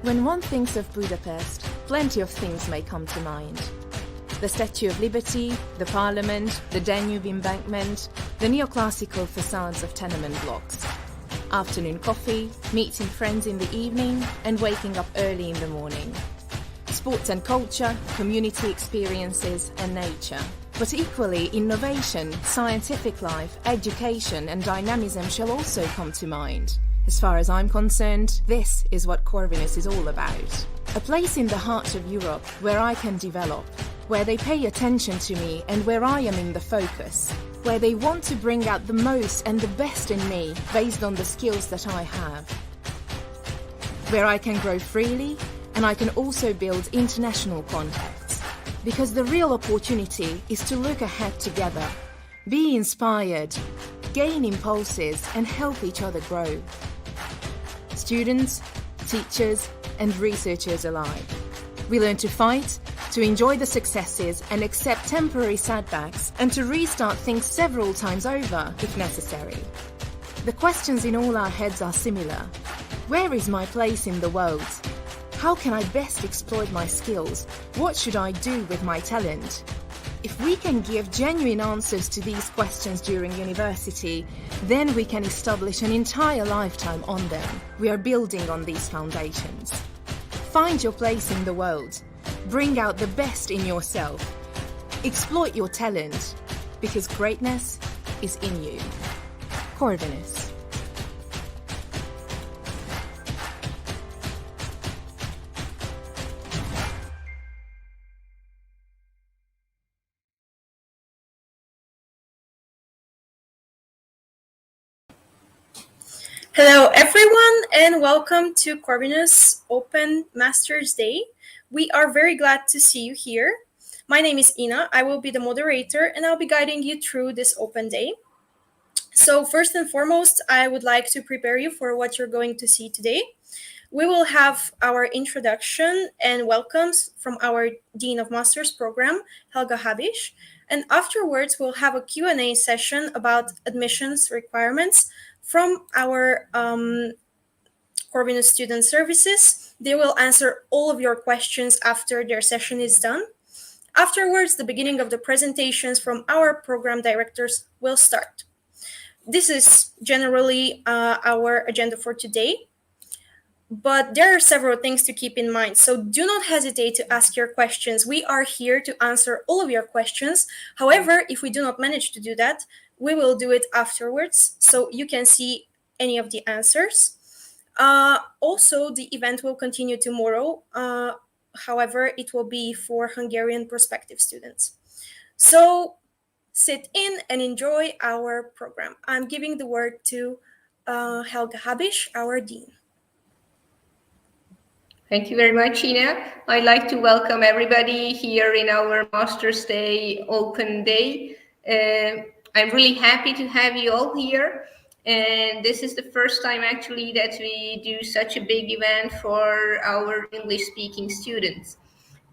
When one thinks of Budapest, plenty of things may come to mind. The Statue of Liberty, the Parliament, the Danube embankment, the neoclassical facades of tenement blocks. Afternoon coffee, meeting friends in the evening, and waking up early in the morning. Sports and culture, community experiences, and nature. But equally, innovation, scientific life, education, and dynamism shall also come to mind. As far as I'm concerned, this is what Corvinus is all about. A place in the heart of Europe where I can develop, where they pay attention to me and where I am in the focus, where they want to bring out the most and the best in me based on the skills that I have. Where I can grow freely and I can also build international contacts. Because the real opportunity is to look ahead together, be inspired, gain impulses and help each other grow. Students, teachers and researchers alike. We learn to fight, to enjoy the successes and accept temporary setbacks and to restart things several times over if necessary. The questions in all our heads are similar. Where is my place in the world? How can I best exploit my skills? What should I do with my talent? If we can give genuine answers to these questions during university, then we can establish an entire lifetime on them. We are building on these foundations. Find your place in the world. Bring out the best in yourself. Exploit your talent, because greatness is in you. Corvinus. Hello everyone and welcome to Corvinus Open Masters Day. We are very glad to see you here. My name is Ina, I will be the moderator and I'll be guiding you through this open day. So first and foremost, I would like to prepare you for what you're going to see today. We will have our introduction and welcomes from our Dean of Masters program, Helga Habisch. And afterwards, we'll have a Q&A session about admissions requirements from our Corvinus Student Services. They will answer all of your questions after their session is done. Afterwards, the beginning of the presentations from our program directors will start. This is generally our agenda for today, but there are several things to keep in mind. So do not hesitate to ask your questions. We are here to answer all of your questions. However, if we do not manage to do that, we will do it afterwards, so you can see any of the answers. Also, the event will continue tomorrow. However, it will be for Hungarian prospective students. So sit in and enjoy our program. I'm giving the word to Helga Habisch, our Dean. Thank you very much, Ina. I'd like to welcome everybody here in our Master's Day Open Day. I'm really happy to have you all here. And this is the first time actually that we do such a big event for our English-speaking students.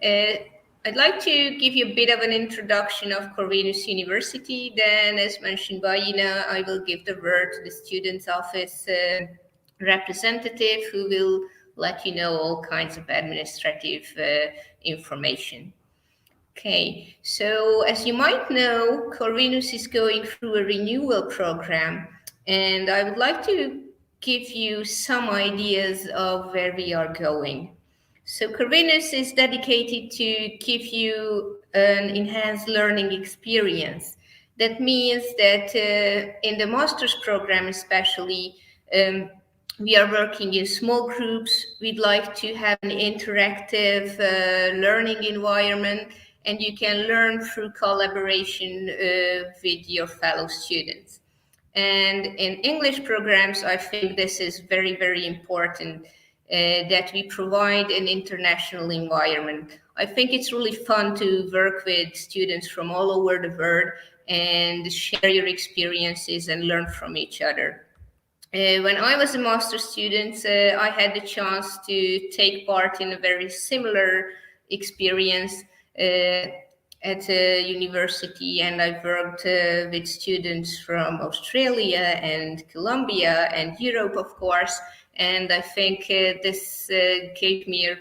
I'd like to give you a bit of an introduction of Corvinus University. Then, as mentioned by Ina, I will give the word to the Students' Office representative who will let you know all kinds of administrative information. Okay, so as you might know, Corvinus is going through a renewal program, and I would like to give you some ideas of where we are going. So Corvinus is dedicated to give you an enhanced learning experience. That means that in the master's program especially, we are working in small groups. We'd like to have an interactive learning environment, and you can learn through collaboration with your fellow students. And in English programs, I think this is very, very important that we provide an international environment. I think it's really fun to work with students from all over the world and share your experiences and learn from each other. When I was a master's student, I had the chance to take part in a very similar experience at a university, and I've worked with students from Australia and Colombia and Europe, of course, and I think this gave me a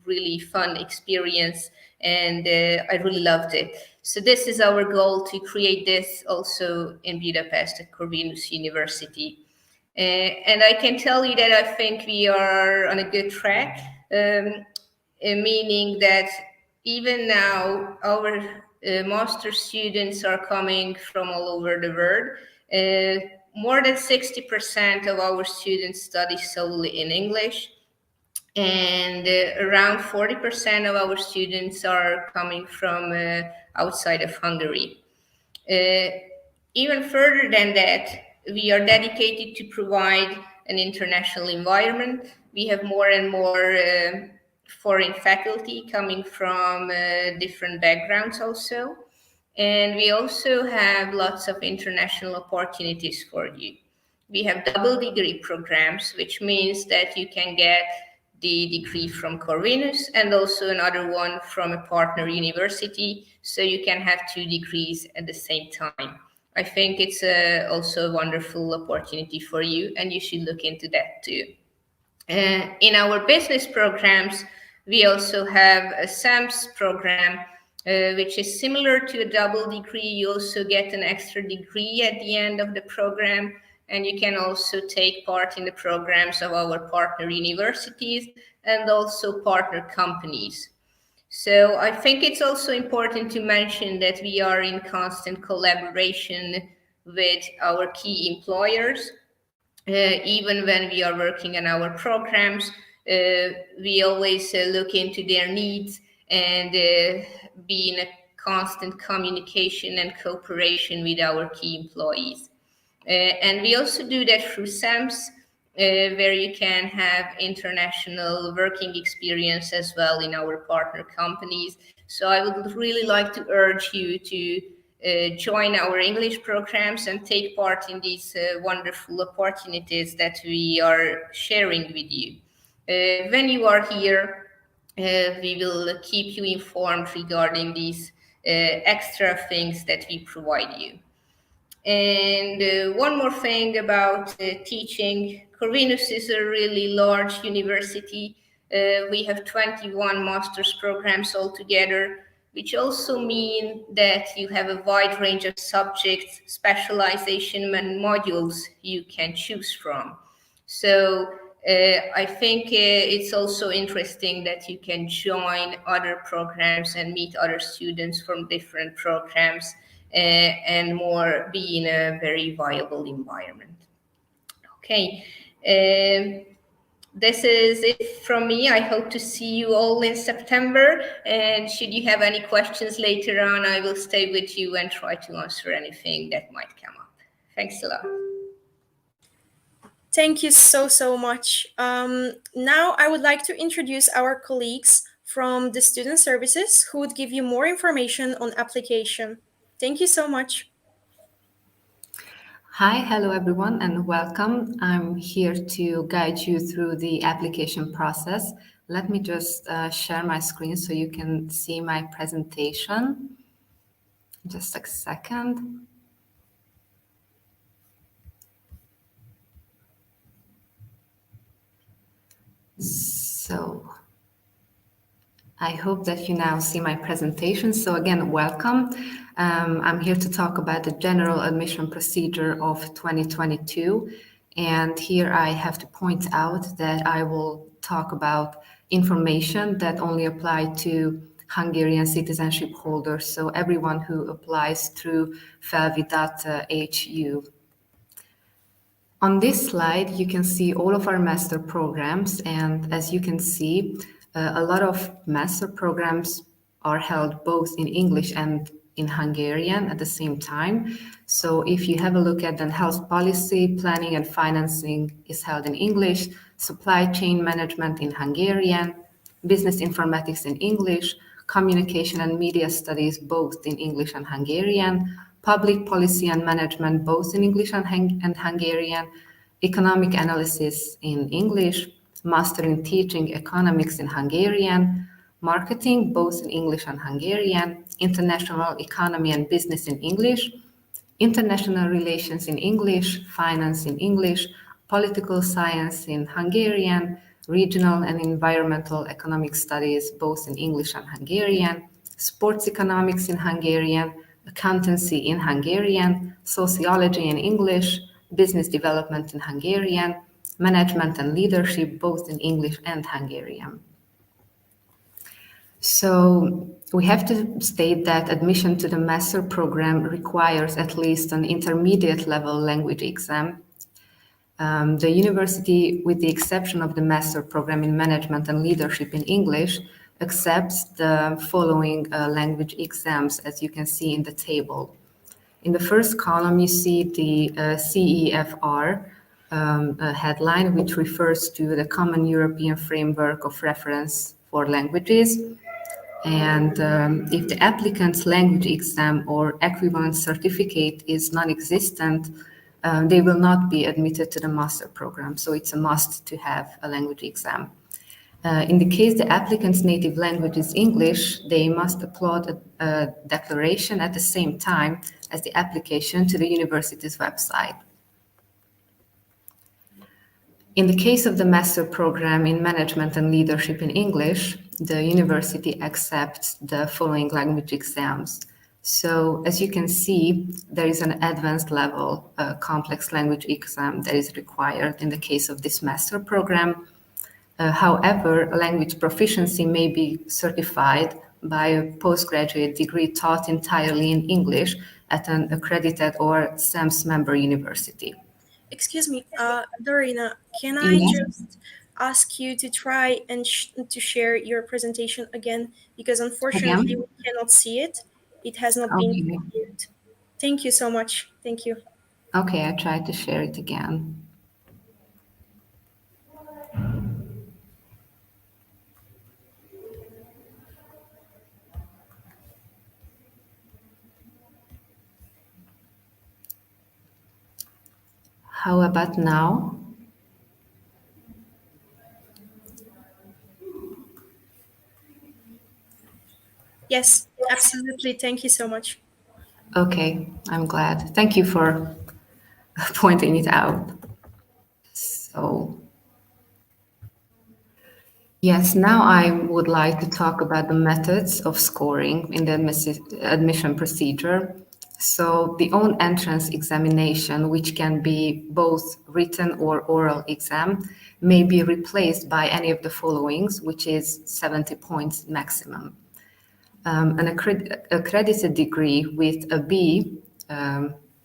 really fun experience, and I really loved it. So this is our goal, to create this also in Budapest at Corvinus University. And I can tell you that I think we are on a good track, meaning that even now our master students are coming from all over the world. More than 60% of our students study solely in English, and around 40% of our students are coming from outside of Hungary. Even further than that, we are dedicated to provide an international environment. We have more and more foreign faculty coming from different backgrounds also. And we also have lots of international opportunities for you. We have double degree programs, which means that you can get the degree from Corvinus and also another one from a partner university, so you can have 2 degrees at the same time. I think it's also a wonderful opportunity for you, and you should look into that too. In our business programs, we also have a SAMS program, which is similar to a double degree. You also get an extra degree at the end of the program, and you can also take part in the programs of our partner universities and also partner companies. So I think it's also important to mention that we are in constant collaboration with our key employers. Even when we are working on our programs, we always look into their needs and be in a constant communication and cooperation with our key employees. And we also do that through SAMS, where you can have international working experience as well in our partner companies. So I would really like to urge you to join our English programs and take part in these wonderful opportunities that we are sharing with you. When you are here, we will keep you informed regarding these extra things that we provide you. And one more thing about teaching. Corvinus is a really large university. We have 21 master's programs altogether, which also mean that you have a wide range of subjects, specialization, and modules you can choose from. So I think it's also interesting that you can join other programs and meet other students from different programs, and more, be in a very viable environment. Okay, this is it from me. I hope to see you all in September, and should you have any questions later on, I will stay with you and try to answer anything that might come up. Thanks a lot. Thank you so much. Now I would like to introduce our colleagues from the Student Services who would give you more information on application. Thank you so much. Hi, hello everyone, and welcome. I'm here to guide you through the application process. Let me just share my screen so you can see my presentation. Just a second. So I hope that you now see my presentation. So again, welcome. I'm here to talk about the general admission procedure of 2022. And here I have to point out that I will talk about information that only apply to Hungarian citizenship holders. So everyone who applies through felvi.hu. On this slide, you can see all of our master programs. And as you can see, a lot of master programs are held both in English and in Hungarian at the same time. So if you have a look at then health policy, planning and financing is held in English, supply chain management in Hungarian, business informatics in English, communication and media studies both in English and Hungarian, public policy and management both in English and Hungarian, economic analysis in English, master in teaching economics in Hungarian, marketing both in English and Hungarian, international economy and business in English, international relations in English, finance in English, political science in Hungarian, regional and environmental economic studies, both in English and Hungarian, sports economics in Hungarian, accountancy in Hungarian, sociology in English, business development in Hungarian, management and leadership, both in English and Hungarian. So we have to state that admission to the master program requires at least an intermediate level language exam. The university, with the exception of the master program in management and leadership in English, accepts the following language exams, as you can see in the table. In the first column, you see the CEFR headline, which refers to the Common European Framework of Reference for Languages. And if the applicant's language exam or equivalent certificate is non-existent, they will not be admitted to the master program. So it's a must to have a language exam. In the case the applicant's native language is English, they must upload a declaration at the same time as the application to the university's website. In the case of the master program in management and leadership in English, the university accepts the following language exams. So as you can see, there is an advanced level complex language exam that is required in the case of this master program. However, language proficiency may be certified by a postgraduate degree taught entirely in English at an accredited or SAMS member university. Excuse me, Dorina, can I just ask you to try and to share your presentation again? Because unfortunately, we cannot see it. It has not been viewed. Thank you so much. Thank you. Okay, I tried to share it again. How about now? Yes, absolutely. Thank you so much. Okay, I'm glad. Thank you for pointing it out. So, yes, now I would like to talk about the methods of scoring in the admission procedure. So the own entrance examination, which can be both written or oral exam, may be replaced by any of the followings, which is 70 points maximum. An accredited degree with a B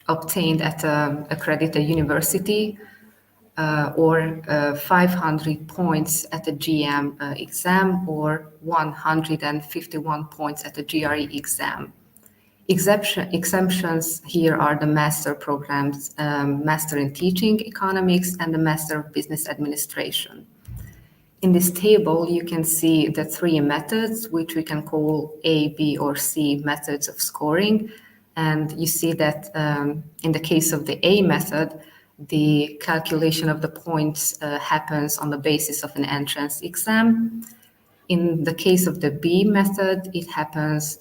obtained at an accredited university or 500 points at the GM exam or 151 points at the GRE exam. Exemptions here are the master programs, Master in Teaching Economics and the Master of Business Administration. In this table, you can see the three methods, which we can call A, B, or C methods of scoring. And you see that in the case of the A method, the calculation of the points happens on the basis of an entrance exam. In the case of the B method, it happens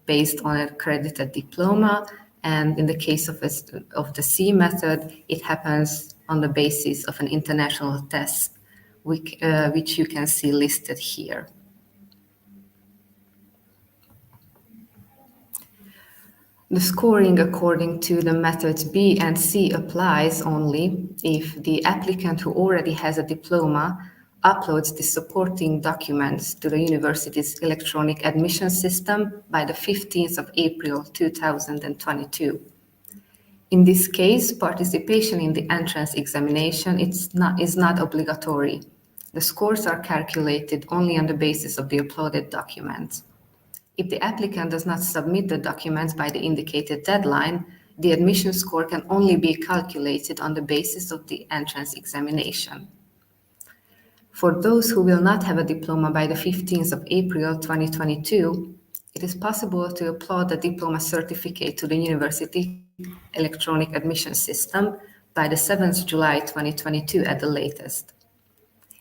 based on a accredited diploma. And in the case of the C method, it happens on the basis of an international test, which you can see listed here. The scoring according to the methods B and C applies only if the applicant who already has a diploma uploads the supporting documents to the university's electronic admission system by the 15th of April 2022. In this case, participation in the entrance examination is not obligatory. The scores are calculated only on the basis of the uploaded documents. If the applicant does not submit the documents by the indicated deadline, the admission score can only be calculated on the basis of the entrance examination. For those who will not have a diploma by the 15th of April 2022, it is possible to upload the diploma certificate to the university electronic admission system by the 7th July 2022 at the latest.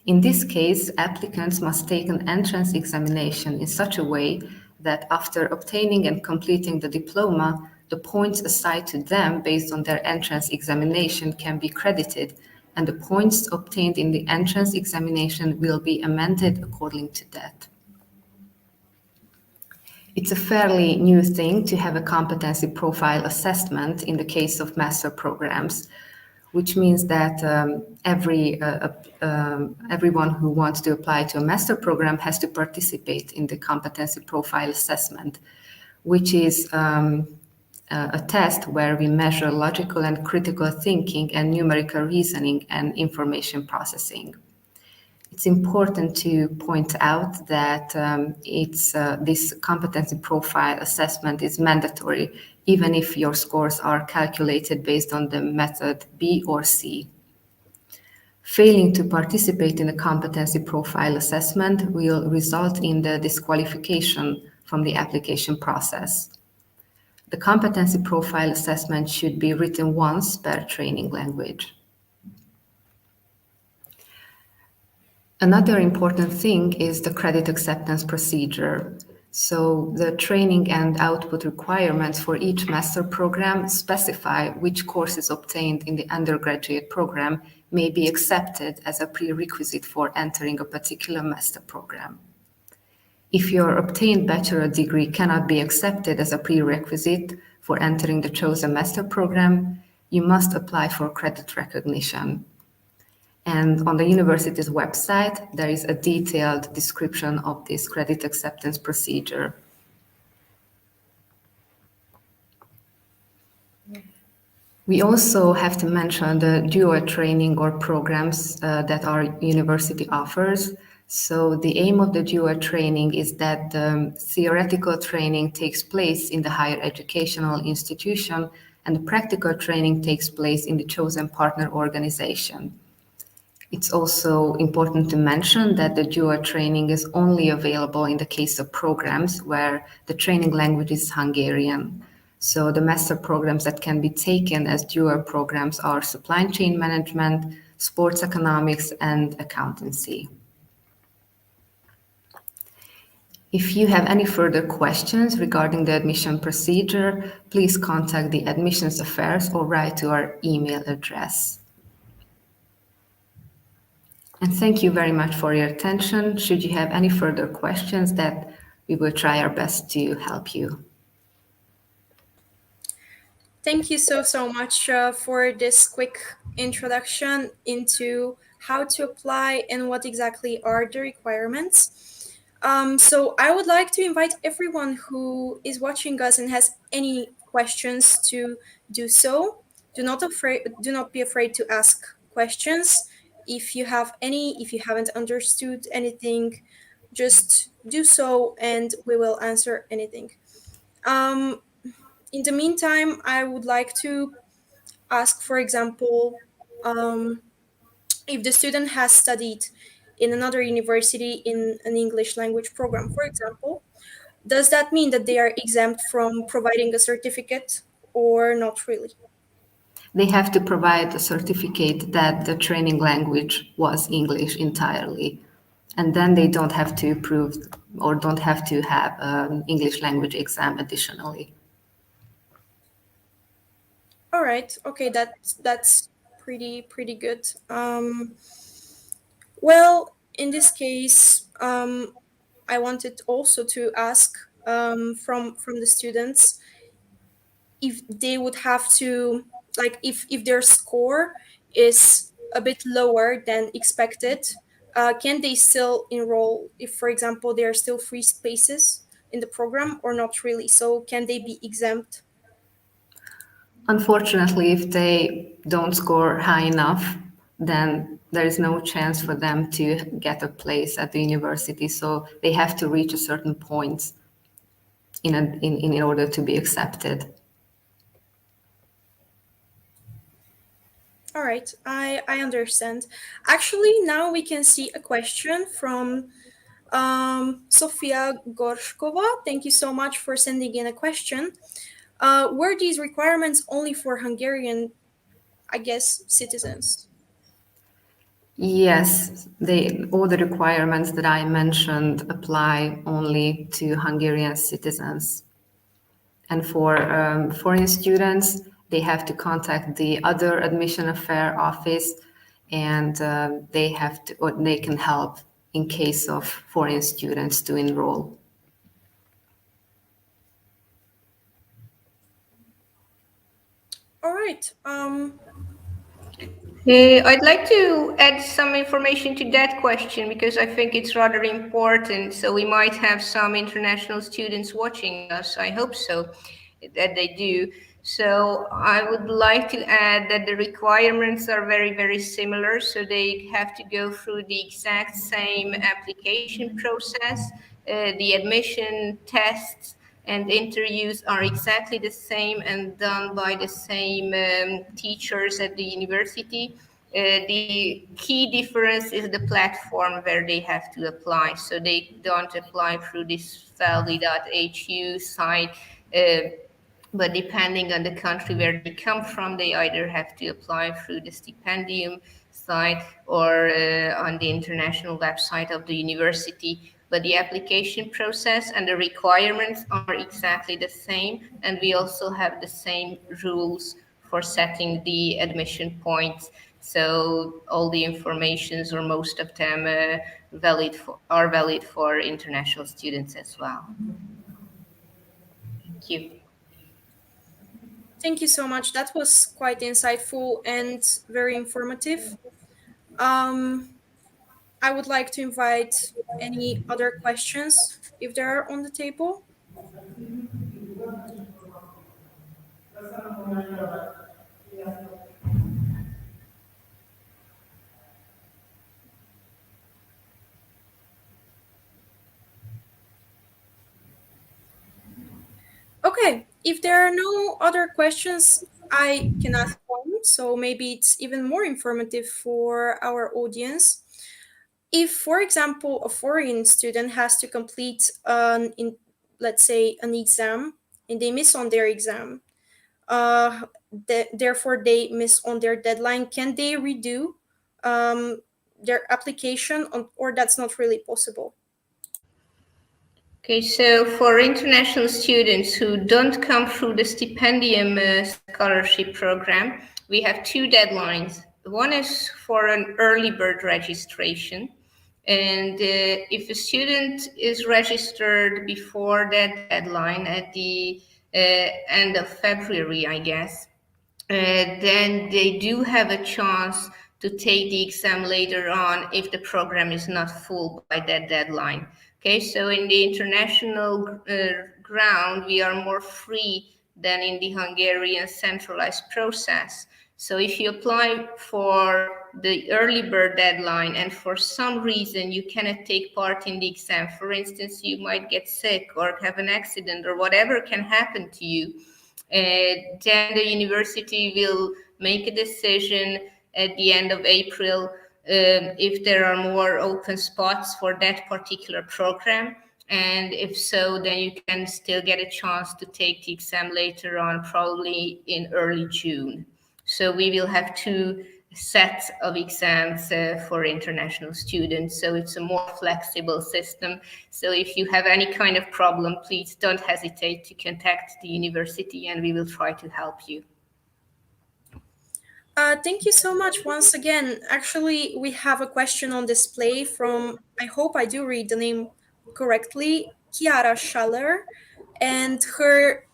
In this case, applicants must take an entrance examination in such a way that after obtaining and completing the diploma, the points assigned to them based on their entrance examination can be credited and the points obtained in the entrance examination will be amended according to that. It's a fairly new thing to have a competency profile assessment in the case of master programs, which means that everyone who wants to apply to a master program has to participate in the competency profile assessment, which is a test where we measure logical and critical thinking and numerical reasoning and information processing. It's important to point out that this competency profile assessment is mandatory, even if your scores are calculated based on the method B or C. Failing to participate in the competency profile assessment will result in the disqualification from the application process. The competency profile assessment should be written once per training language. Another important thing is the credit acceptance procedure. So the training and output requirements for each master program specify which courses obtained in the undergraduate program may be accepted as a prerequisite for entering a particular master program. If your obtained bachelor degree cannot be accepted as a prerequisite for entering the chosen master program, you must apply for credit recognition. And on the university's website, there is a detailed description of this credit acceptance procedure. We also have to mention the dual training or programs that our university offers. So the aim of the dual training is that the theoretical training takes place in the higher educational institution and the practical training takes place in the chosen partner organization. It's also important to mention that the dual training is only available in the case of programs where the training language is Hungarian. So the master programs that can be taken as dual programs are supply chain management, sports economics, and accountancy. If you have any further questions regarding the admission procedure, please contact the Admissions Affairs or write to our email address. And thank you very much for your attention. Should you have any further questions, that we will try our best to help you. Thank you so much for this quick introduction into how to apply and what exactly are the requirements. So I would like to invite everyone who is watching us and has any questions to do so. Do not be afraid to ask questions. If you have any, if you haven't understood anything, just do so and we will answer anything. In the meantime, I would like to ask, for example, if the student has studied in another university in an English language program, for example, does that mean that they are exempt from providing a certificate or not really? They have to provide a certificate that the training language was English entirely. And then they don't have to prove or don't have to have an English language exam additionally. All right. Okay, that's pretty good. Well, in this case, I wanted also to ask from the students if they would have to, like, if their score is a bit lower than expected, can they still enroll if, for example, there are still free spaces in the program or not really? So can they be exempt? Unfortunately, if they don't score high enough, then there is no chance for them to get a place at the university. So they have to reach a certain point in order to be accepted. All right, I understand. Actually, now we can see a question from Sofia Gorshkova. Thank you so much for sending in a question. Were these requirements only for Hungarian, I guess, citizens? Yes, all the requirements that I mentioned apply only to Hungarian citizens. And for foreign students, they have to contact the other admission affair office and they have to, or they can help in case of foreign students to enroll. All right. I'd like to add some information to that question because I think it's rather important. So we might have some international students watching us. I hope so, that they do. So I would like to add that the requirements are very, very similar. So they have to go through the exact same application process. The admission tests and interviews are exactly the same and done by the same teachers at the university. The key difference is the platform where they have to apply. So they don't apply through this Feldi.hu site, but depending on the country where they come from, they either have to apply through the stipendium site or on the international website of the university. But the application process and the requirements are exactly the same, and we also have the same rules for setting the admission points. So all the informations, or most of them, are valid for international students as well. Thank you. Thank you so much. That was quite insightful and very informative. Um, I would like to invite any other questions if there are on the table. Okay, if there are no other questions, I can ask one. So maybe it's even more informative for our audience. If, for example, a foreign student has to complete let's say, an exam, and they miss on their exam, therefore they miss on their deadline, can they redo um, their application, or that's not really possible? Okay, so for international students who don't come through the stipendium scholarship program, we have two deadlines. One is for an early bird registration. And if a student is registered before that deadline at the end of February, I guess, then they do have a chance to take the exam later on if the program is not full by that deadline. Okay, so in the international ground, we are more free than in the Hungarian centralized process. So if you apply for the early bird deadline and for some reason you cannot take part in the exam, for instance, you might get sick or have an accident or whatever can happen to you, then the university will make a decision at the end of April if there are more open spots for that particular program. And if so, then you can still get a chance to take the exam later on, probably in early June. So we will have two sets of exams for international students. So it's a more flexible system. So if you have any kind of problem, please don't hesitate to contact the university and we will try to help you. Thank you so much once again. Actually, we have a question on display from, I hope I do read the name correctly, Chiara Schaller. And her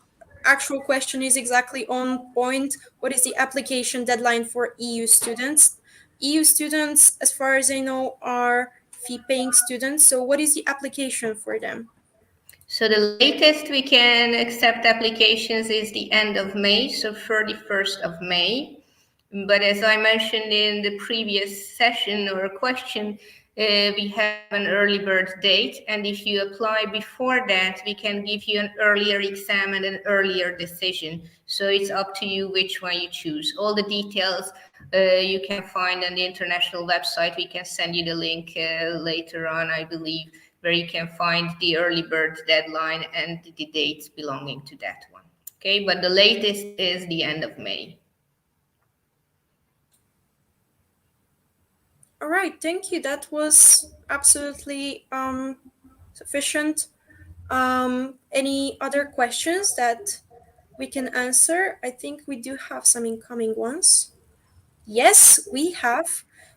actual question is exactly on point. What is the application deadline for EU students? EU students, as far as I know, are fee-paying students. So what is the application for them? So the latest we can accept applications is the end of May, so 31st of May. But as I mentioned in the previous session or question, we have an early bird date. And if you apply before that, we can give you an earlier exam and an earlier decision. So it's up to you which one you choose. All the details you can find on the international website. We can send you the link later on, I believe, where you can find the early bird deadline and the dates belonging to that one. Okay, but the latest is the end of May. All right, thank you. That was absolutely sufficient. Any other questions that we can answer? I think we do have some incoming ones. Yes, we have.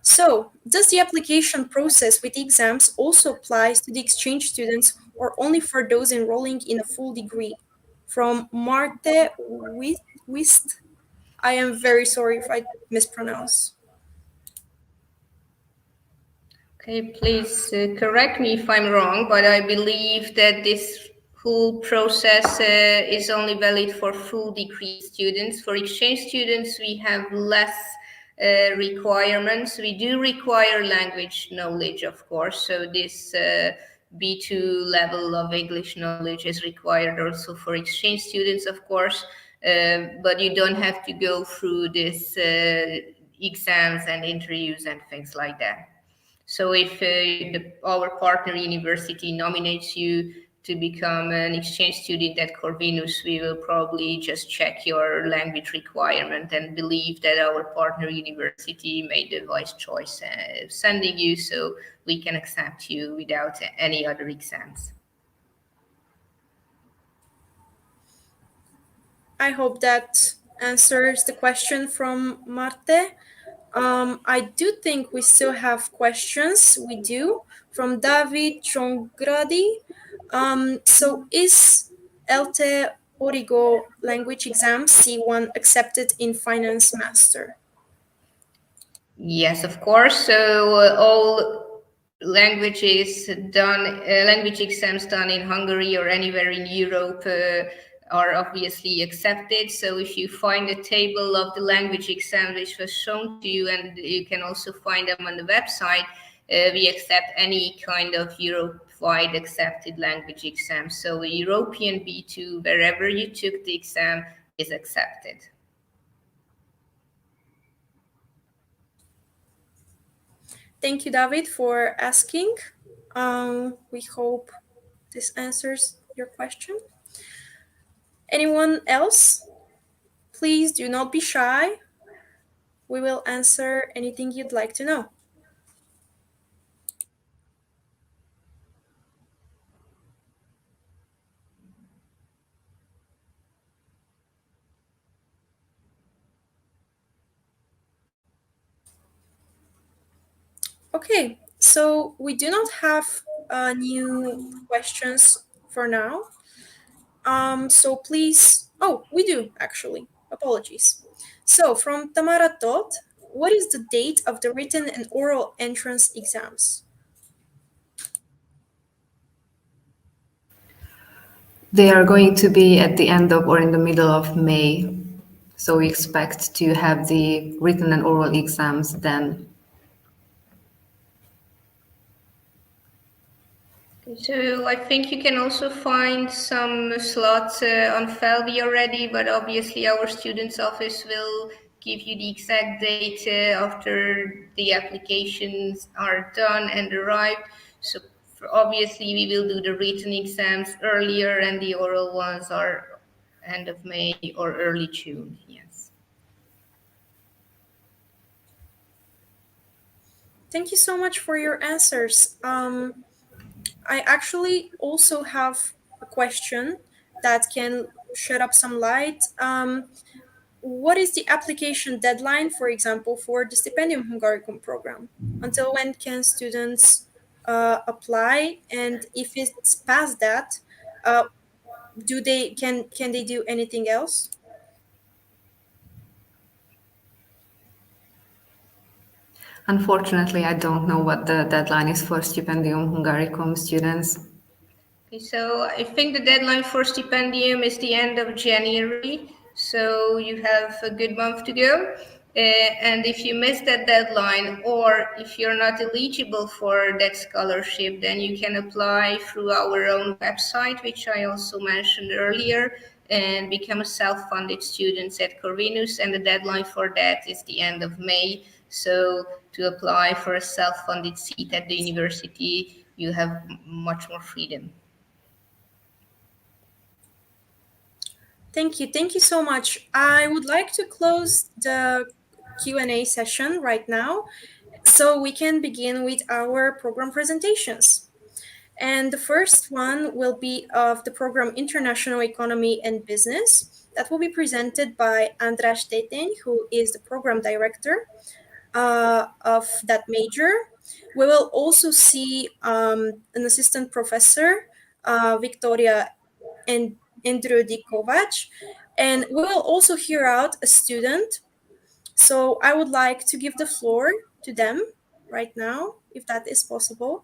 So, does the application process with exams also applies to the exchange students or only for those enrolling in a full degree? From Marte Wist. I am very sorry if I mispronounce. Okay, please correct me if I'm wrong, but I believe that this whole process is only valid for full degree students. For exchange students, we have less requirements. We do require language knowledge, of course, so this B2 level of English knowledge is required also for exchange students, of course, but you don't have to go through this exams and interviews and things like that. So if our partner university nominates you to become an exchange student at Corvinus, we will probably just check your language requirement and believe that our partner university made the wise choice sending you, so we can accept you without any other exams. I hope that answers the question from Marte. I do think we still have questions. We do from David Chongradi. So is ELTE Origo language exam C1 accepted in finance master? Yes, of course. So all languages done, language exams done in Hungary or anywhere in Europe are obviously accepted. So if you find a table of the language exam which was shown to you, and you can also find them on the website, we accept any kind of Europe-wide accepted language exam. So a European B2, wherever you took the exam, is accepted. Thank you, David, for asking. We hope this answers your question. Anyone else? Please do not be shy. We will answer anything you'd like to know. Okay, so we do not have new questions for now. So please, oh, we do actually. Apologies. So from Tamara Todd, what is the date of the written and oral entrance exams? They are going to be at the end of or in the middle of May. So we expect to have the written and oral exams then. So I think you can also find some slots on Felby already, but obviously our students office will give you the exact date after the applications are done and arrived. So obviously we will do the written exams earlier and the oral ones are end of May or early June, yes. Thank you so much for your answers. I actually also have a question that can shed up some light. What is the application deadline, for example, for the Stipendium Hungaricum program? Until when can students apply? And if it's past that, can they do anything else? Unfortunately, I don't know what the deadline is for Stipendium Hungaricum students. Okay, so I think the deadline for stipendium is the end of January, so you have a good month to go. And if you miss that deadline, or if you're not eligible for that scholarship, then you can apply through our own website, which I also mentioned earlier, and become a self-funded student at Corvinus. And the deadline for that is the end of May. So to apply for a self-funded seat at the university, you have much more freedom. Thank you. Thank you so much. I would like to close the Q&A session right now so we can begin with our program presentations. And the first one will be of the program International Economy and Business. That will be presented by András Tétény, who is the program director. of that major. We will also see an assistant professor, Victoria Andrudikovac, and we will also hear out a student. So I would like to give the floor to them right now, if that is possible.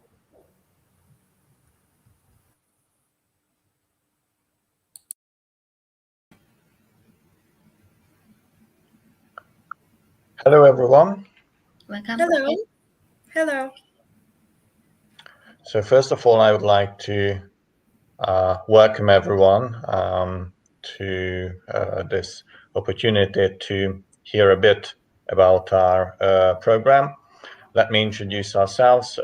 Hello, everyone. Welcome. Hello. Hello. So first of all, I would like to welcome everyone to this opportunity to hear a bit about our program. Let me introduce ourselves.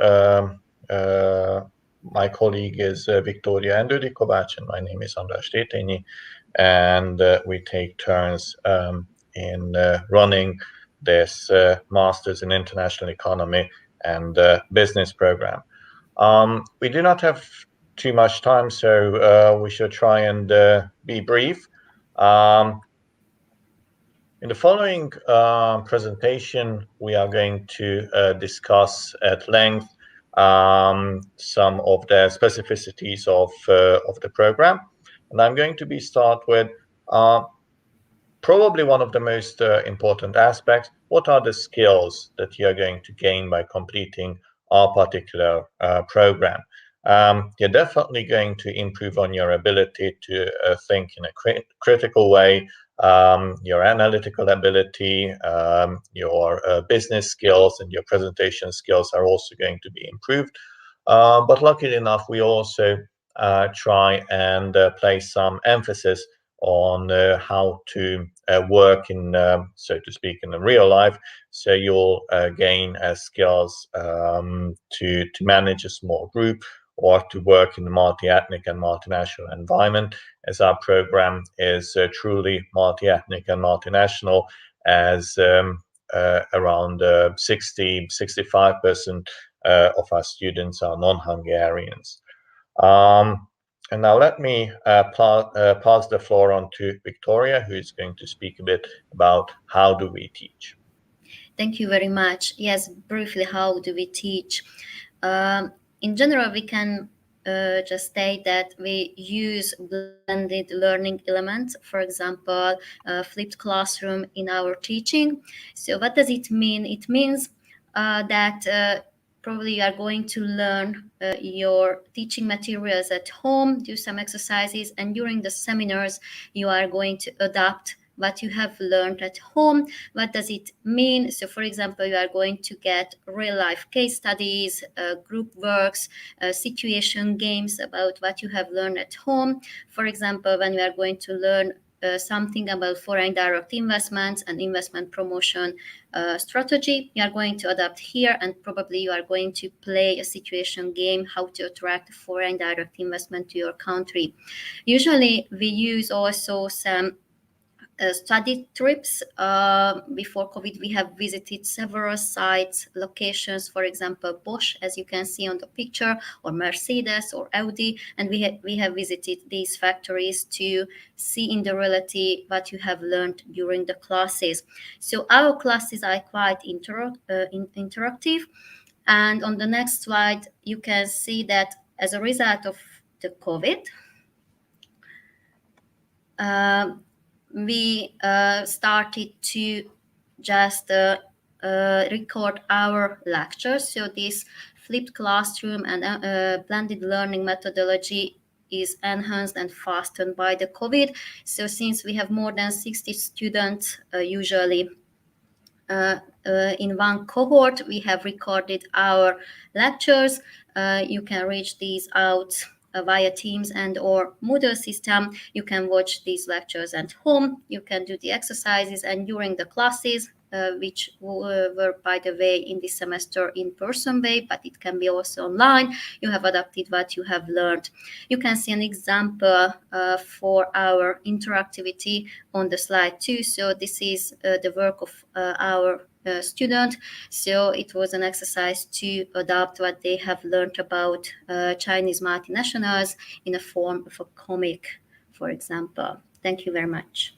My colleague is Victoria Andrudikovac, and my name is András Tétényi, and we take turns in running this Masters in International Economy and Business program. We do not have too much time, so we should try and be brief. In the following presentation, we are going to discuss at length some of the specificities of the program, and I'm going to start with probably one of the most important aspects. What are the skills that you are going to gain by completing our particular program? You're definitely going to improve on your ability to think in a critical way, your analytical ability, your business skills, and your presentation skills are also going to be improved. But luckily enough, we also try and place some emphasis on how to work in, so to speak, in the real life. So you'll gain skills to manage a small group or to work in a multi-ethnic and multinational environment, as our program is truly multi-ethnic and multinational, as around 60-65% of our students are non-Hungarians. And now let me pass the floor on to Victoria, who is going to speak a bit about how do we teach. Thank you very much. Yes, briefly, how do we teach? In general, we can just state that we use blended learning elements, for example, flipped classroom in our teaching. So what does it mean? It means that probably you are going to learn your teaching materials at home, do some exercises, and during the seminars, you are going to adapt what you have learned at home. What does it mean? So, for example, you are going to get real-life case studies, group works, situation games about what you have learned at home. For example, when you are going to learn something about foreign direct investments and investment promotion strategy, you are going to adapt here, and probably you are going to play a situation game, how to attract foreign direct investment to your country. Usually, we use also some study trips. Before COVID, we have visited several sites, locations, for example, Bosch, as you can see on the picture, or Mercedes or Audi, and we have visited these factories to see in the reality what you have learned during the classes. So our classes are quite interactive. And on the next slide, you can see that as a result of the COVID, we started to just record our lectures. So this flipped classroom and blended learning methodology is enhanced and fastened by the COVID. So since we have more than 60 students usually in one cohort, we have recorded our lectures. You can reach these out via Teams and or Moodle system. You can watch these lectures at home. You can do the exercises, and during the classes, which were, by the way, in this semester in person way, but it can be also online, you have adapted what you have learned. You can see an example for our interactivity on the slide 2. So this is the work of our student. So it was an exercise to adapt what they have learned about Chinese multinationals in a form of a comic, for example. Thank you very much.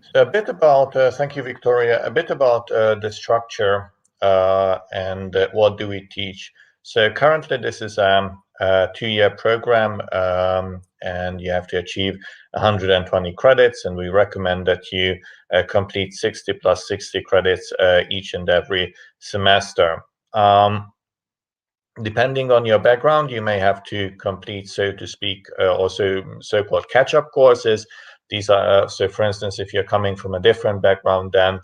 So a bit about, thank you, Victoria, a bit about the structure and what do we teach. So currently this is a 2-year program and you have to achieve 120 credits, and we recommend that you complete 60 plus 60 credits each and every semester. Depending on your background, you may have to complete, so to speak, also so-called catch-up courses. These are, so for instance, if you're coming from a different background than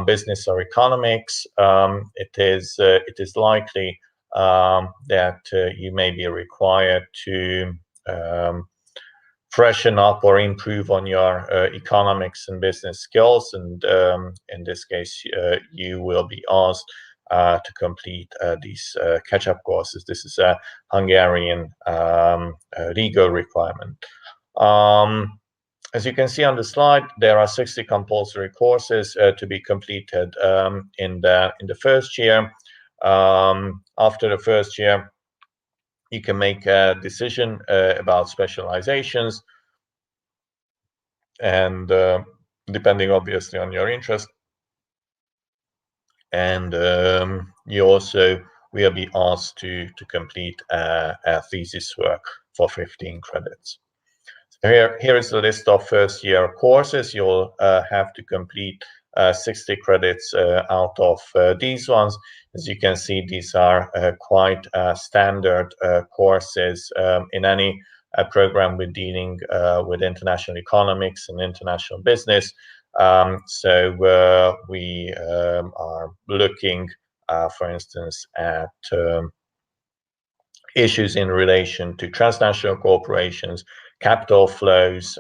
business or economics, it is likely that you may be required to freshen up or improve on your economics and business skills. And in this case, you will be asked to complete these catch-up courses. This is a Hungarian legal requirement. As you can see on the slide, there are 60 compulsory courses to be completed in the first year. After the first year, you can make a decision about specializations, and depending obviously on your interest. And you also will be asked to complete a thesis work for 15 credits. Here is the list of first year courses. You'll have to complete 60 credits out of these ones. As you can see, these are quite standard courses in any program with dealing with international economics and international business. So we are looking, for instance, at issues in relation to transnational corporations, capital flows,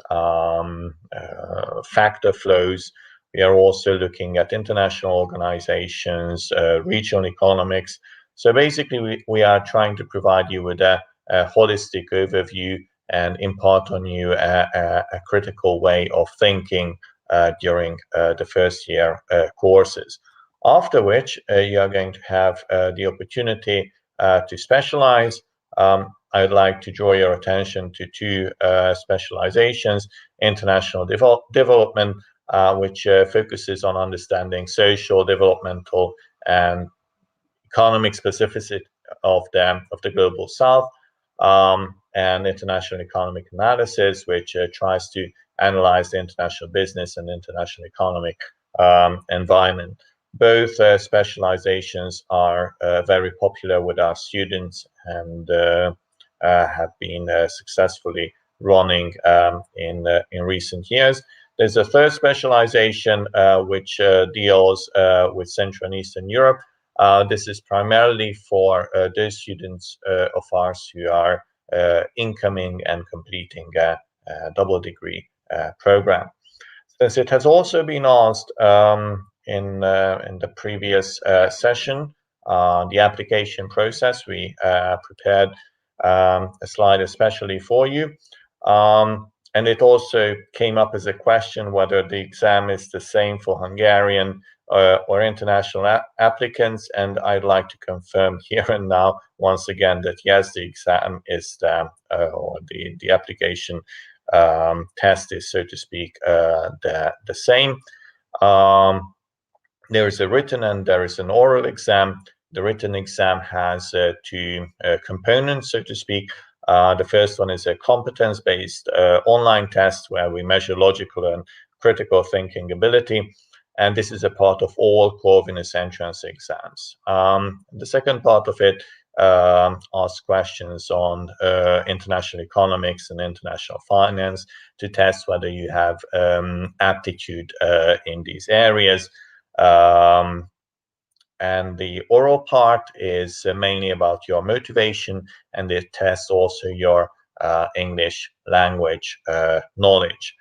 factor flows. We are also looking at international organizations, regional economics. So basically, we are trying to provide you with a holistic overview and impart on you a critical way of thinking during the first year courses. After which, you are going to have the opportunity to specialize. I'd like to draw your attention to two specializations: international development, which focuses on understanding social, developmental, and economic specificity of the global South, and international economic analysis, which tries to analyze the international business and international economic environment. Both specializations are very popular with our students and have been successfully running in recent years. There's a third specialization which deals with Central and Eastern Europe. This is primarily for those students of ours who are incoming and completing a double degree program. Since it has also been asked in the previous session, the application process, we prepared a slide especially for you. And it also came up as a question whether the exam is the same for Hungarian or international applicants. And I'd like to confirm here and now, once again, that yes, the exam is or the application test is, so to speak, the same. There is a written and there is an oral exam. The written exam has two components, so to speak. The first one is a competence-based online test where we measure logical and critical thinking ability. And this is a part of all Corvinus entrance exams. The second part of it asks questions on international economics and international finance to test whether you have aptitude in these areas. And the oral part is mainly about your motivation, and it tests also your English language knowledge.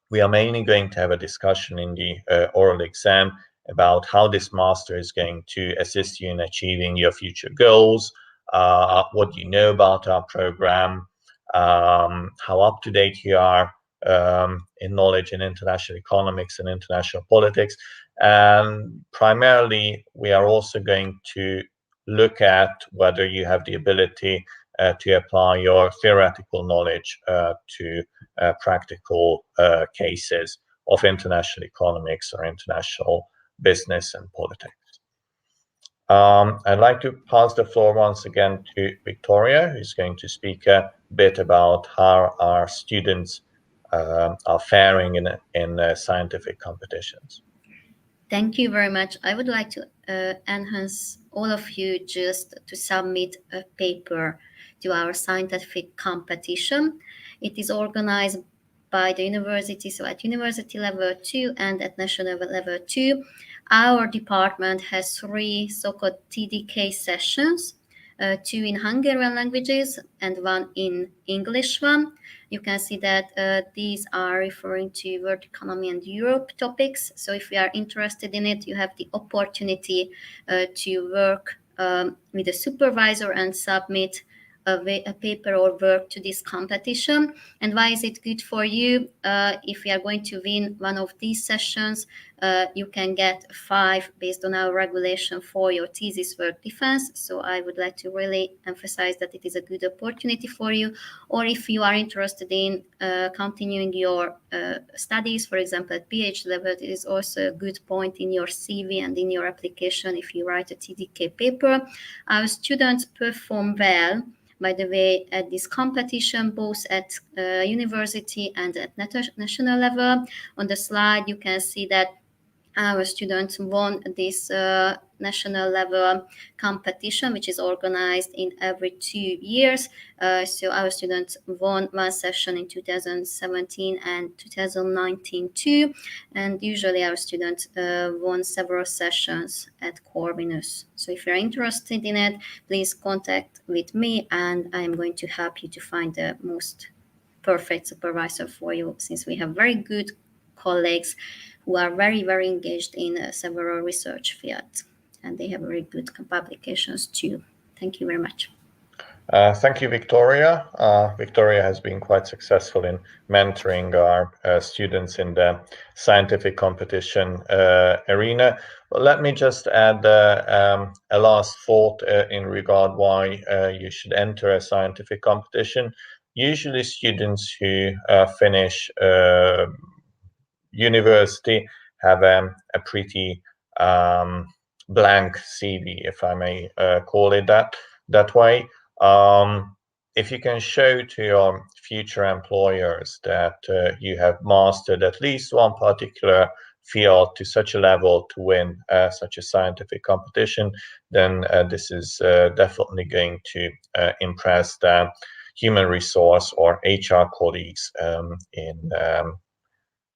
We are mainly going to have a discussion in the oral exam about how this master is going to assist you in achieving your future goals, what you know about our program, how up-to-date you are in knowledge in international economics and international politics. And primarily, we are also going to look at whether you have the ability to apply your theoretical knowledge to practical cases of international economics or international business and politics. I'd like to pass the floor once again to Victoria, who's going to speak a bit about how our students are faring in scientific competitions. Thank you very much. I would like to enhance all of you just to submit a paper to our scientific competition. It is organized by the university, so at university level 2 and at national level 2. Our department has 3 so-called TDK sessions, 2 in Hungarian languages and 1 in English one. You can see that these are referring to world economy and Europe topics. So if you are interested in it, you have the opportunity to work with a supervisor and submit a paper or work to this competition. And why is it good for you? If you are going to win one of these sessions, you can get 5 based on our regulation for your thesis work defense. So I would like to really emphasize that it is a good opportunity for you. Or if you are interested in continuing your studies, for example, at PhD level, it is also a good point in your CV and in your application if you write a TDK paper. Our students perform well, by the way, at this competition, both at university and at national level. On the slide, you can see that our students won this national level competition, which is organized in every 2 years. So our students won 1 session in 2017 and 2019 too. And usually our students won several sessions at Corvinus. So if you're interested in it, please contact with me and I'm going to help you to find the most perfect supervisor for you, since we have very good colleagues who are very, very engaged in several research fields, and they have very good publications too. Thank you very much. Thank you, Victoria. Victoria has been quite successful in mentoring our students in the scientific competition arena. Well, let me just add a last thought in regard why you should enter a scientific competition. Usually students who finish university have a pretty blank CV, if I may call it that way. If you can show to your future employers that you have mastered at least one particular field to such a level to win such a scientific competition, then this is definitely going to impress the human resource or HR colleagues in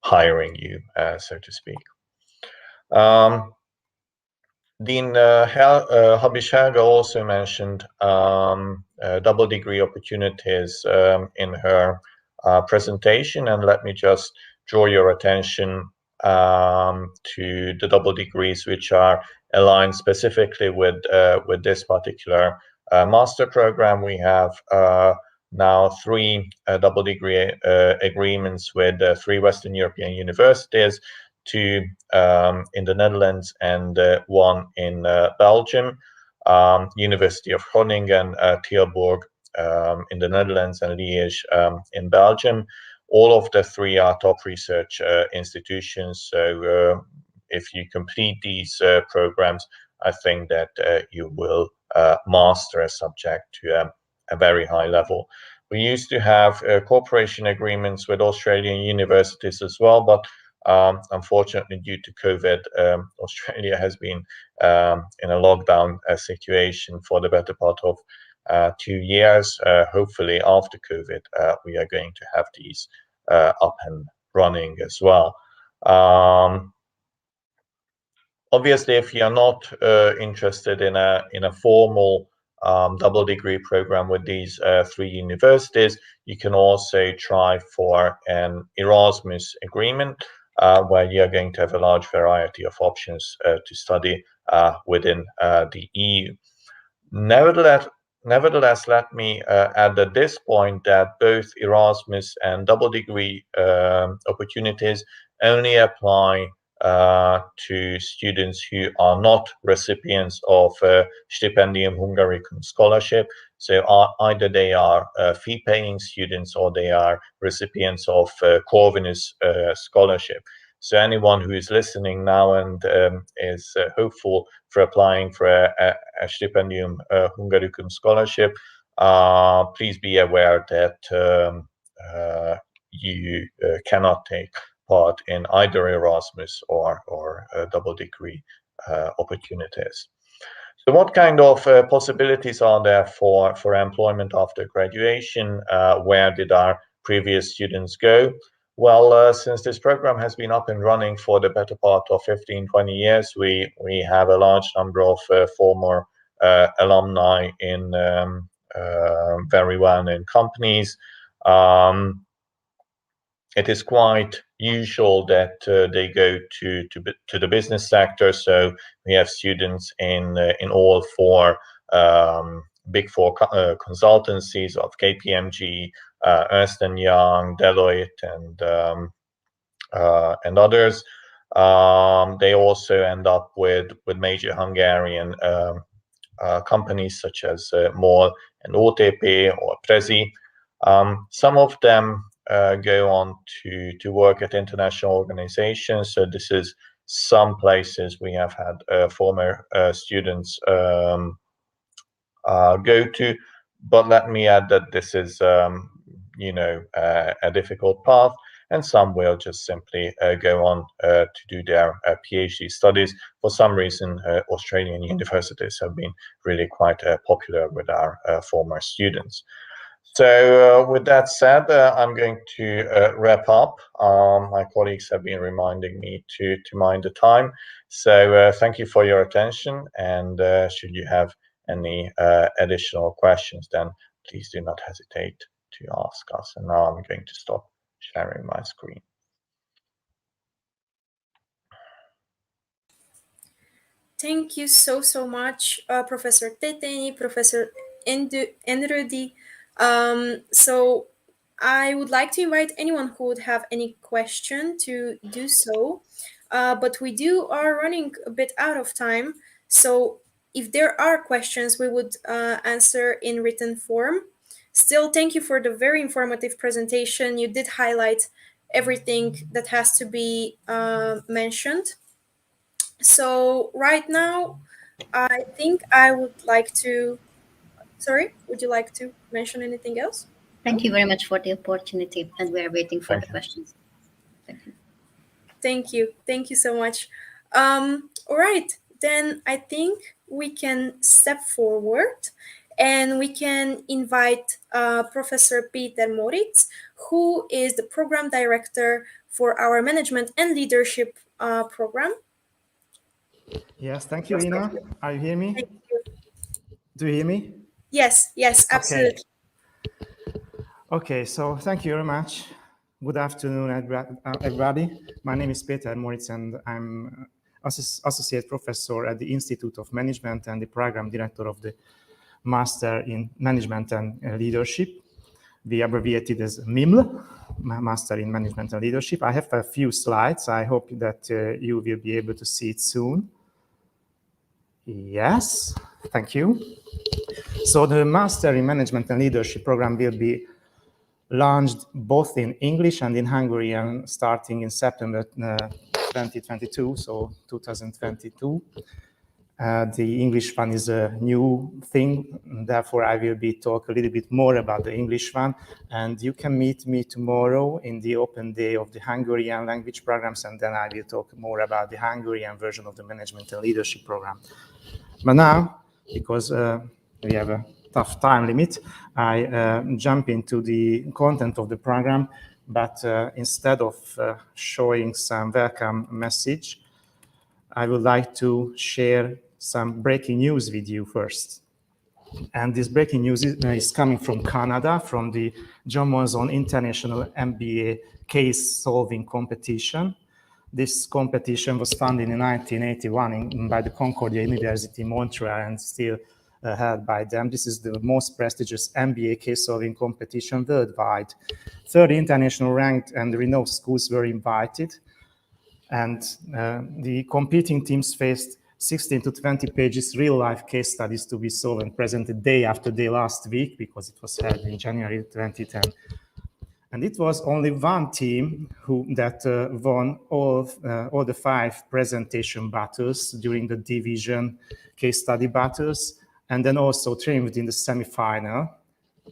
hiring you, so to speak. Dean Habishaga also mentioned double degree opportunities in her presentation, and let me just draw your attention to the double degrees which are aligned specifically with this particular master program. We have now 3 double degree agreements with 3 Western European universities, 2 in the Netherlands and 1 in Belgium, University of Groningen, Tilburg in the Netherlands, and Liège in Belgium. All of the 3 are top research institutions. So if you complete these programs, I think that you will master a subject to a very high level. We used to have cooperation agreements with Australian universities as well, but unfortunately, due to COVID, Australia has been in a lockdown situation for the better part of 2 years. Hopefully, after COVID, we are going to have these up and running as well. Obviously, if you are not interested in a formal double degree program with these 3 universities, you can also try for an Erasmus agreement, where you are going to have a large variety of options to study within the EU. Nevertheless, let me add at this point that both Erasmus and double degree opportunities only apply to students who are not recipients of Stipendium Hungaricum scholarship. So either they are fee-paying students or they are recipients of Corvinus scholarship. So anyone who is listening now and is hopeful for applying for a Stipendium Hungaricum scholarship, please be aware that you cannot take part in either Erasmus or double degree opportunities. So what kind of possibilities are there for employment after graduation? Where did our previous students go? Well, since this program has been up and running for the better part of 15, 20 years, we have a large number of former alumni in very well-known companies. It is quite usual that they go to the business sector. So we have students in all four big four consultancies of KPMG, Ernst & Young, Deloitte, and others. They also end up with major Hungarian companies such as MOL and OTP or Prezi. Some of them go on to work at international organizations. So this is some places we have had former students go to. But let me add that this is, a difficult path, and some will just simply go on to do their PhD studies. For some reason, Australian universities have been really quite popular with our former students. So with that said, I'm going to wrap up. My colleagues have been reminding me to mind the time. So thank you for your attention. And should you have any additional questions, then please do not hesitate to ask us. And now I'm going to stop sharing my screen. Thank you so much, Professor Teteni, Professor Enrudi. So I would like to invite anyone who would have any question to do so, but we are running a bit out of time. So if there are questions, we would answer in written form. Still, thank you for the very informative presentation. You did highlight everything that has to be mentioned. So right now, I think I would like to, sorry, would you like to mention anything else? Thank you very much for the opportunity, and we are waiting for the questions. Thank you. Thank you so much. All right, then I think we can step forward and we can invite Professor Peter Moritz, who is the program director for our management and leadership program. Yes, thank you, Ina. Are you hear me? Thank you. Do you hear me? Yes, absolutely. Okay, so thank you very much. Good afternoon, everybody. My name is Peter Moritz, and I'm associate professor at the Institute of Management and the program director of the Master in Management and Leadership. We abbreviated as MIML, Master in Management and Leadership. I have a few slides. I hope that you will be able to see it soon. Yes, thank you. So the Master in Management and Leadership program will be launched both in English and in Hungarian starting in September 2022, so 2022. The English one is a new thing, therefore I will be talk a little bit more about the English one, and you can meet me tomorrow in the open day of the Hungarian language programs, and then I will talk more about the Hungarian version of the Management and Leadership program. But now, because we have a tough time limit, I jump into the content of the program, but instead of showing some welcome message, I would like to share some breaking news with you first. And this breaking news is coming from Canada, from the John Monson International MBA Case Solving Competition. This competition was founded in 1981 by the Concordia University in Montreal and still held by them. This is the most prestigious MBA case solving competition worldwide. 30 international ranked and renowned schools were invited. And the competing teams faced 16 to 20 pages real-life case studies to be solved and presented day after day last week, because it was held in January 2010. And it was only one team that won all the 5 presentation battles during the division case study battles, and then also triumphed in the semi-final.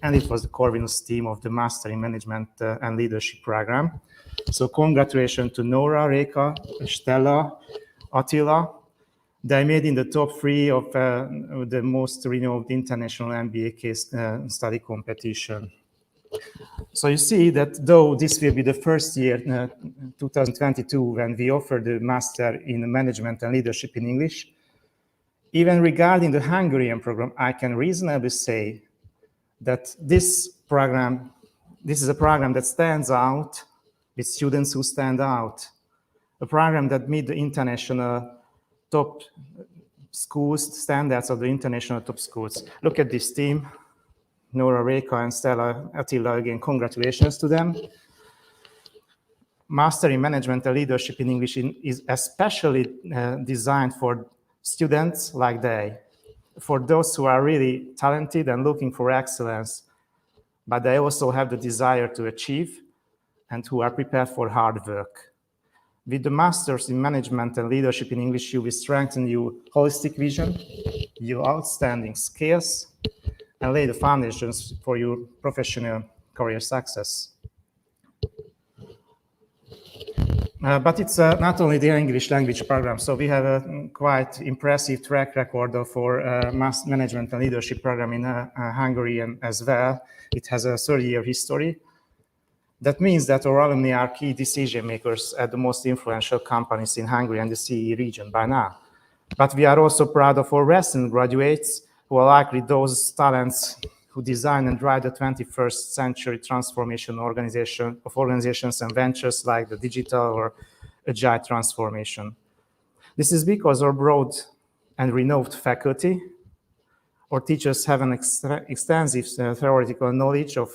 And it was the Corvinus team of the Master in Management and Leadership program. So congratulations to Nora, Reka, Stella, Attila. They made in the top 3 of the most renowned international MBA case study competition. So you see that though this will be the first year, 2022, when we offer the Master in Management and Leadership in English, even regarding the Hungarian program, I can reasonably say that this is a program that stands out with students who stand out, a program that meet the international top schools, standards of the international top schools. Look at this team, Nora, Reka, and Stella, Attila, again, congratulations to them. Master in Management and Leadership in English is especially designed for students like they, for those who are really talented and looking for excellence, but they also have the desire to achieve and who are prepared for hard work. With the Masters in Management and Leadership in English, you will strengthen your holistic vision, your outstanding skills, and lay the foundations for your professional career success. But it's not only the English language program. So we have a quite impressive track record of our Mass Management and Leadership program in Hungary as well. It has a 30-year history. That means that our alumni are key decision makers at the most influential companies in Hungary and the CE region by now. But we are also proud of our recent graduates, who are likely those talents who design and drive the 21st century transformation of organizations and ventures like the digital or agile transformation. This is because our broad and renowned faculty, our teachers have an extensive theoretical knowledge of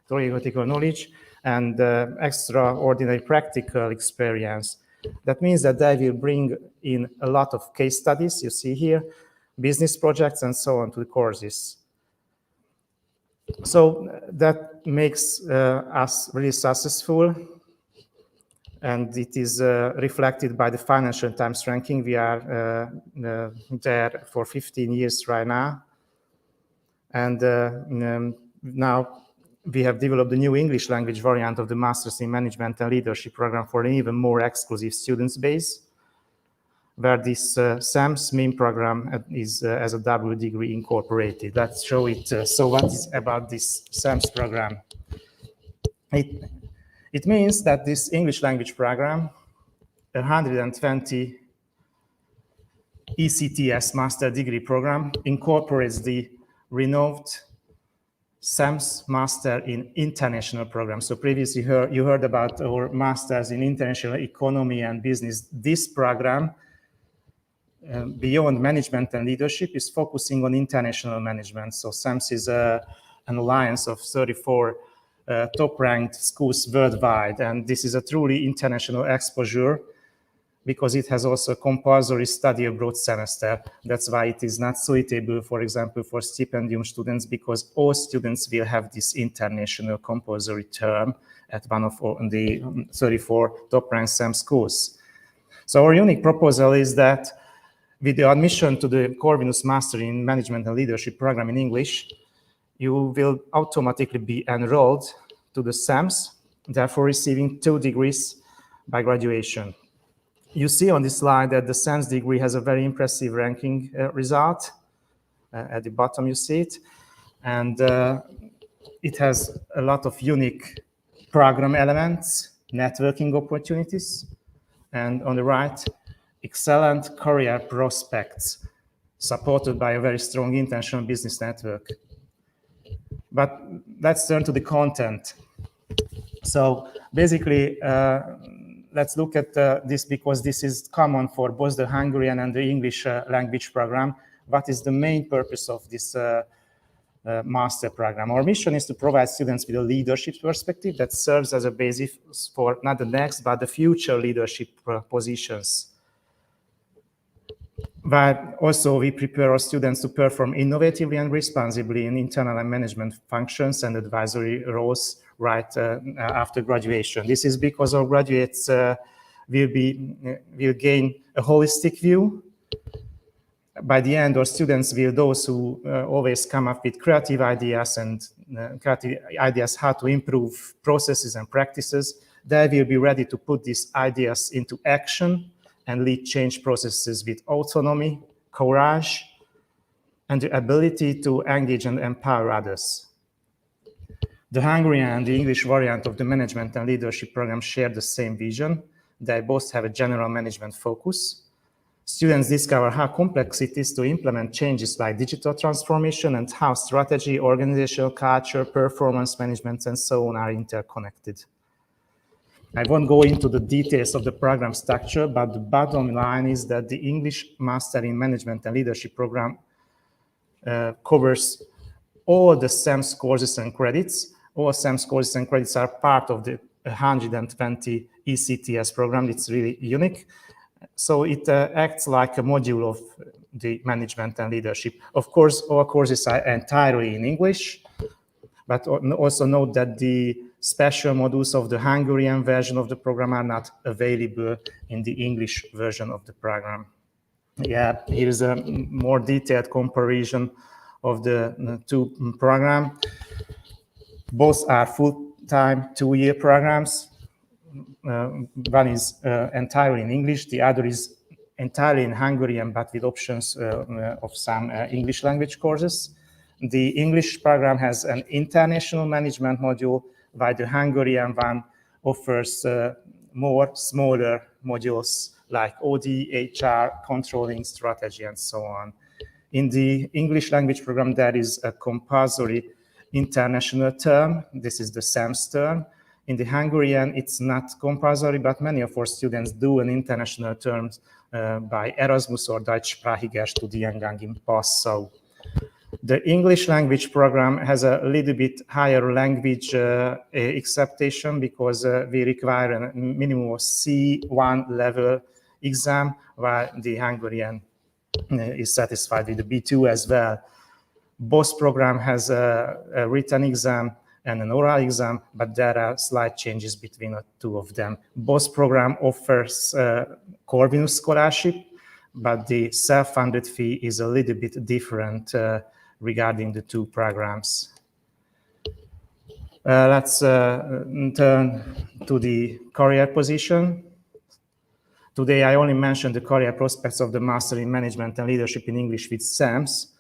theoretical knowledge and extraordinary practical experience. That means that they will bring in a lot of case studies, you see here, business projects and so on to the courses. So that makes us really successful, and it is reflected by the Financial Times ranking. We are there for 15 years right now, and now we have developed a new English language variant of the Masters in Management and Leadership program for an even more exclusive students base, where this SAMS main program is as a double degree incorporated. Let's show it. So what is about this SAMS program? It means that this English language program, 120 ECTS master degree program, incorporates the renowned SAMS Master in International program. So previously you heard about our Masters in International Economy and Business. This program, beyond management and leadership, is focusing on international management. So SAMS is an alliance of 34 top-ranked schools worldwide, and this is a truly international exposure because it has also a compulsory study abroad semester. That's why it is not suitable, for example, for stipendium students, because all students will have this international compulsory term at one of the 34 top-ranked SAMS schools. So our unique proposal is that with the admission to the Corvinus Master in Management and Leadership program in English, you will automatically be enrolled to the SAMS, therefore receiving 2 degrees by graduation. You see on this slide that the SAMS degree has a very impressive ranking result. At the bottom you see it. And it has a lot of unique program elements, networking opportunities, and on the right, excellent career prospects supported by a very strong international business network. But let's turn to the content. So basically, let's look at this because this is common for both the Hungarian and the English language program. What is the main purpose of this master program. Our mission is to provide students with a leadership perspective that serves as a basis for not the next, but the future leadership positions. But also we prepare our students to perform innovatively and responsibly in internal and management functions and advisory roles right after graduation. This is because our graduates will gain a holistic view. By the end, our students will those who always come up with creative ideas how to improve processes and practices. They will be ready to put these ideas into action and lead change processes with autonomy, courage, and the ability to engage and empower others. The Hungarian and the English variant of the management and leadership program share the same vision. They both have a general management focus. Students discover how complex it is to implement changes like digital transformation and how strategy, organizational culture, performance management, and so on are interconnected. I won't go into the details of the program structure, but the bottom line is that the English Master in Management and Leadership program covers all the SAMS courses and credits. All SAMS courses and credits are part of the 120 ECTS program. It's really unique. So it acts like a module of the management and leadership. Of course, all courses are entirely in English, but also note that the special modules of the Hungarian version of the program are not available in the English version of the program. Yeah, here's a more detailed comparison of the two programs. Both are full-time 2-year programs. One is entirely in English, the other is entirely in Hungarian, but with options of some English language courses. The English program has an international management module, while the Hungarian one offers more smaller modules like OD, HR, controlling, strategy, and so on. In the English language program, there is a compulsory international term. This is the SAMS term. In the Hungarian, it's not compulsory, but many of our students do an international term by Erasmus or Deutschsprachiger Studiengang im Passau. The English language program has a little bit higher language acceptation because we require a minimum of C1 level exam, while the Hungarian is satisfied with the B2 as well. Both program has a written exam and an oral exam, but there are slight changes between the two of them. Both program offers Corvinus scholarship, but the self-funded fee is a little bit different regarding the two programs. Let's turn to the career position. Today, I only mentioned the career prospects of the Master in Management and Leadership in English with SAMS.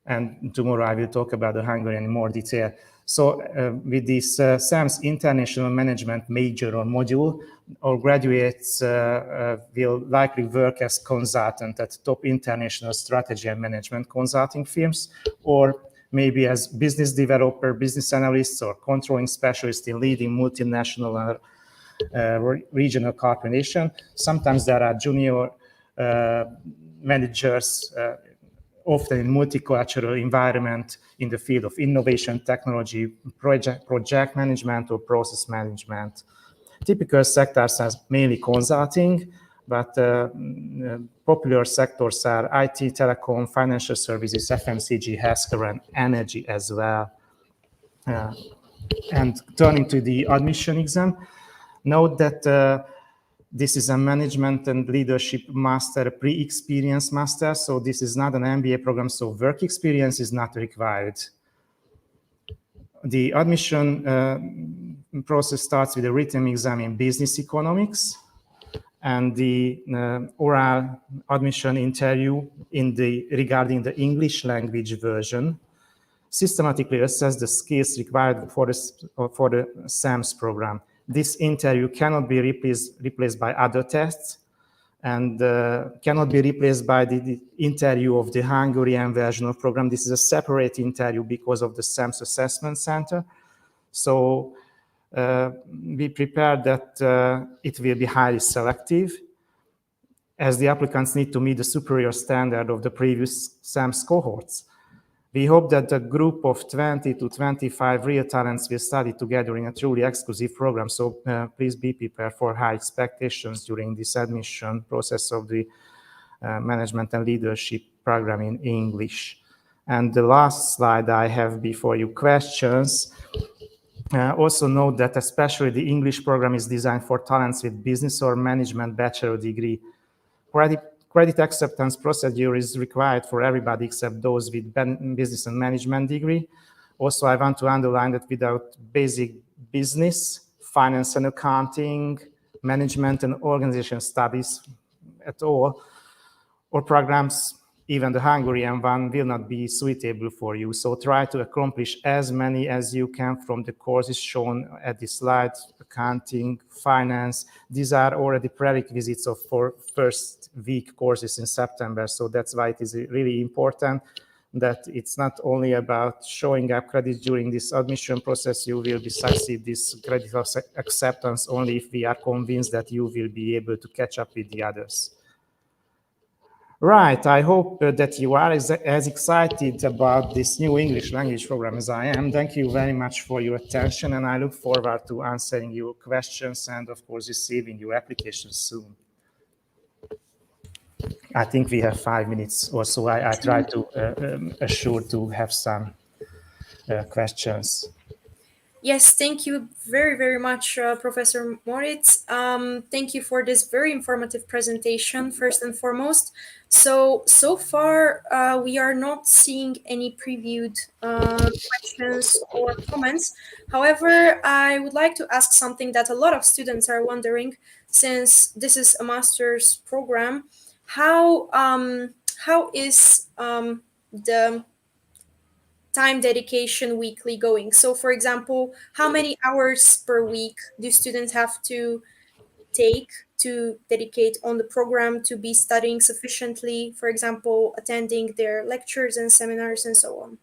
And tomorrow I will talk about the Hungarian in more detail. So with this SAMS International Management major or module, our graduates will likely work as consultant at top international strategy and management consulting firms, or maybe as business developer, business analysts, or controlling specialists in leading multinational regional corporation. Sometimes there are junior managers, often in multicultural environment in the field of innovation, technology, project management, or process management. Typical sectors are mainly consulting, but popular sectors are IT, telecom, financial services, FMCG, healthcare, and energy as well. And turning to the admission exam, note that this is a management and leadership master, pre-experience master. So this is not an MBA program, so work experience is not required. The admission process starts with a written exam in business economics and the oral admission interview regarding the English language version. Systematically assess the skills required for the SAMS program. This interview cannot be replaced by other tests and cannot be replaced by the interview of the Hungarian version of program. This is a separate interview because of the SAMS Assessment Center. So be prepared that it will be highly selective, as the applicants need to meet the superior standard of the previous SAMS cohorts. We hope that the group of 20 to 25 real talents will study together in a truly exclusive program. So please be prepared for high expectations during this admission process of the management and leadership program in English. And the last slide I have before you questions. Also note that especially the English program is designed for talents with business or management bachelor degree. Credit acceptance procedure is required for everybody except those with business and management degree. Also, I want to underline that without basic business, finance and accounting, management and organization studies at all, or programs, even the Hungarian one, will not be suitable for you. So try to accomplish as many as you can from the courses shown at this slide: accounting, finance. These are already prerequisites for first week courses in September. So that's why it is really important that it's not only about showing up credits during this admission process. You will be succeed this credit acceptance only if we are convinced that you will be able to catch up with the others. Right, I hope that you are as excited about this new English language program as I am. Thank you very much for your attention, and I look forward to answering your questions and, of course, receiving your applications soon. I think we have 5 minutes or so. I try to assure to have some questions. Yes, thank you very, very much, Professor Moritz. Thank you for this very informative presentation, first and foremost. So far, we are not seeing any previewed questions or comments. However, I would like to ask something that a lot of students are wondering, since this is a master's program. How is the time dedication weekly going? So, for example, how many hours per week do students have to take to dedicate on the program to be studying sufficiently, for example, attending their lectures and seminars and so on?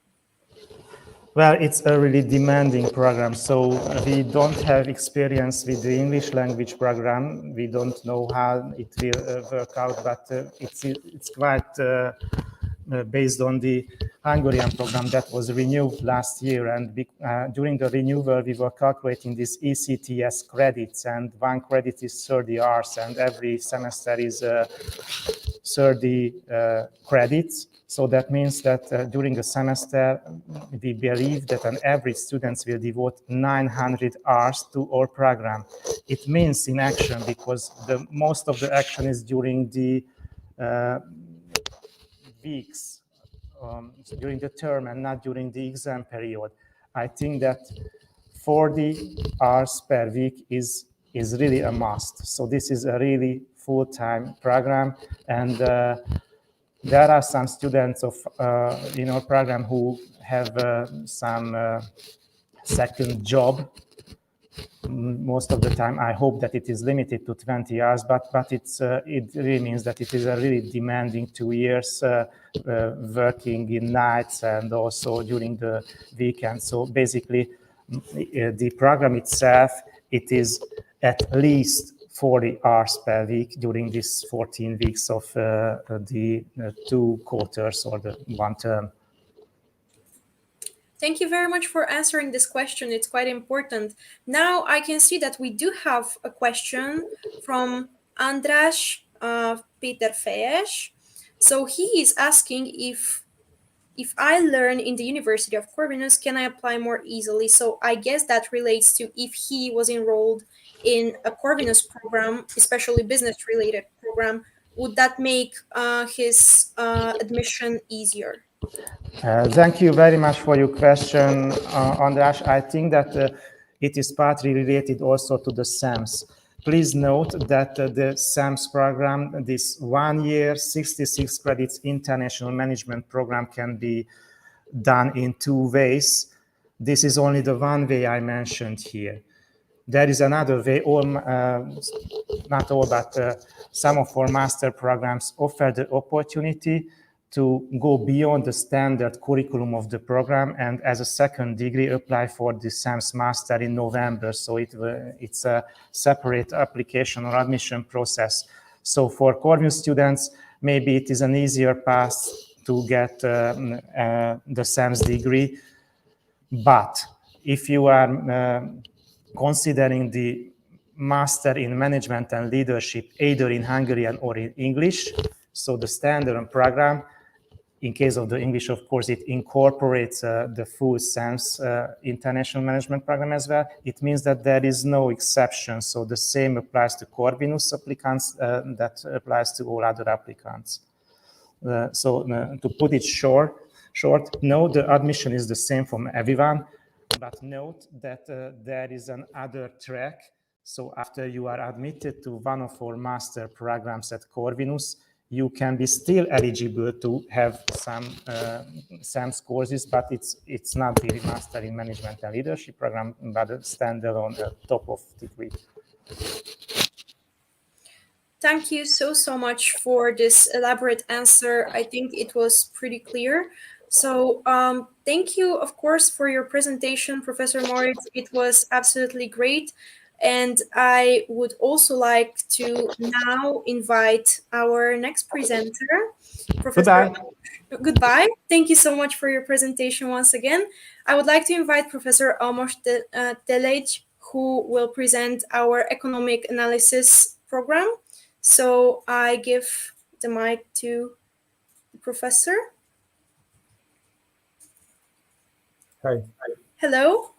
Well, it's a really demanding program. So we don't have experience with the English language program. We don't know how it will work out, but it's quite based on the Hungarian program that was renewed last year. And during the renewal, we were calculating these ECTS credits, and 1 credit is 30 hours, and every semester is 30 credits. So that means that during a semester, we believe that an average student will devote 900 hours to our program. It means in action, because most of the action is during the weeks, during the term, and not during the exam period. I think that 40 hours per week is really a must. So this is a really full-time program, and there are some students of in our program who have some second job. Most of the time, I hope that it is limited to 20 hours, but it really means that it is a really demanding 2 years working in nights and also during the weekend. So basically, the program itself, it is at least 40 hours per week during these 14 weeks of the 2 quarters or the 1 term. Thank you very much for answering this question. It's quite important. Now I can see that we do have a question from András Péter Fejes. So he is asking if I learn in the University of Corvinus, can I apply more easily? So I guess that relates to if he was enrolled in a Corvinus program, especially business-related program, would that make his admission easier? Thank you very much for your question, András. I think that it is partly related also to the SAMS. Please note that the SAMS program, this 1 year, 66 credits international management program, can be done in 2 ways. This is only the 1 way I mentioned here. There is another way, not all, but some of our master programs offer the opportunity to go beyond the standard curriculum of the program and as a second degree apply for the SAMS master in November. So it's a separate application or admission process. So for Corvinus students, maybe it is an easier path to get the SAMS degree. But if you are considering the Master in Management and Leadership either in Hungarian or in English, so the standard program, in case of the English, of course, it incorporates the full SAMS international management program as well. It means that there is no exception. So the same applies to Corvinus applicants that applies to all other applicants. To put it short, no, the admission is the same from everyone, but note that there is an other track. So after you are admitted to one of our master programs at Corvinus, you can be still eligible to have some SAMS courses, but it's not the Master in Management and Leadership program, but a standalone top of degree. Thank you so much for this elaborate answer. I think it was pretty clear. So thank you, of course, for your presentation, Professor Moritz. It was absolutely great. And I would also like to now invite our next presenter, Professor. Goodbye. Thank you so much for your presentation once again. I would like to invite Professor Almos Telej, who will present our economic analysis program. So I give the mic to the professor. Hi. Hello.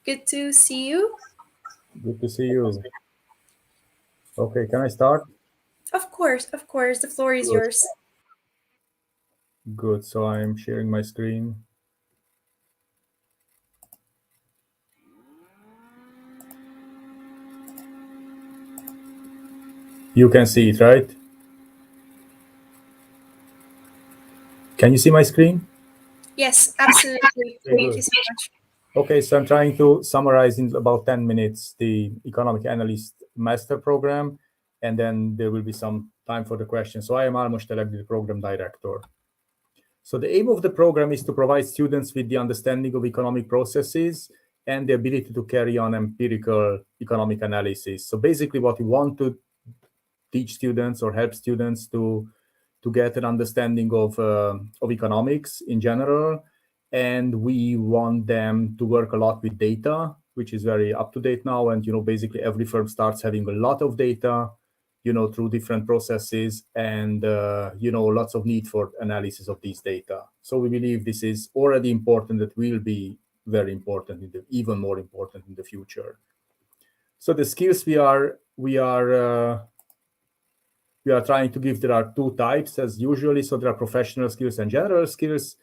Good to see you. Good to see you. Okay, can I start? Of course. The floor is yours. Good. So I'm sharing my screen. You can see it, right? Can you see my screen? Yes, absolutely. Thank you so much. Okay, so I'm trying to summarize in about 10 minutes the Economic Analyst Master Program, and then there will be some time for the questions. So I am Almos Telej, the Program Director. So the aim of the program is to provide students with the understanding of economic processes and the ability to carry on empirical economic analysis. So basically what we want to teach students or help students to get an understanding of economics in general. And we want them to work a lot with data, which is very up to date now. And, basically every firm starts having a lot of data, through different processes and, lots of need for analysis of these data. So we believe this is already important, that will be very important, even more important in the future. So the skills we are trying to give, there are two types as usually. So there are professional skills and general skills.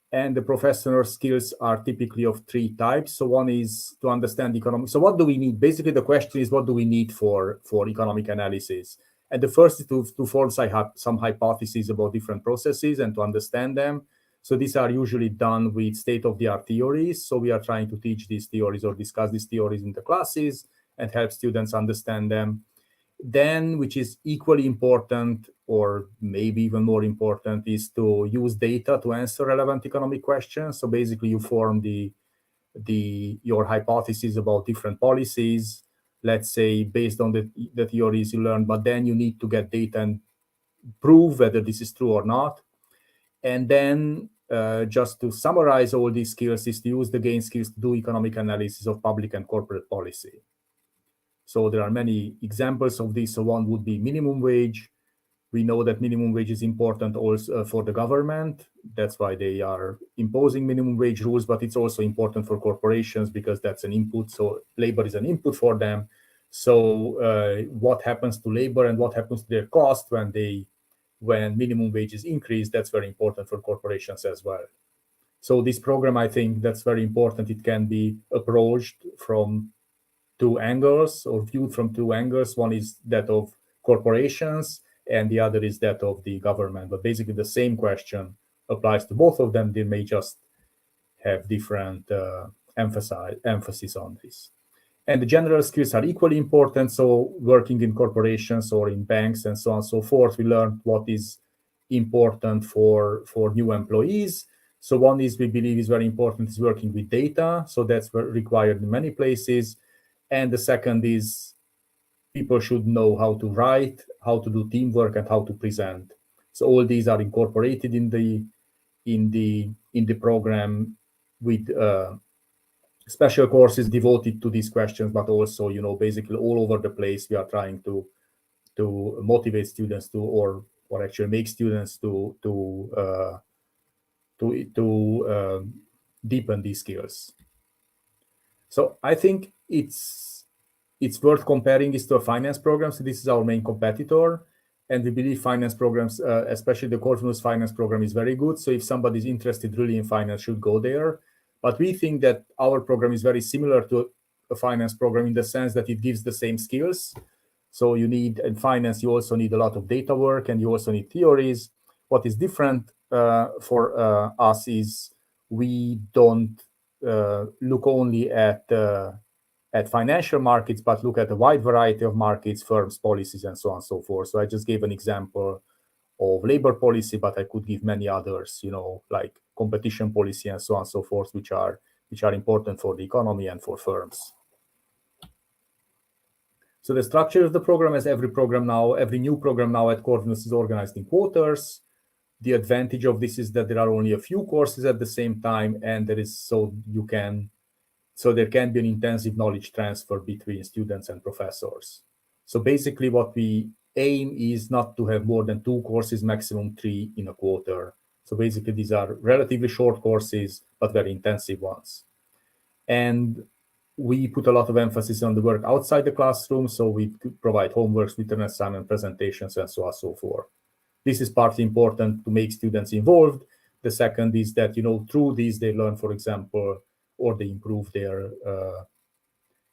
And the professional skills are typically of three types. So one is to understand economics. So what do we need? Basically, the question is, what do we need for economic analysis? And the first is to form some hypotheses about different processes and to understand them. So these are usually done with state-of-the-art theories. So we are trying to teach these theories or discuss these theories in the classes and help students understand them. Then, which is equally important, or maybe even more important, is to use data to answer relevant economic questions. So basically, you form your hypothesis about different policies, let's say, based on the theories you learned, but then you need to get data and prove whether this is true or not. And then, just to summarize all these skills, is to use the gain skills to do economic analysis of public and corporate policy. So there are many examples of this. So one would be minimum wage. We know that minimum wage is important also for the government. That's why they are imposing minimum wage rules, but it's also important for corporations because that's an input. So labor is an input for them. So what happens to labor and what happens to their cost when minimum wages increase, that's very important for corporations as well. So this program, I think that's very important. It can be approached from two angles or viewed from two angles. One is that of corporations and the other is that of the government. But basically the same question applies to both of them. They may just have different emphasis on this. And the general skills are equally important. So working in corporations or in banks and so on and so forth, we learned what is important for new employees. So one is, we believe is very important, is working with data. So that's required in many places. And the second is people should know how to write, how to do teamwork, and how to present. So all these are incorporated in in the program with special courses devoted to these questions, but also, basically all over the place, we are trying to motivate students to, or actually make students to deepen these skills. So I think it's worth comparing this to a finance program. So this is our main competitor, and we believe finance programs, especially the Corvinus finance program, is very good. So if somebody is interested really in finance, should go there. But we think that our program is very similar to a finance program in the sense that it gives the same skills. So you need, in finance, you also need a lot of data work, and you also need theories. What is different for us is we don't look only at financial markets, but look at a wide variety of markets, firms, policies, and so on and so forth. So I just gave an example of labor policy, but I could give many others, like competition policy and so on and so forth, which are important for the economy and for firms. So the structure of the program is every new program now at Corvinus is organized in quarters. The advantage of this is that there are only a few courses at the same time, and there can be an intensive knowledge transfer between students and professors. So basically what we aim is not to have more than 2 courses, maximum 3 in a quarter. So basically these are relatively short courses, but very intensive ones. And we put a lot of emphasis on the work outside the classroom. So we provide homeworks, written assignment, presentations, and so on and so forth. This is partly important to make students involved. The second is that, through these they learn, for example, or they improve their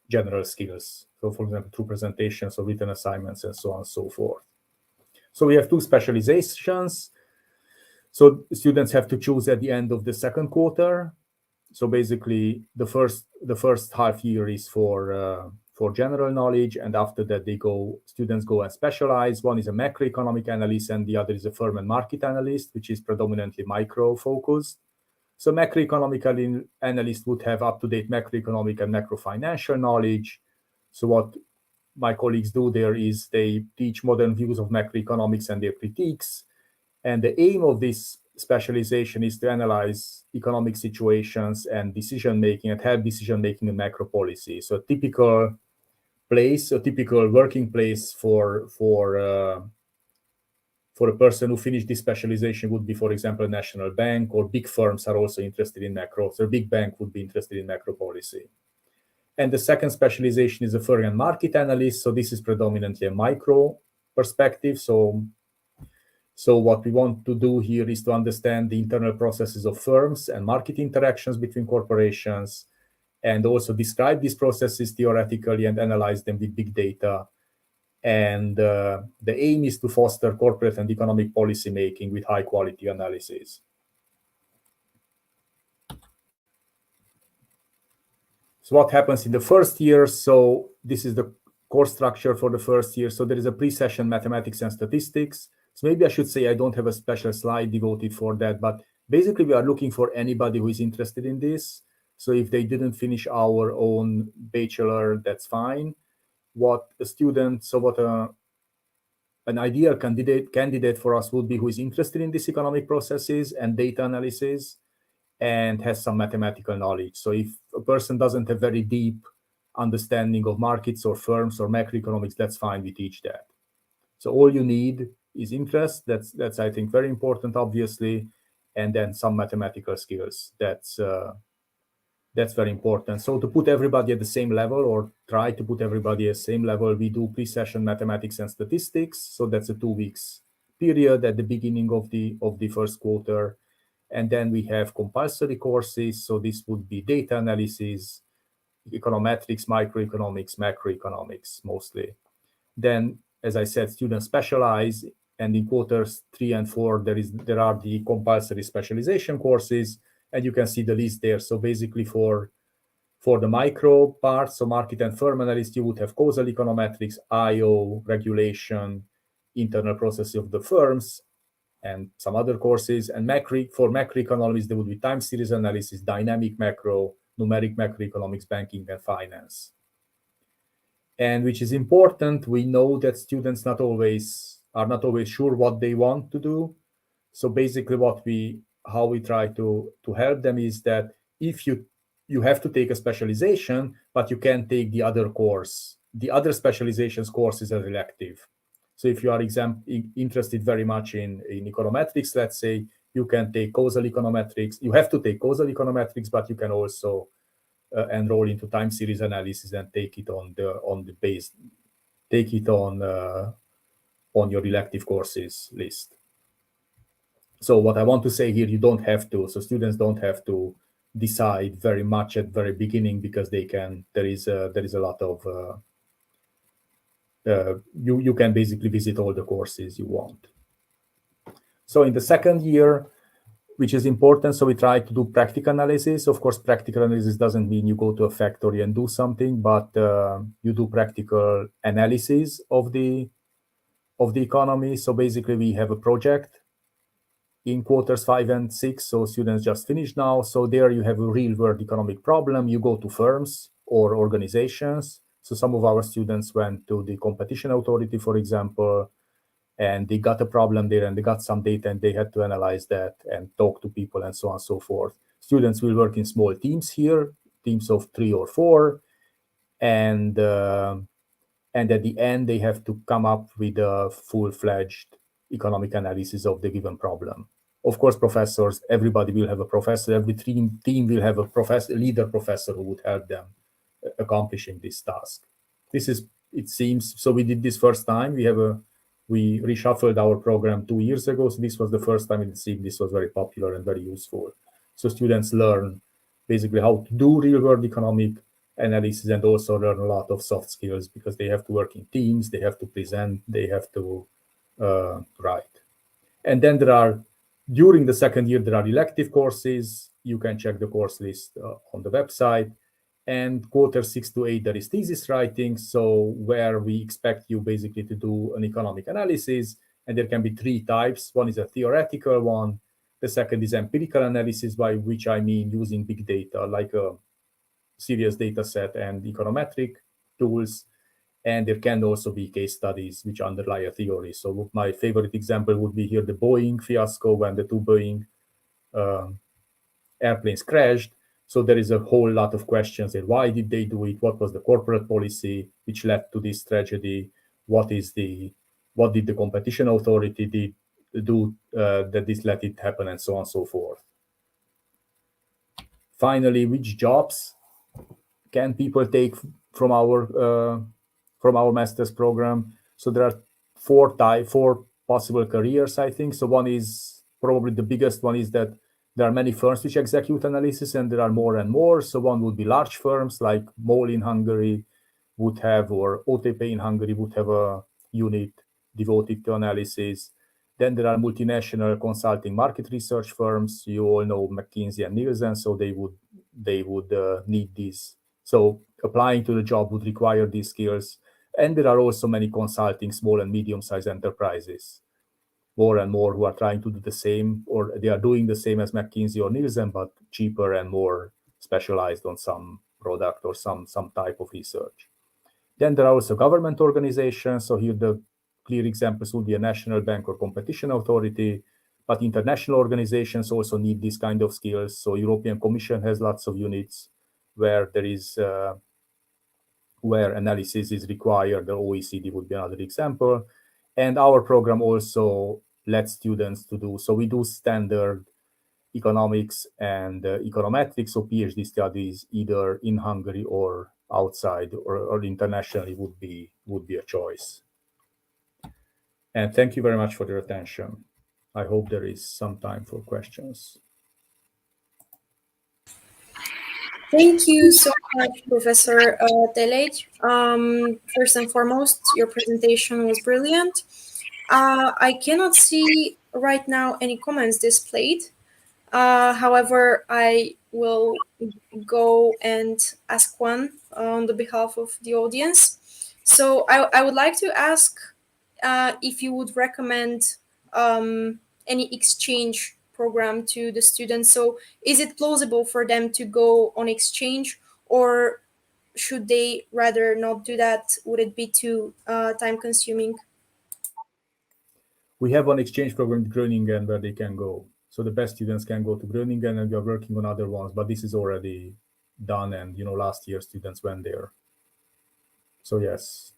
general skills. So for example, through presentations or written assignments and so on and so forth. So we have 2 specializations. So students have to choose at the end of the second quarter. So basically the first half year is for general knowledge, and after that students go and specialize. One is a macroeconomic analyst and the other is a firm and market analyst, which is predominantly micro focused. So macroeconomic analyst would have up-to-date macroeconomic and macro-financial knowledge. So what my colleagues do there is they teach modern views of macroeconomics and their critiques. And the aim of this specialization is to analyze economic situations and decision-making and help decision-making in macro policy. So a typical working place for a person who finished this specialization would be, for example, a national bank, or big firms are also interested in macro. So a big bank would be interested in macro policy. And the second specialization is a firm and market analyst. So this is predominantly a micro perspective. So what we want to do here is to understand the internal processes of firms and market interactions between corporations, and also describe these processes theoretically and analyze them with big data. And the aim is to foster corporate and economic policy making with high quality analysis. So what happens in the first year? So this is the course structure for the first year. So there is a pre-session mathematics and statistics. So maybe I should say I don't have a special slide devoted for that, but basically we are looking for anybody who is interested in this. So if they didn't finish our own bachelor, that's fine. An ideal candidate for us would be who is interested in these economic processes and data analysis and has some mathematical knowledge. So if a person doesn't have very deep understanding of markets or firms or macroeconomics, that's fine, we teach that. So all you need is interest. That's I think very important, obviously, and then some mathematical skills. That's very important. So to put everybody at the same level, or try to put everybody at the same level, we do pre-session mathematics and statistics. So that's a 2 weeks period at the beginning of the first quarter. And then we have compulsory courses. So this would be data analysis, econometrics, microeconomics, macroeconomics mostly. Then, as I said, students specialize, and in quarters 3 and 4, there are the compulsory specialization courses, and you can see the list there. So basically for the micro part, so market and firm analyst, you would have causal econometrics, IO, regulation, internal processes of the firms, and some other courses. And for macroeconomics, there would be time series analysis, dynamic macro, numeric macroeconomics, banking, and finance. And which is important, we know that students are not always sure what they want to do. So basically what we how we try to help them is that if you have to take a specialization, but you can take the other course, the other specializations courses as elective. So if you are interested very much in econometrics, let's say, you can take causal econometrics. You have to take causal econometrics, but you can also enroll into time series analysis and take it on your elective courses list. So what I want to say here, you don't have to. So students don't have to decide very much at very beginning, because they can. There is a lot of you can basically visit all the courses you want. So in the second year, which is important, so we try to do practical analysis. Of course, practical analysis doesn't mean you go to a factory and do something, but you do practical analysis of the economy. So basically, we have a project in quarters 5 and 6. So students just finished now. So there you have a real world economic problem. You go to firms or organizations. So some of our students went to the competition authority, for example, and they got a problem there and they got some data and they had to analyze that and talk to people and so on and so forth. Students will work in small teams here, teams of 3 or 4. And at the end, they have to come up with a full-fledged economic analysis of the given problem. Of course, professors, everybody will have a professor. Every team will have a professor, leader professor who would help them accomplishing this task. This is, it seems, so we did this first time. We reshuffled our program 2 years ago. So this was the first time it seemed this was very popular and very useful. So students learn basically how to do real-world economic analysis and also learn a lot of soft skills, because they have to work in teams, they have to present, they have to write. And then during the second year, there are elective courses. You can check the course list on the website. And quarter 6 to 8, there is thesis writing. So where we expect you basically to do an economic analysis. And there can be 3 types. One is a theoretical one. The second is empirical analysis, by which I mean using big data, like a serious data set and econometric tools. And there can also be case studies which underlie a theory. So my favorite example would be here the Boeing fiasco, when the 2 Boeing airplanes crashed. So there is a whole lot of questions. Why did they do it? What was the corporate policy which led to this tragedy? What did the competition authority do that this let it happen, and so on and so forth. Finally, which jobs can people take from our master's program? So there are 4 possible careers, I think. So one is probably the biggest one, is that there are many firms which execute analysis, and there are more and more. So one would be large firms like MOL in Hungary would have, or OTP in Hungary would have a unit devoted to analysis. Then there are multinational consulting market research firms. You all know McKinsey and Nielsen, so they would need these. So applying to the job would require these skills. And there are also many consulting small and medium-sized enterprises, more and more, who are trying to do the same, or they are doing the same as McKinsey or Nielsen, but cheaper and more specialized on some product or some type of research. Then there are also government organizations. So here the clear examples would be a national bank or competition authority, but international organizations also need this kind of skills. So European Commission has lots of units where there is where analysis is required. The OECD would be another example. And our program also lets students to do, so we do standard economics and econometrics, so PhD studies either in Hungary or outside or internationally would be a choice. And thank you very much for your attention. I hope there is some time for questions. Thank you so much, Professor Telej. First and foremost, your presentation was brilliant. I cannot see right now any comments displayed. However, I will go and ask one on the behalf of the audience. So I would like to ask if you would recommend any exchange program to the students. So is it plausible for them to go on exchange, or should they rather not do that? Would it be too time consuming? We have an exchange program in Groningen where they can go. So the best students can go to Groningen, and we are working on other ones, but this is already done. And, last year students went there. So yes.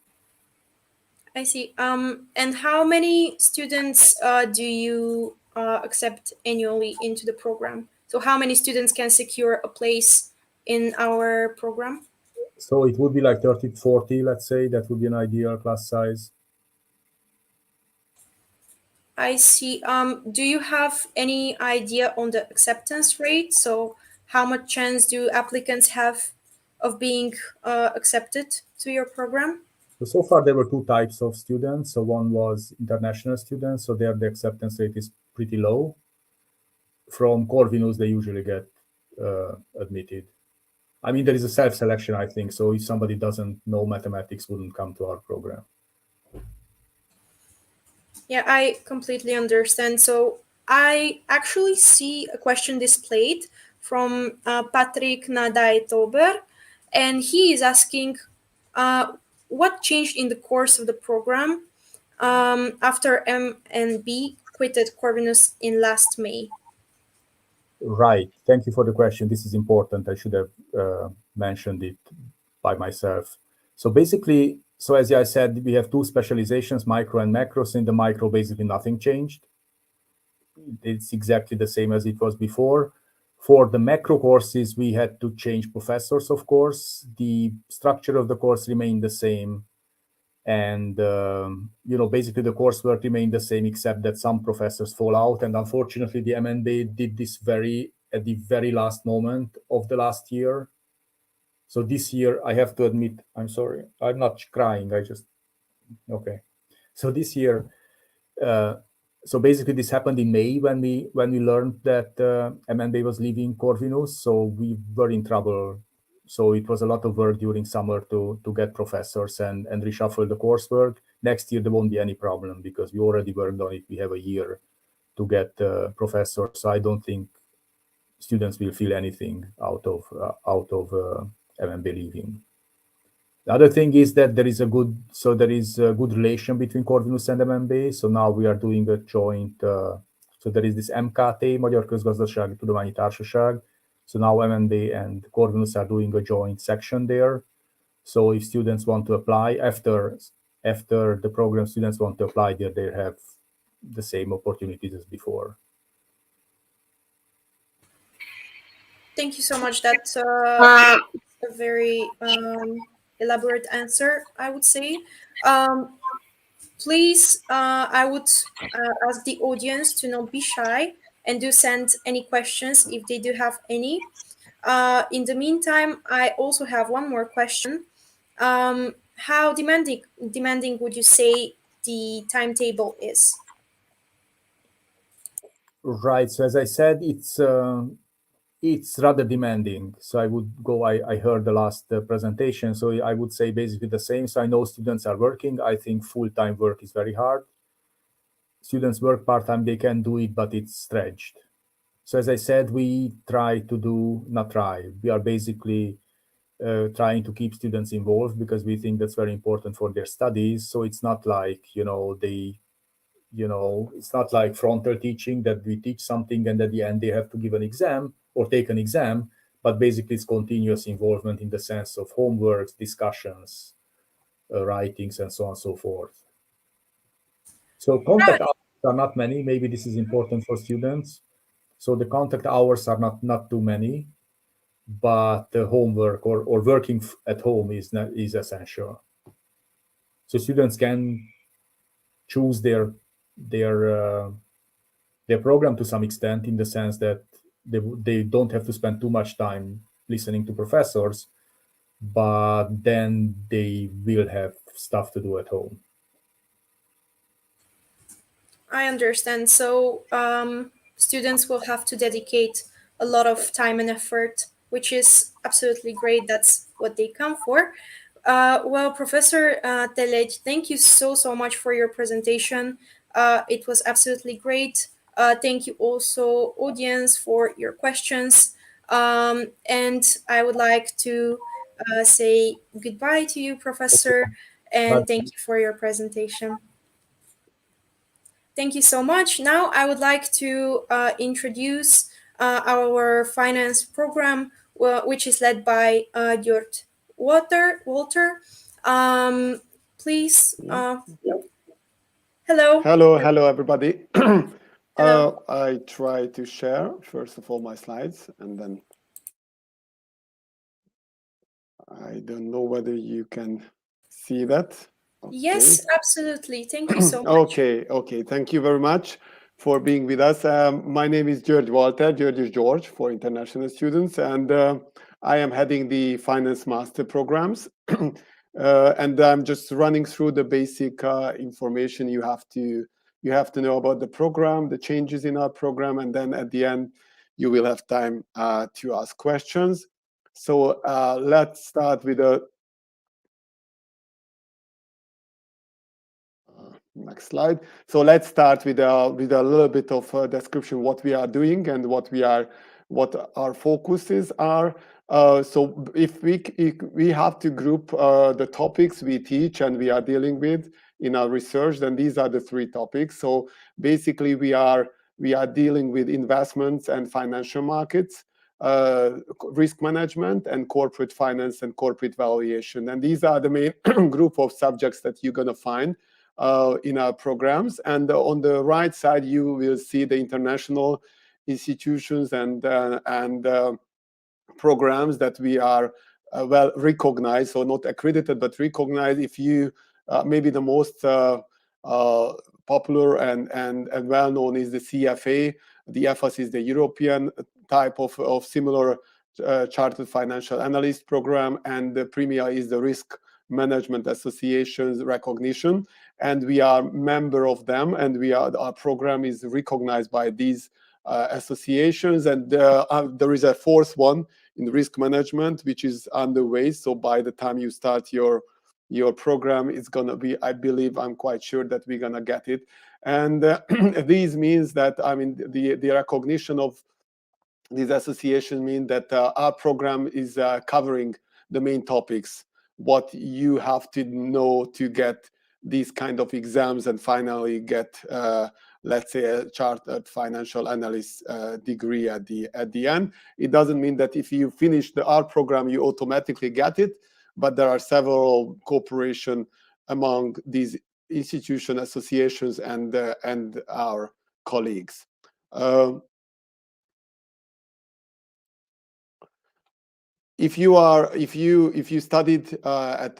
I see. And how many students do you accept annually into the program? So how many students can secure a place in our program? So it would be like 30, 40, let's say. That would be an ideal class size. I see. Do you have any idea on the acceptance rate? So how much chance do applicants have of being accepted to your program? So far there were two types of students. So one was international students. So there the acceptance rate is pretty low. From Corvinus, they usually get admitted. I mean, there is a self-selection, I think. So if somebody doesn't know mathematics, wouldn't come to our program. Yeah, I completely understand. So I actually see a question displayed from Patrick Nadai-Tober, and he is asking what changed in the course of the program after M and B quitted Corvinus in last May. Right. Thank you for the question. This is important. I should have mentioned it by myself. So basically, as I said, we have two specializations, micro and macro. So in the micro, basically nothing changed. It's exactly the same as it was before. For the macro courses, we had to change professors, of course. The structure of the course remained the same. And, basically the coursework remained the same, except that some professors fall out. And unfortunately, the MNB did this at the very last moment of the last year. So this year, I have to admit, I'm sorry, I'm not crying. Okay. So this year, so basically this happened in May when we learned that MNB was leaving Corvinus. So we were in trouble. So it was a lot of work during summer to get professors and reshuffle the coursework. Next year, there won't be any problem because we already worked on it. We have a year to get professors. So I don't think students will feel anything out of MNB leaving. The other thing is that there is a good relation between Corvinus and MNB. So now we are doing a joint. So there is this MKT, Magyar Közgazdasági Tudományi Társaság. So now MNB and Corvinus are doing a joint section there. So if students want to apply after the program, students want to apply there, they have the same opportunities as before. Thank you so much. That's a very elaborate answer, I would say. Please, I would ask the audience to not be shy and do send any questions if they do have any. In the meantime, I also have one more question. How demanding would you say the timetable is? Right. So as I said, it's rather demanding. So I heard the last presentation. So I would say basically the same. So I know students are working. I think full-time work is very hard. Students work part-time, they can do it, but it's stretched. So as I said, we are basically trying to keep students involved because we think that's very important for their studies. So it's not like, it's not like frontal teaching that we teach something and at the end they have to give an exam or take an exam, but basically it's continuous involvement in the sense of homeworks, discussions, writings, and so on and so forth. So contact hours are not many. Maybe this is important for students. So the contact hours are not too many, but the homework or working at home is essential. So students can choose their program to some extent in the sense that they don't have to spend too much time listening to professors, but then they will have stuff to do at home. I understand. So students will have to dedicate a lot of time and effort, which is absolutely great. That's what they come for. Well, Professor Telej, thank you so much for your presentation. It was absolutely great. Thank you also, audience, for your questions. And I would like to say goodbye to you, Professor, and thank you for your presentation. Thank you so much. Now I would like to introduce our finance program, which is led by Jort Walter. Please. Hello. Hello, everybody. Hello. I try to share, first of all, my slides, and then I don't know whether you can see that. Okay. Yes, absolutely. Thank you so much. Okay. Thank you very much for being with us. My name is George Walter. George is George for international students, and I am heading the Finance Master programs. And I'm just running through the basic information you have to know about the program, the changes in our program, and then at the end you will have time to ask questions. So let's start with a next slide. So let's start with a little bit of a description what we are doing and what our focuses are. So if we have to group the topics we teach and we are dealing with in our research, then these are the three topics. So basically we are dealing with investments and financial markets, risk management, and corporate finance and corporate valuation. And these are the main group of subjects that you're going to find in our programs. And on the right side, you will see the international institutions and programs that we are well recognized, so not accredited, but recognized. If you maybe the most popular and well-known is the CFA. The FS is the European type of similar Chartered Financial Analyst program, and the Premier is the Risk Management Association's recognition, and we are member of them, and our program is recognized by these associations, and there is a fourth one in risk management which is underway. So by the time you start your program, it's gonna be, I'm quite sure that we're gonna get it. And these means that, I mean, the recognition of these associations mean that our program is covering the main topics, what you have to know to get these kind of exams and finally get, let's say, a chartered financial analyst degree at the end. It doesn't mean that if you finish our program, you automatically get it, but there are several cooperation among these institution associations and our colleagues. If you studied at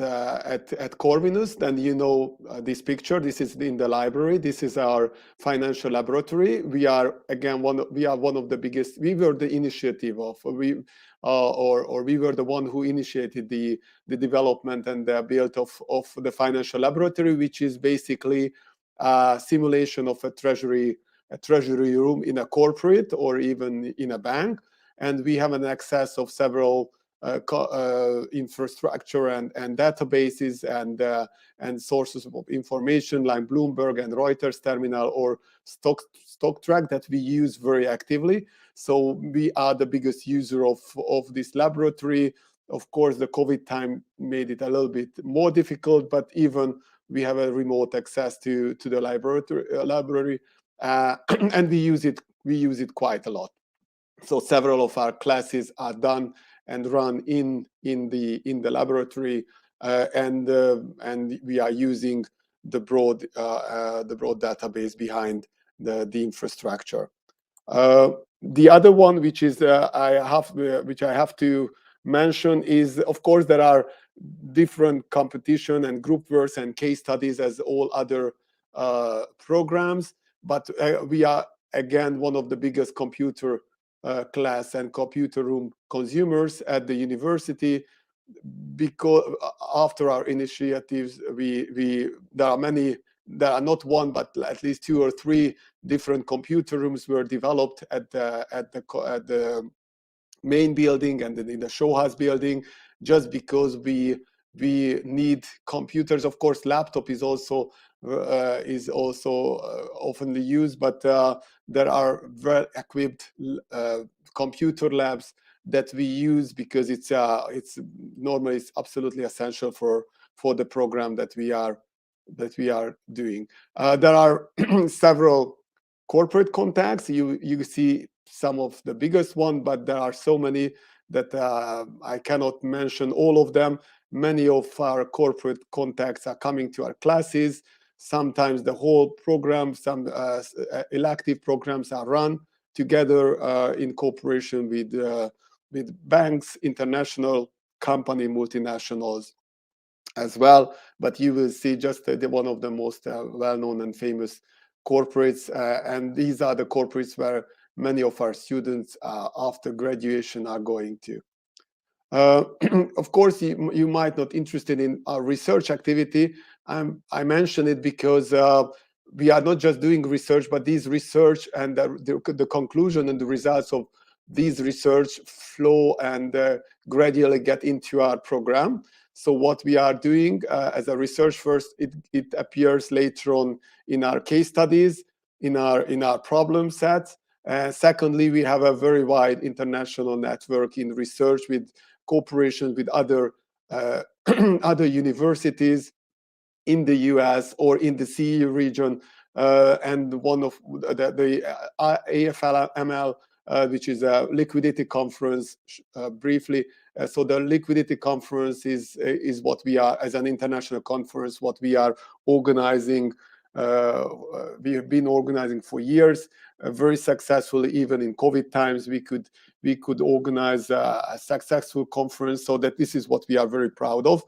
Corvinus, then you know this picture. This is in the library. This is our financial laboratory. We are again one of the biggest. We were the initiative of we were the one who initiated the development and the build of the financial laboratory, which is basically a simulation of a treasury room in a corporate or even in a bank, and we have an access of several infrastructure and databases and sources of information like Bloomberg and Reuters terminal or stock track that we use very actively. So we are the biggest user of this laboratory. Of course, the COVID time made it a little bit more difficult, but even we have a remote access to the library, and we use it quite a lot. So several of our classes are done and run in the laboratory, and we are using the broad database behind the infrastructure. The other one, which I have to mention, is of course there are different competition and group works and case studies as all other programs, but we are again one of the biggest computer class and computer room consumers at the university, because after our initiatives there are not one but at least 2 or 3 different computer rooms were developed at the main building and in the show house building, just because we need computers. Of course, laptop is also often used, but there are well equipped computer labs that we use because it's normally absolutely essential for the program that we are doing. There are several corporate contacts. You see some of the biggest one, but there are so many that I cannot mention all of them. Many of our corporate contacts are coming to our classes. Sometimes the whole program, some elective programs are run together in cooperation with banks, international company, multinationals as well. But you will see just one of the most well-known and famous corporates, and these are the corporates where many of our students after graduation are going to. Of course, you might not interested in our research activity. I mention it because we are not just doing research, but these research and the conclusion and the results of these research flow and gradually get into our program. So what we are doing as a research, first, it appears later on in our case studies, in our problem sets. Secondly, we have a very wide international network in research with cooperation with other other universities in the US or in the CEU region, and one of the AFL-ML, which is a liquidity conference, briefly. So the liquidity conference is what we are, as an international conference, what we are organizing. We have been organizing for years, very successfully. Even in COVID times, we could organize a successful conference. So that this is what we are very proud of.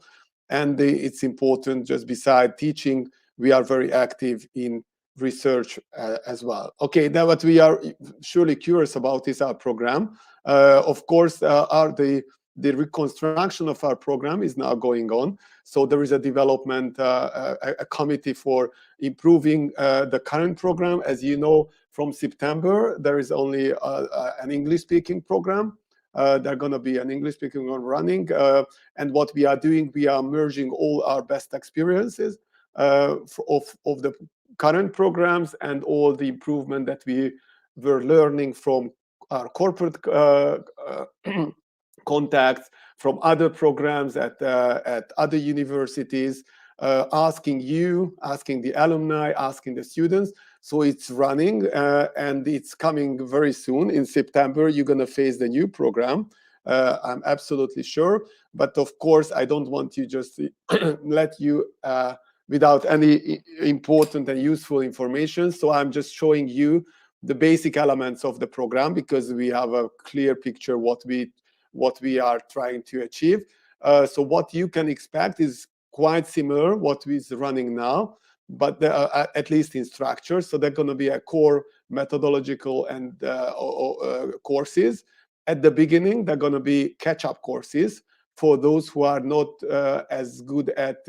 And it's important, just beside teaching, we are very active in research as well. Okay, now what we are surely curious about is our program. Of course, the reconstruction of our program is now going on. So there is a development, a committee for improving the current program. As you know, from September, there is only an English-speaking program. They're going to be an English-speaking one running. And what we are doing, we are merging all our best experiences of the current programs and all the improvement that we were learning from our corporate contacts, from other programs at other universities, asking the alumni, asking the students. So it's running and it's coming very soon. In September, you're going to face the new program. I'm absolutely sure. But of course, I don't want to just let you without any important and useful information. So I'm just showing you the basic elements of the program, because we have a clear picture what we are trying to achieve. So what you can expect is quite similar what is running now, but at least in structure. So they're going to be a core methodological and courses. At the beginning, they're going to be catch-up courses for those who are not as good at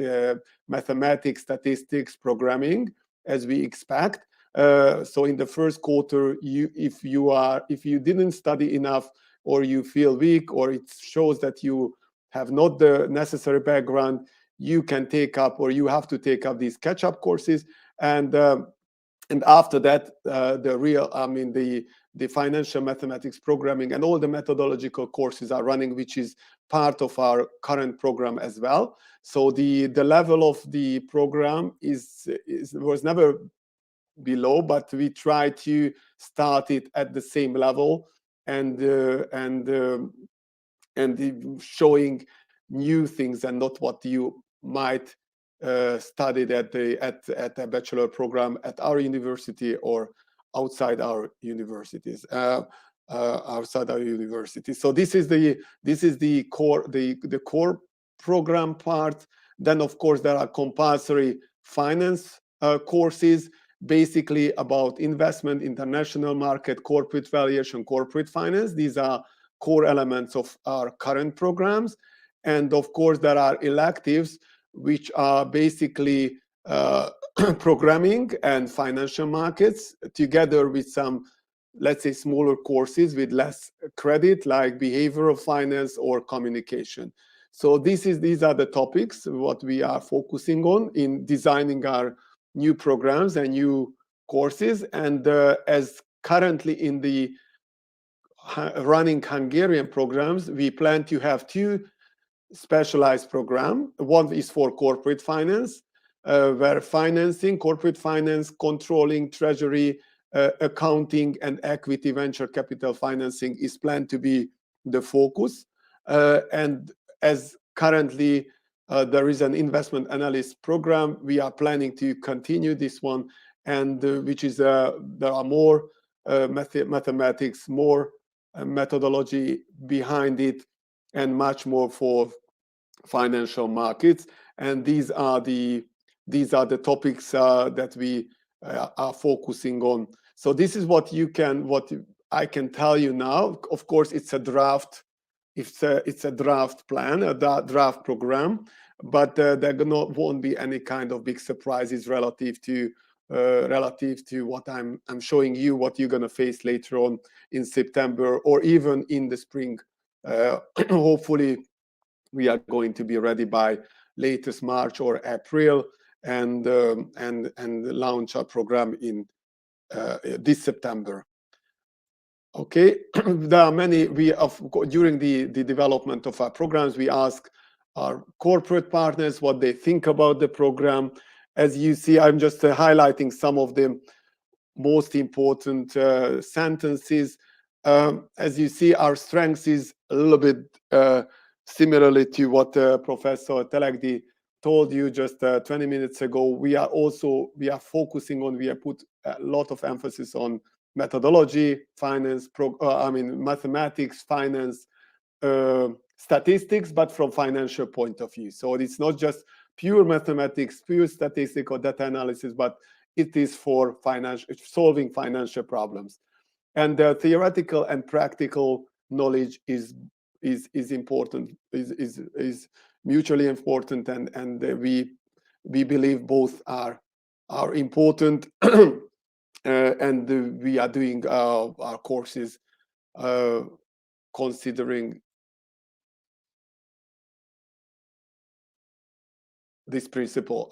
mathematics, statistics, programming as we expect. So in the first quarter, if you didn't study enough, or you feel weak, or it shows that you have not the necessary background, you can take up, or you have to take up, these catch-up courses. And after that, the financial mathematics, programming, and all the methodological courses are running, which is part of our current program as well. So the level of the program was never below, but we try to start it at the same level, and showing new things and not what you might studied at a bachelor program at our university or outside our universities. So this is the core program part. Then of course there are compulsory finance courses, basically about investment, international market, corporate valuation, corporate finance. These are core elements of our current programs. And of course there are electives, which are basically programming and financial markets, together with some, let's say, smaller courses with less credit, like behavioral finance or communication. So these are the topics what we are focusing on in designing our new programs and new courses. And as currently in the running Hungarian programs, we plan to have two specialized programs. One is for corporate finance, where financing, corporate finance, controlling, treasury, accounting, and equity venture capital financing is planned to be the focus. And as currently there is an investment analyst program, we are planning to continue this one, and which is there are more mathematics, more methodology behind it, and much more for financial markets. And these are the topics that we are focusing on. So this is what I can tell you now. Of course, it's a draft. It's a draft plan, a draft program, but there won't be any kind of big surprises relative to what I'm showing you, what you're going to face later on in September or even in the spring. Hopefully, we are going to be ready by latest March or April, and launch our program in this September. Okay, there are many. During the development of our programs, we ask our corporate partners what they think about the program. As you see, I'm just highlighting some of the most important sentences. As you see, our strengths is a little bit similarly to what Professor Telegdi told you just 20 minutes ago. We are focusing on, we have put a lot of emphasis on methodology, finance, mathematics, finance, statistics, but from financial point of view. So it's not just pure mathematics, pure statistics or data analysis, but it is for solving financial problems. And theoretical and practical knowledge is important, is mutually important, and we believe both are important. And we are doing our courses considering this principle.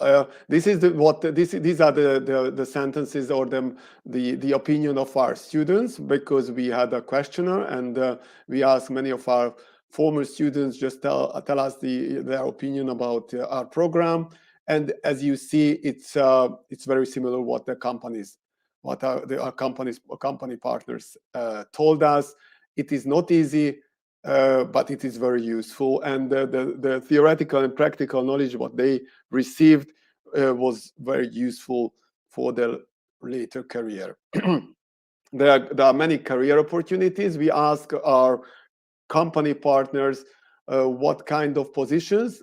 These are the sentences or the opinion of our students, because we had a questionnaire and we asked many of our former students just tell us their opinion about our program. And as you see, it's very similar what our company partners told us. It is not easy, but it is very useful. And the theoretical and practical knowledge what they received was very useful for their later career. There are many career opportunities. We ask our company partners what kind of positions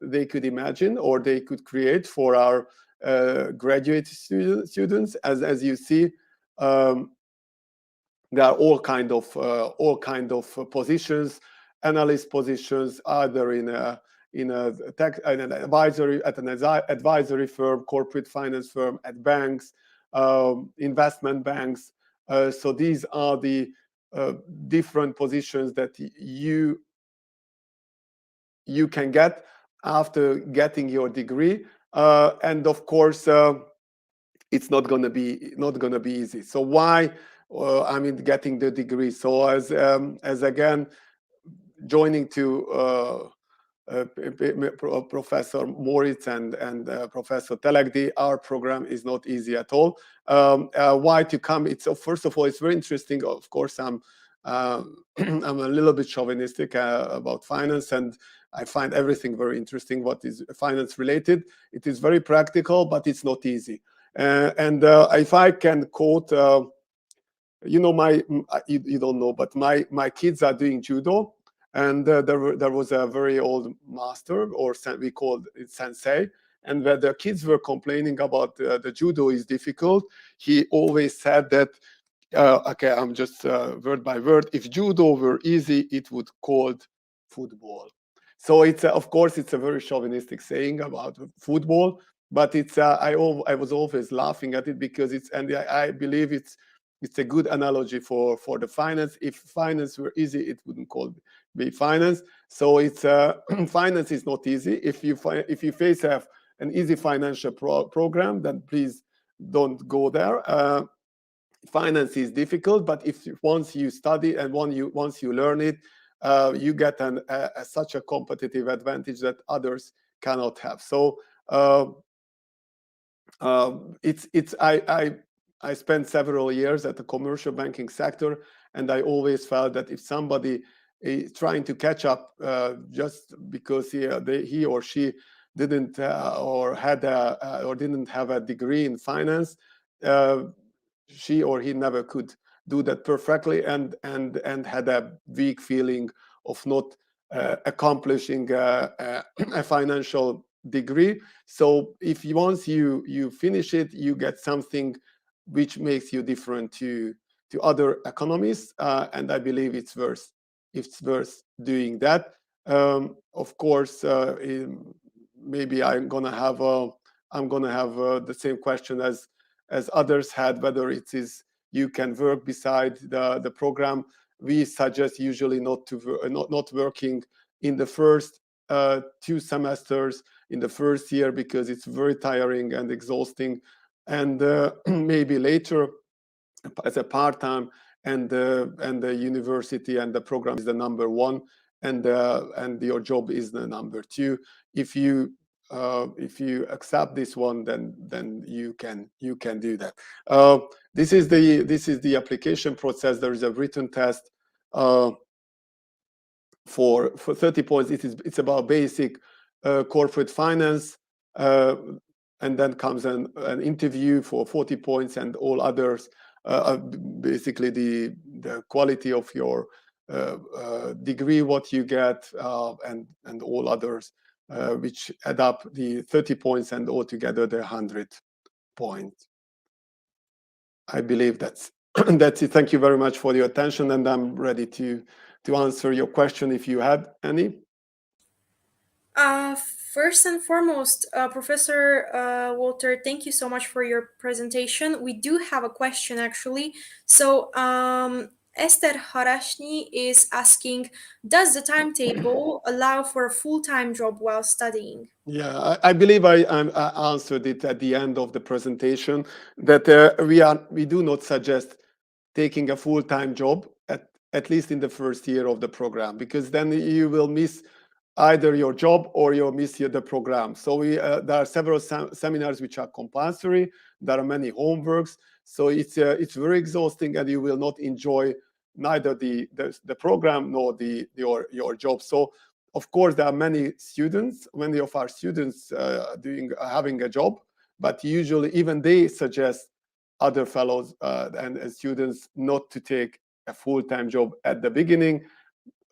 they could imagine or they could create for our graduate students. As you see, there are all kind of positions, analyst positions, either in an advisory firm, corporate finance firm, at banks, investment banks. So these are the different positions that you can get after getting your degree, and of course it's not going to be easy. So why getting the degree? So as again, joining to Professor Moritz and Professor Telegdi, our program is not easy at all. Why to come? First of all, it's very interesting. Of course, I'm a little bit chauvinistic about finance, and I find everything very interesting what is finance related. It is very practical, but it's not easy. And if I can quote, you don't know, but my kids are doing judo, and there was a very old master, or we called it sensei, and where the kids were complaining about the judo is difficult, he always said that, okay, I'm just word by word, if judo were easy, it would called football. So it's of course it's a very chauvinistic saying about football, but it's I was always laughing at it because I believe it's a good analogy for the finance. If finance were easy, it wouldn't be finance. So it's finance is not easy. If you face an easy financial program, then please don't go there. Finance is difficult, but once you study and once you learn it, you get such a competitive advantage that others cannot have. So I spent several years at the commercial banking sector, and I always felt that if somebody is trying to catch up just because he or she didn't or didn't have a degree in finance, she or he never could do that perfectly, and had a weak feeling of not accomplishing a financial degree. So if once you finish it, you get something which makes you different to other economists, and I believe it's worth doing that. Of course, maybe I'm gonna have the same question as others had, whether it is you can work beside the program. We suggest usually not working in the first 2 semesters in the first year, because it's very tiring and exhausting, and maybe later as a part-time, and the university and the program is the number 1, and your job is the number 2. If you accept this one, then you can do that. This is the application process. There is a written test for 30 points. It's about basic corporate finance, and then comes an interview for 40 points, and all others, basically the quality of your degree, what you get, and all others, which add up the 30 points, and altogether the 100 points. I believe that's it. Thank you very much for your attention, and I'm ready to answer your question if you had any. First and foremost, Professor Walter, thank you so much for your presentation. We do have a question, actually. So Esther Harashni is asking, does the timetable allow for a full-time job while studying? Yeah, I believe I answered it at the end of the presentation, that we do not suggest taking a full-time job at least in the first year of the program, because then you will miss either your job or you'll miss the program. So there are several seminars which are compulsory. There are many homeworks. So it's very exhausting, and you will not enjoy neither the program nor your job. So of course there are many of our students having a job, but usually even they suggest other fellows and students not to take a full-time job at the beginning,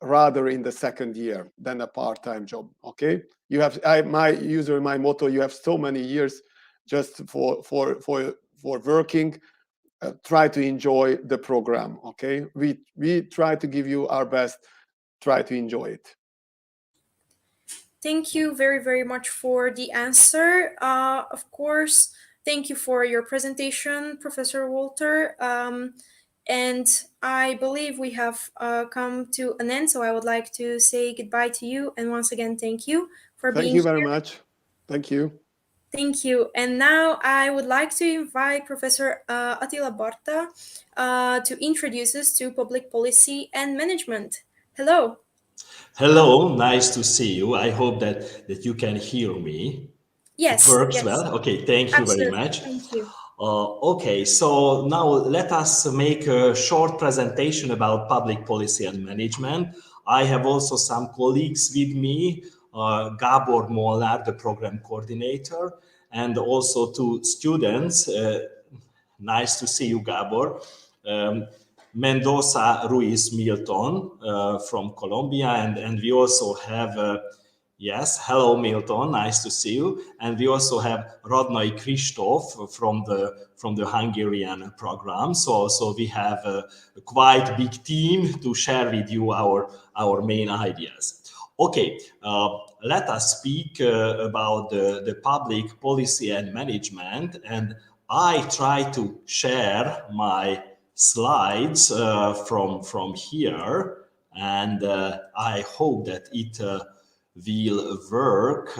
rather in the second year than a part-time job. Okay, you have my motto: you have so many years just for working. Try to enjoy the program. Okay, we try to give you our best. Try to enjoy it. Thank you very, very much for the answer. Of course, thank you for your presentation, Professor Walter. And I believe we have come to an end, so I would like to say goodbye to you. And once again, thank you for being here. Thank you very much. Thank you. Thank you. And now I would like to invite Professor Attila Barta to introduce us to public policy and management. Hello. Hello, nice to see you. I hope that you can hear me. Yes. It works yes. well. Okay, thank you very much. Thank you. Okay, so now let us make a short presentation about public policy and management. I have also some colleagues with me, Gabor Molnár, the program coordinator, and also 2 students. Nice to see you, Gabor. Mendoza Ruiz Milton from Colombia, and we also have yes, hello Milton, nice to see you. And we also have Radnai Kristóf from the Hungarian program. So we have a quite big team to share with you our main ideas. Okay, let us speak about the public policy and management, and I try to share my slides from here, and I hope that it will work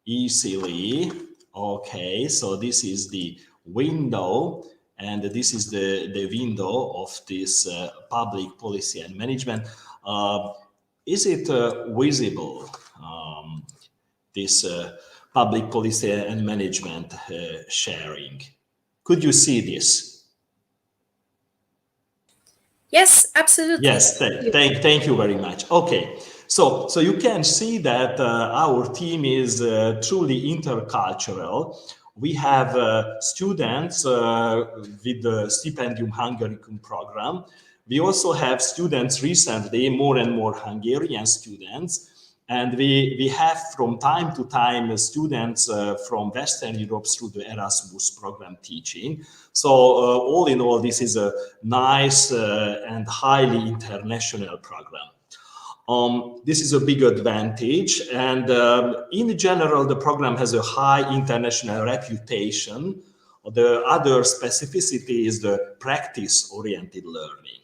easily. Okay, so this is the window, and this is the window of this public policy and management. Is it visible, this public policy and management sharing. Could you see this? Yes, absolutely. Yes, thank you very much. Okay, so you can see that our team is truly intercultural. We have students with the Stipendium Hungaricum program. We also have students recently, more and more Hungarian students. And we have from time to time students from Western Europe through the Erasmus program teaching. So all in all, this is a nice and highly international program. This is a big advantage. And in general, the program has a high international reputation. The other specificity is the practice-oriented learning.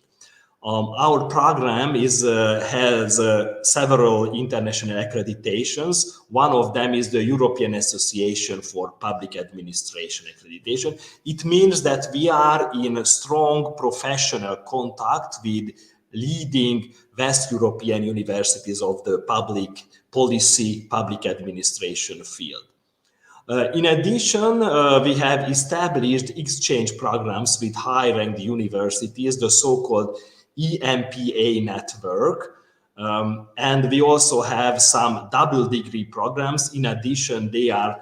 Our program has several international accreditations. One of them is the European Association for Public Administration accreditation. It means that we are in a strong professional contact with leading West European universities of the public policy, public administration field. In addition, we have established exchange programs with high-ranked universities, the so-called EMPA network, and we also have some double degree programs. In addition, they are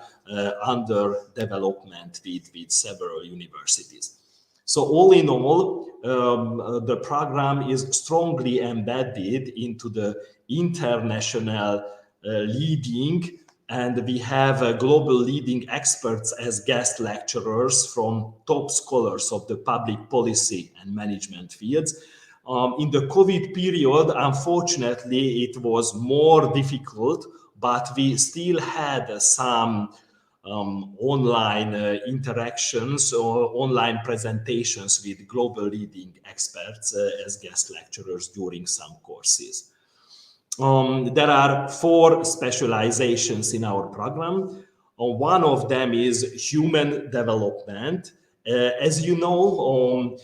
under development with several universities. So all in all, the program is strongly embedded into the international leading, and we have global leading experts as guest lecturers from top scholars of the public policy and management fields. In the COVID period, unfortunately, it was more difficult, but we still had some online interactions or online presentations with global leading experts as guest lecturers during some courses. There are 4 specializations in our program. One of them is human development. As you know,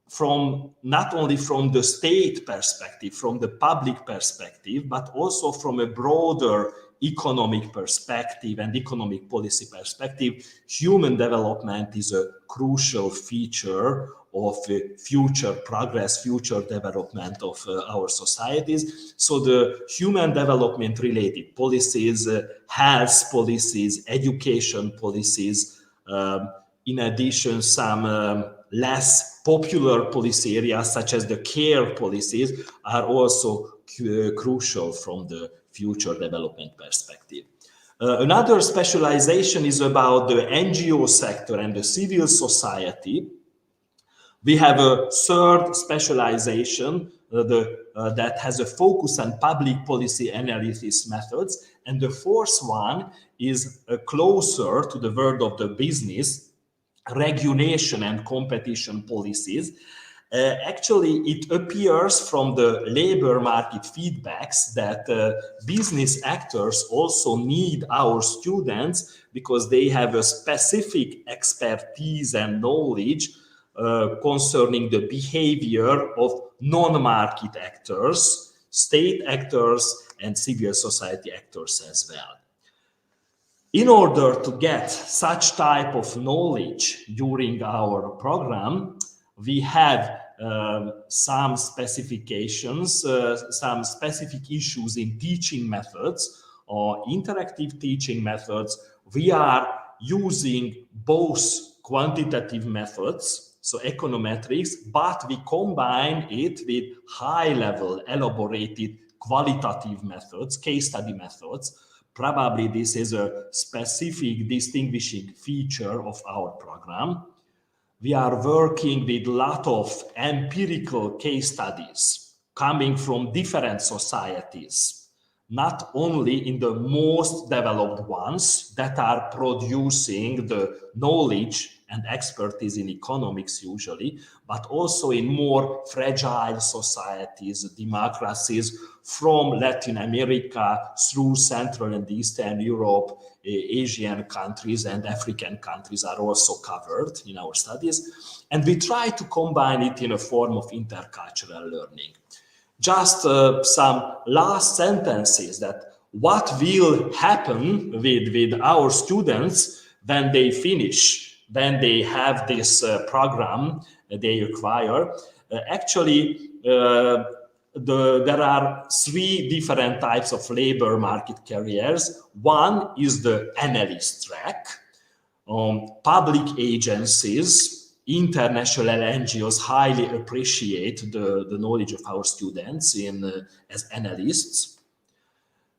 from not only from the state perspective, from the public perspective, but also from a broader economic perspective and economic policy perspective, human development is a crucial feature of future progress, future development of our societies. So the human development related policies, health policies, education policies, in addition, some less popular policy areas such as the care policies are also crucial from the future development perspective. Another specialization is about the NGO sector and the civil society. We have a third specialization that has a focus on public policy analysis methods. And the fourth one is closer to the world of the business, regulation and competition policies. Actually, it appears from the labor market feedbacks that business actors also need our students because they have a specific expertise and knowledge concerning the behavior of non-market actors, state actors, and civil society actors as well. In order to get such type of knowledge during our program, we have some specifications, some specific issues in teaching methods or interactive teaching methods. We are using both quantitative methods, so econometrics, but we combine it with high-level, elaborated qualitative methods, case study methods. Probably this is a specific distinguishing feature of our program. We are working with a lot of empirical case studies coming from different societies, not only in the most developed ones that are producing the knowledge and expertise in economics usually, but also in more fragile societies, democracies from Latin America through Central and Eastern Europe, Asian countries and African countries are also covered in our studies. And we try to combine it in a form of intercultural learning. Just some last sentences that what will happen with our students when they finish, when they have this program they require. Actually, there are three different types of labor market careers. One is the analyst track. Public agencies, international NGOs highly appreciate the knowledge of our students as analysts.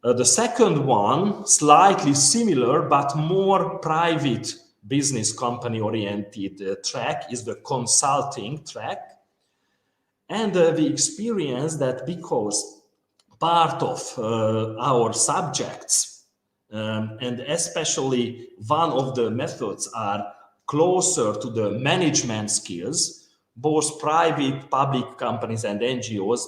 The second one, slightly similar but more private business company oriented track, is the consulting track. And we experience that because part of our subjects, and especially one of the methods, are closer to the management skills, both private, public companies and NGOs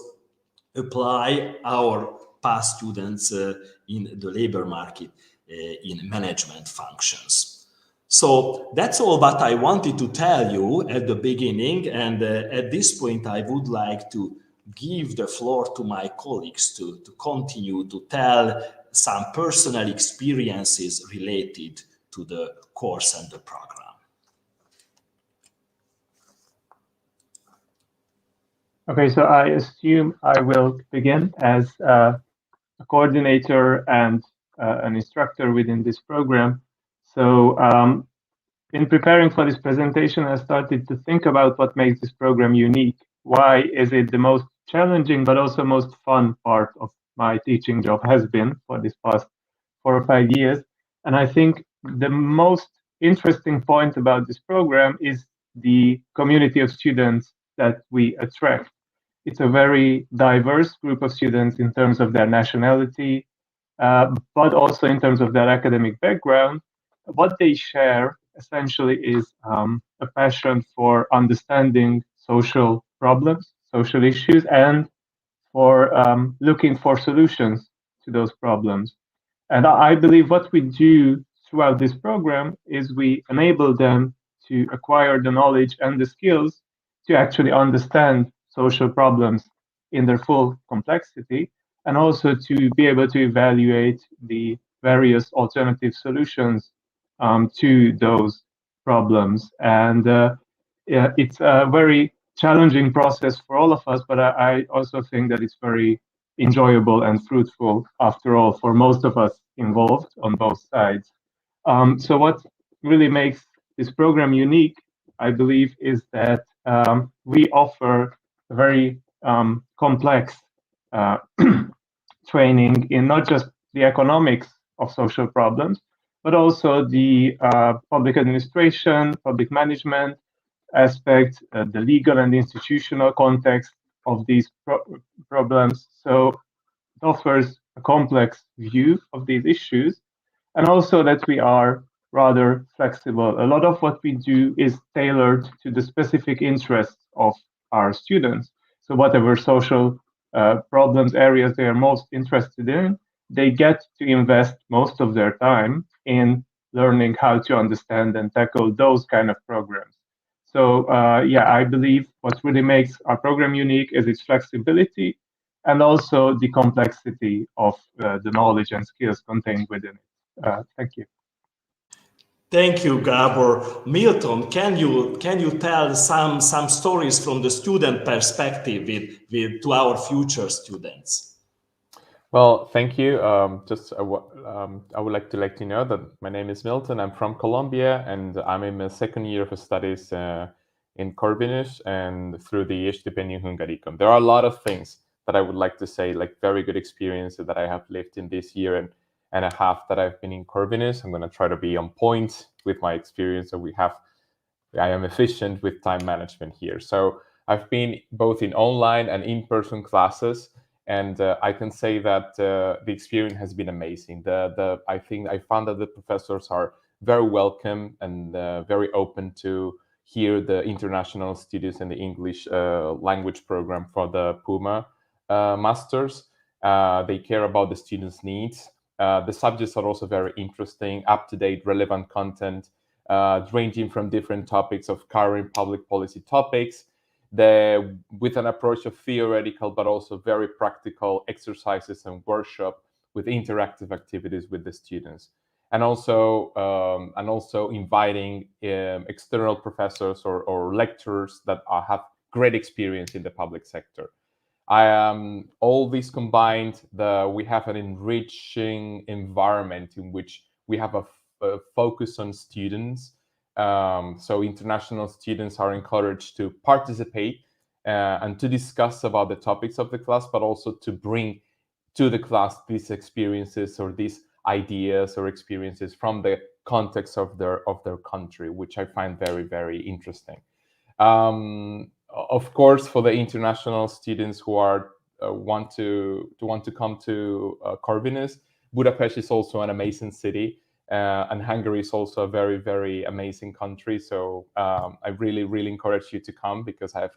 apply our past students in the labor market in management functions. So that's all what I wanted to tell you at the beginning, and at this point I would like to give the floor to my colleagues to continue to tell some personal experiences related to the course and the program. Okay, so I assume I will begin as a coordinator and an instructor within this program. So in preparing for this presentation, I started to think about what makes this program unique. Why is it the most challenging but also most fun part of my teaching job has been for this past 4 or 5 years? And I think the most interesting point about this program is the community of students that we attract. It's a very diverse group of students in terms of their nationality, but also in terms of their academic background. What they share essentially is a passion for understanding social problems, social issues, and for looking for solutions to those problems. And I believe what we do throughout this program is we enable them to acquire the knowledge and the skills to actually understand social problems in their full complexity, and also to be able to evaluate the various alternative solutions to those problems. And it's a very challenging process for all of us, but I also think that it's very enjoyable and fruitful after all for most of us involved on both sides. So what really makes this program unique, I believe, is that we offer a very complex training in not just the economics of social problems, but also the public administration, public management aspects, the legal and institutional context of these problems. So it offers a complex view of these issues, and also that we are rather flexible. A lot of what we do is tailored to the specific interests of our students. So whatever social problems, areas they are most interested in, they get to invest most of their time in learning how to understand and tackle those kind of programs. So yeah, I believe what really makes our program unique is its flexibility and also the complexity of the knowledge and skills contained within it. Thank you. Thank you, Gabor. Milton, can you tell some stories from the student perspective to our future students? Well, thank you. I would like to let you know that my name is Milton. I'm from Colombia, and I'm in the second year of studies in Corvinus and through the Stipendium Hungaricum. There are a lot of things that I would like to say, like very good experiences that I have lived in this year and a half that I've been in Corvinus. I'm going to try to be on point with my experience. So I am efficient with time management here. So I've been both in online and in-person classes, and I can say that the experience has been amazing. I think I found that the professors are very welcome and very open to hear the international students in the English language program for the PUMA masters. They care about the students' needs. The subjects are also very interesting, up-to-date, relevant content, ranging from different topics of current public policy topics, with an approach of theoretical but also very practical exercises and workshop with interactive activities with the students, and also inviting external professors or lecturers that have great experience in the public sector. All these combined, we have an enriching environment in which we have a focus on students. So international students are encouraged to participate and to discuss about the topics of the class, but also to bring to the class these experiences or these ideas or experiences from the context of their country, which I find very, very interesting. Of course, for the international students who are want to come to Corvinus, Budapest is also an amazing city, and Hungary is also a very, very amazing country. So I really, really encourage you to come, because I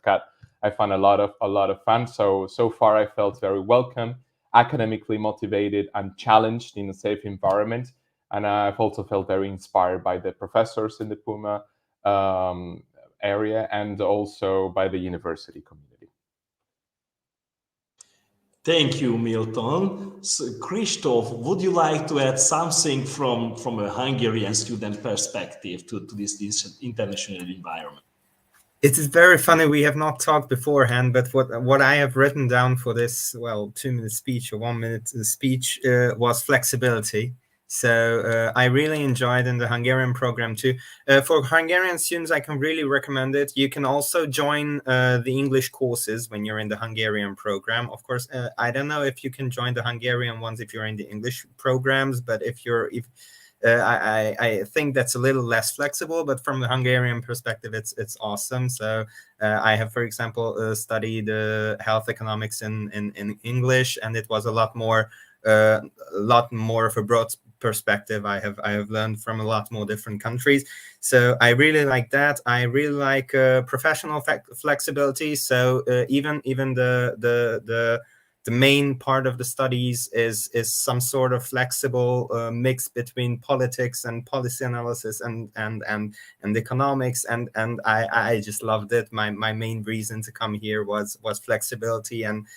found a lot of fun. So far I felt very welcome, academically motivated, and challenged in a safe environment. And I've also felt very inspired by the professors in the Puma area, and also by the university community. Thank you, Milton. So, Christoph, would you like to add something from a Hungarian student perspective to this international environment? It is very funny. We have not talked beforehand, but what I have written down for this, 2-minute speech or 1-minute speech was flexibility. So I really enjoyed in the Hungarian program too. For Hungarian students, I can really recommend it. You can also join the English courses when you're in the Hungarian program. Of course, I don't know if you can join the Hungarian ones if you're in the English programs, but I think that's a little less flexible, but from the Hungarian perspective, it's awesome. So I have, for example, studied health economics in English, and it was a lot more of a broad perspective. I have learned from a lot more different countries. So I really like that. I really like professional flexibility. So even the main part of the studies is some sort of flexible mix between politics and policy analysis and economics, and I just loved it. My main reason to come here was flexibility and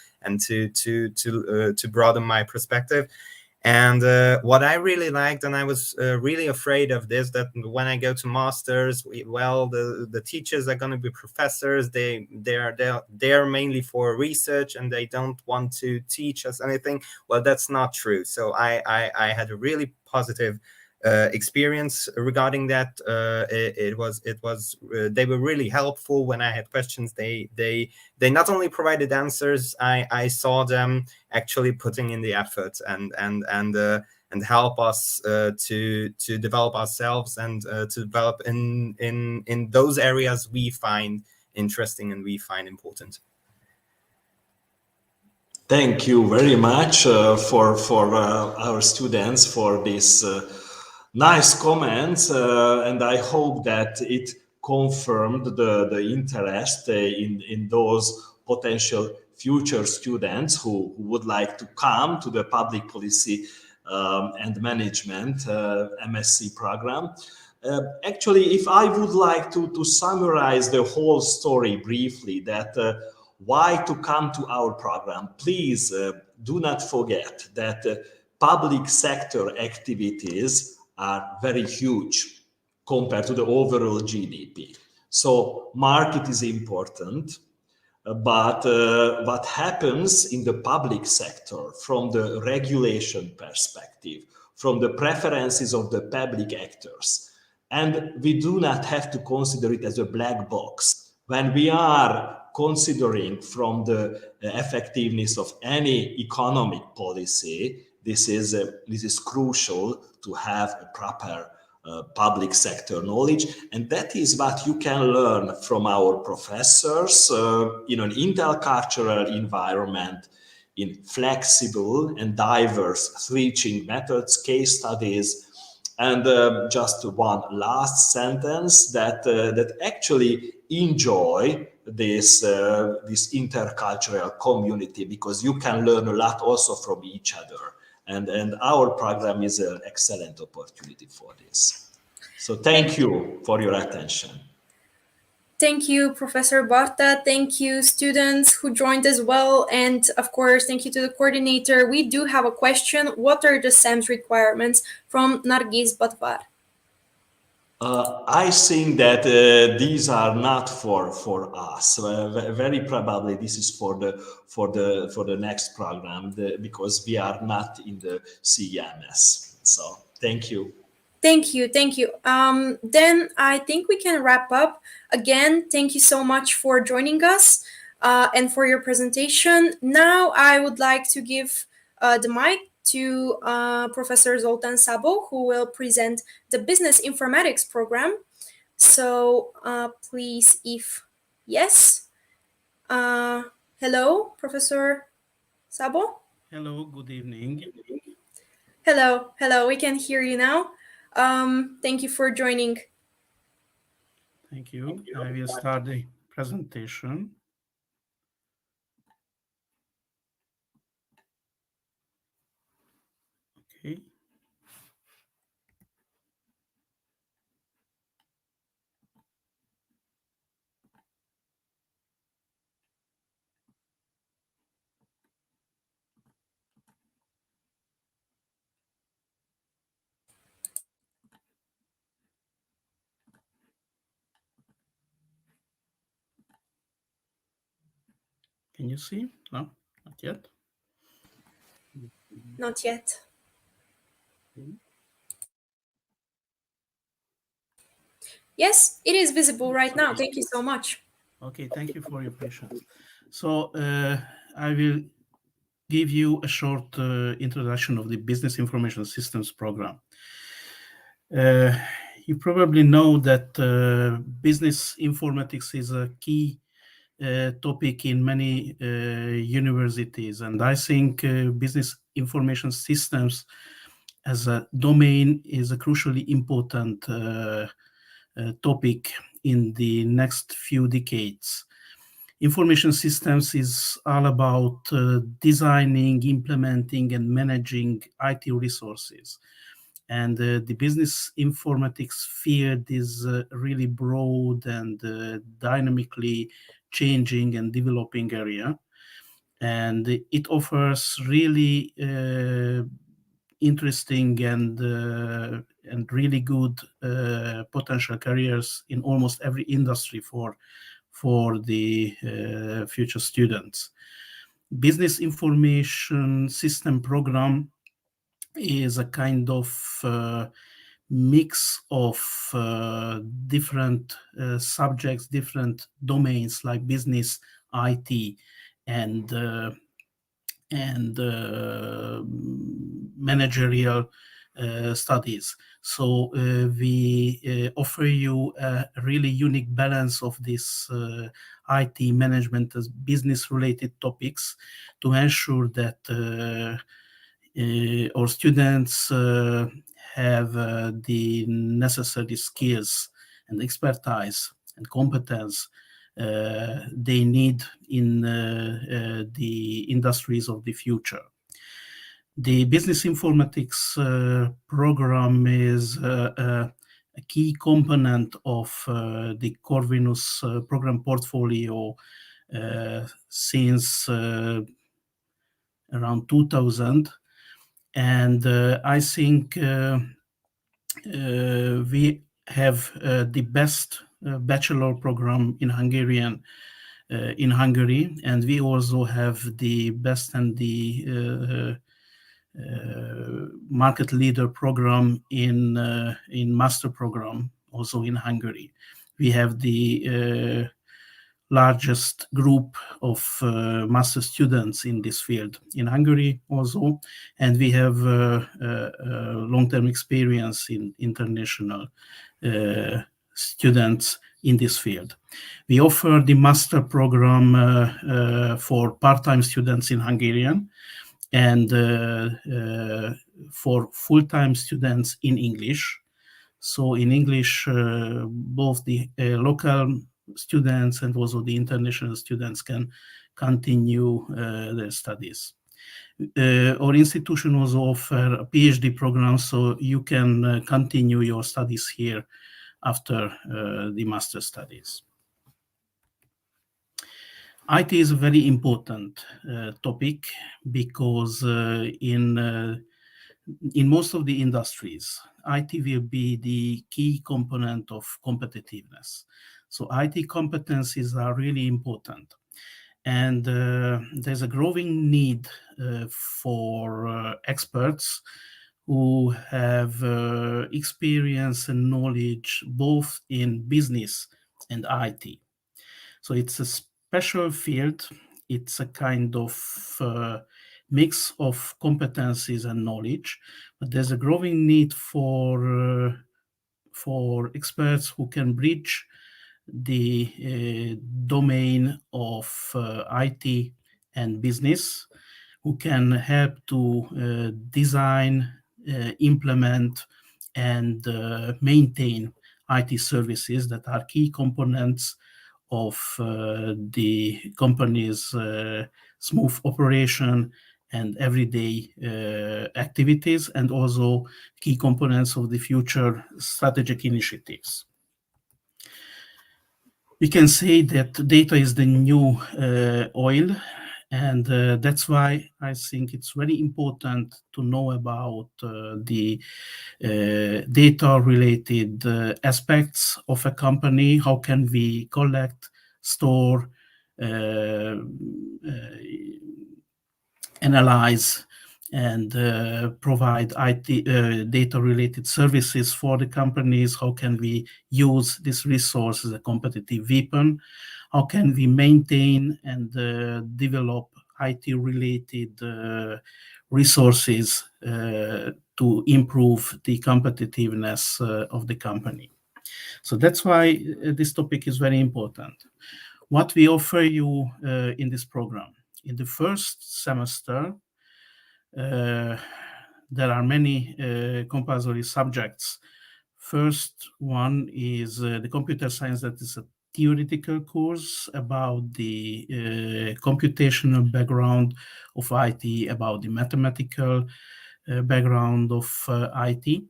to broaden my perspective. And what I really liked, and I was really afraid of this, that when I go to masters, the teachers are going to be professors. They're mainly for research, and they don't want to teach us anything. Well, that's not true. So I had a really positive experience regarding that. They were really helpful when I had questions. They not only provided answers, I saw them actually putting in the effort and help us to develop ourselves and to develop in those areas we find interesting and we find important. Thank you very much for our students for this nice comments, and I hope that it confirmed the interest in those potential future students who would like to come to the public policy and management MSc program. Actually, if I would like to summarize the whole story briefly, that why to come to our program, please do not forget that public sector activities are very huge compared to the overall GDP. So market is important, but what happens in the public sector from the regulation perspective, from the preferences of the public actors, and we do not have to consider it as a black box. When we are considering from the effectiveness of any economic policy, this is crucial to have a proper public sector knowledge, and that is what you can learn from our professors in an intercultural environment, in flexible and diverse teaching methods, case studies, and just one last sentence, that actually enjoy this intercultural community, because you can learn a lot also from each other. And our program is an excellent opportunity for this. So thank you for your attention. Thank you, Professor Barta. Thank you, students who joined as well. And of course, thank you to the coordinator. We do have a question. What are the SAM's requirements from Nargis Batvar? I think that these are not for us. Very probably this is for the next program because we are not in the CEMS. So thank you. Thank you. Then I think we can wrap up. Again, thank you so much for joining us and for your presentation. Now I would like to give the mic to Professor Zoltan Sabo, who will present the Business Informatics program. So please, if yes. Hello, Professor Sabo? Hello, good evening. Hello, we can hear you now. Thank you for joining. Thank you. I will start the presentation. Okay. Can you see? No, not yet. Not yet. Yes, it is visible right now. Thank you so much. Okay, thank you for your patience. So I will give you a short introduction of the Business Information Systems program. You probably know that business informatics is a key topic in many universities, and I think business information systems as a domain is a crucially important topic in the next few decades. Information systems is all about designing, implementing, and managing IT resources. And the business informatics field is really broad and dynamically changing and developing area. And it offers really interesting and really good potential careers in almost every industry for the future students. Business Information System program is a kind of mix of different subjects, different domains like business, IT, and managerial studies. So we offer you a really unique balance of this IT management as business-related topics to ensure that our students have the necessary skills and expertise and competence they need in the industries of the future. The Business Informatics program is a key component of the Corvinus program portfolio since around 2000. And I think we have the best bachelor program in Hungarian in Hungary, and we also have the best and the market leader program in master program also in Hungary. We have the largest group of master students in this field in Hungary also, and we have long-term experience in international students in this field. We offer the master program for part-time students in Hungarian and for full-time students in English. So in English, both the local students and also the international students can continue their studies. Our institution also offers a PhD program, so you can continue your studies here after the master studies. IT is a very important topic because in most of the industries, IT will be the key component of competitiveness. So IT competencies are really important. And there's a growing need for experts who have experience and knowledge both in business and IT. So it's a special field. It's a kind of mix of competencies and knowledge, but there's a growing need for experts who can bridge the domain of IT and business, who can help to design, implement, and maintain IT services that are key components of the company's smooth operation and everyday activities, and also key components of the future strategic initiatives. We can say that data is the new oil, and that's why I think it's very important to know about the data-related aspects of a company. How can we collect, store, analyze, and provide IT data-related services for the companies? How can we use this resource as a competitive weapon? How can we maintain and develop IT-related resources to improve the competitiveness of the company? So that's why this topic is very important. What we offer you in this program. In the first semester, there are many compulsory subjects. First one is the computer science, that is a theoretical course about the computational background of IT, about the mathematical background of IT.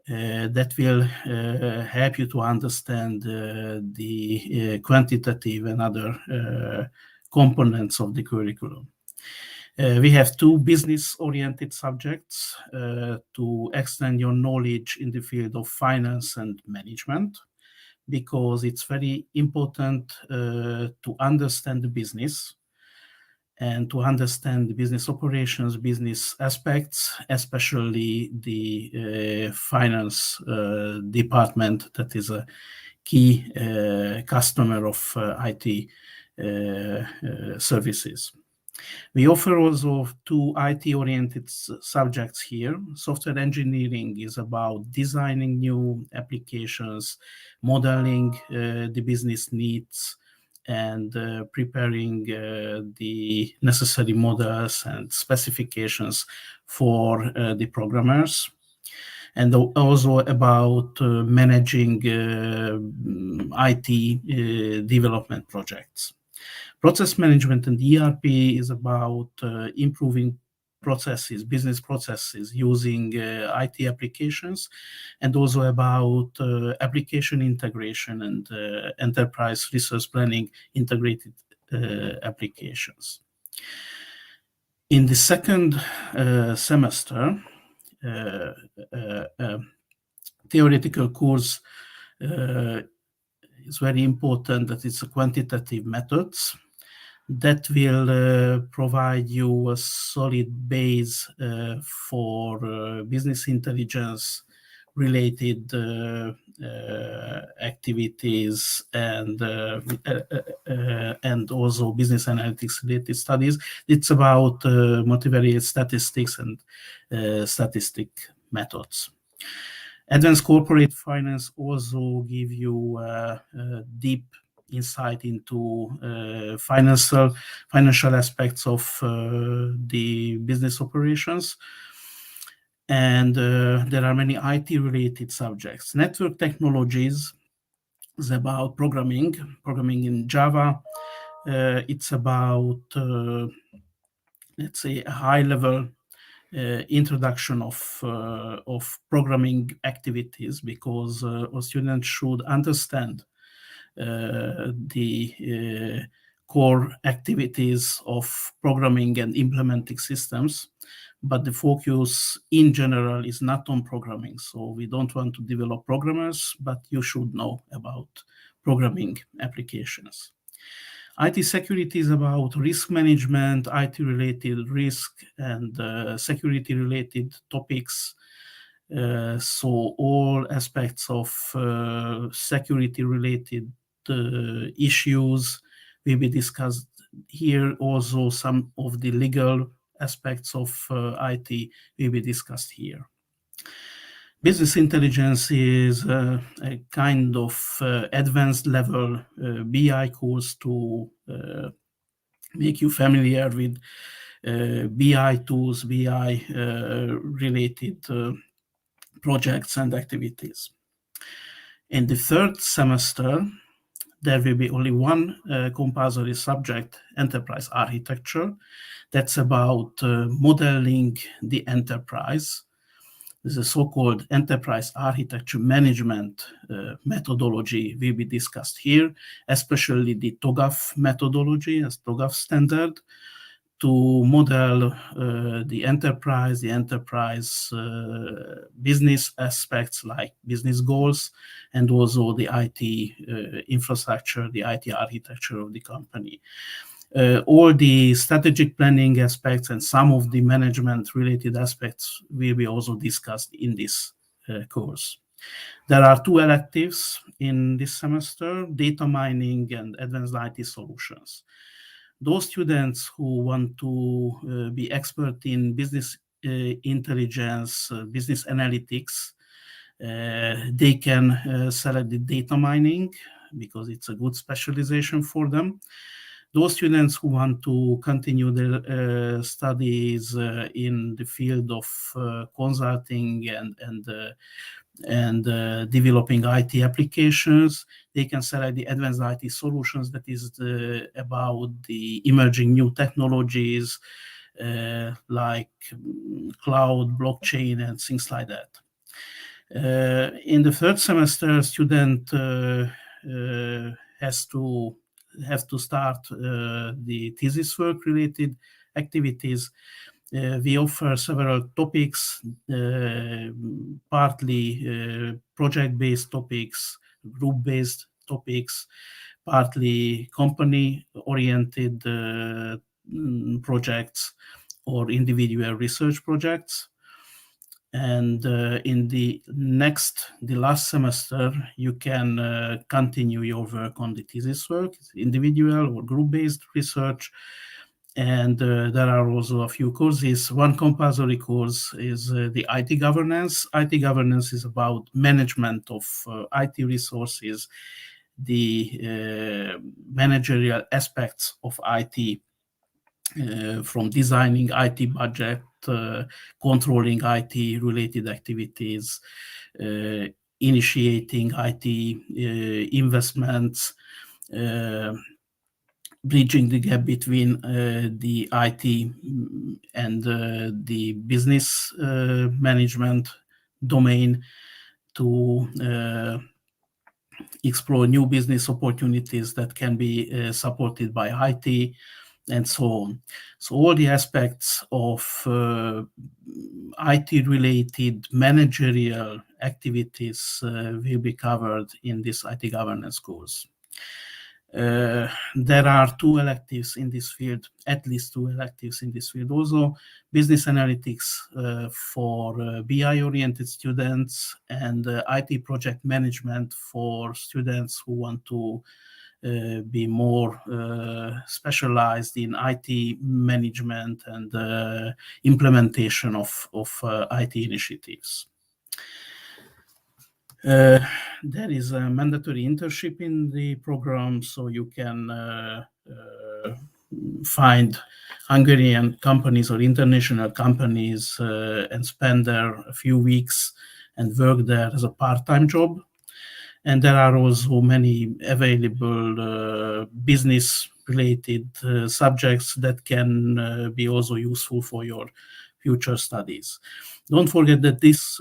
That will help you to understand the quantitative and other components of the curriculum. We have two business-oriented subjects to extend your knowledge in the field of finance and management, because it's very important to understand the business and to understand the business operations, business aspects, especially the finance department, that is a key customer of IT services. We offer also two IT-oriented subjects here. Software engineering is about designing new applications, modeling the business needs, and preparing the necessary models and specifications for the programmers. And also about managing IT development projects. Process management and ERP is about improving processes, business processes, using IT applications, and also about application integration and enterprise resource planning integrated applications. In the second semester, theoretical course is very important, that it's a quantitative methods that will provide you a solid base for business intelligence related activities and also business analytics related studies. It's about multivariate statistics and statistic methods. Advanced corporate finance also give you a deep insight into financial aspects of the business operations. And there are many IT-related subjects. Network technologies is about programming in Java. It's about, let's say, a high-level introduction of programming activities, because our students should understand the core activities of programming and implementing systems, but the focus in general is not on programming. So we don't want to develop programmers, but you should know about programming applications. IT security is about risk management, IT-related risk, and security-related topics. So all aspects of security-related issues will be discussed here. Also, some of the legal aspects of IT will be discussed here. Business intelligence is a kind of advanced level BI course to make you familiar with BI tools, BI related projects and activities. In the third semester, there will be only one compulsory subject, enterprise architecture. That's about modeling the enterprise. The so-called enterprise architecture management methodology will be discussed here, especially the TOGAF methodology as TOGAF standard to model the enterprise business aspects like business goals, and also the IT infrastructure, the IT architecture of the company. All the strategic planning aspects and some of the management-related aspects will be also discussed in this course. There are two electives in this semester, data mining and advanced IT solutions. Those students who want to be expert in business intelligence, business analytics, they can select the data mining because it's a good specialization for them. Those students who want to continue their studies in the field of consulting and developing IT applications, they can select the advanced IT solutions, that is about the emerging new technologies like cloud, blockchain, and things like that. In the third semester, student have to start the thesis work related activities. We offer several topics, partly project-based topics, group-based topics, partly company-oriented projects or individual research projects. And in the last semester, you can continue your work on the thesis work, individual or group-based research. And there are also a few courses. One compulsory course is the IT governance. IT governance is about management of IT resources, the managerial aspects of IT, from designing IT budget, controlling IT related activities, initiating IT investments, bridging the gap between the IT and the business management domain to explore new business opportunities that can be supported by IT, and so on. So all the aspects of IT-related managerial activities will be covered in this IT governance course. There are two electives in this field, at least two electives in this field. Also, business analytics for BI-oriented students, and IT project management for students who want to be more specialized in IT management and implementation of IT initiatives. There is a mandatory internship in the program, so you can find Hungarian companies or international companies and spend there a few weeks and work there as a part-time job. And there are also many available business-related subjects that can be also useful for your future studies. Don't forget that this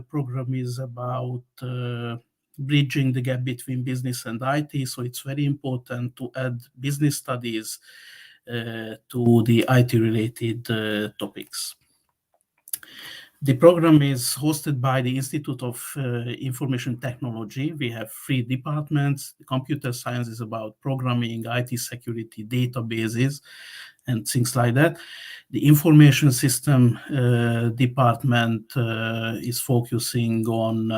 program is about bridging the gap between business and IT. So it's very important to add business studies to the IT-related topics. The program is hosted by the Institute of Information Technology. We have 3 departments. Computer science is about programming, IT security, databases, and things like that. The information system department is focusing on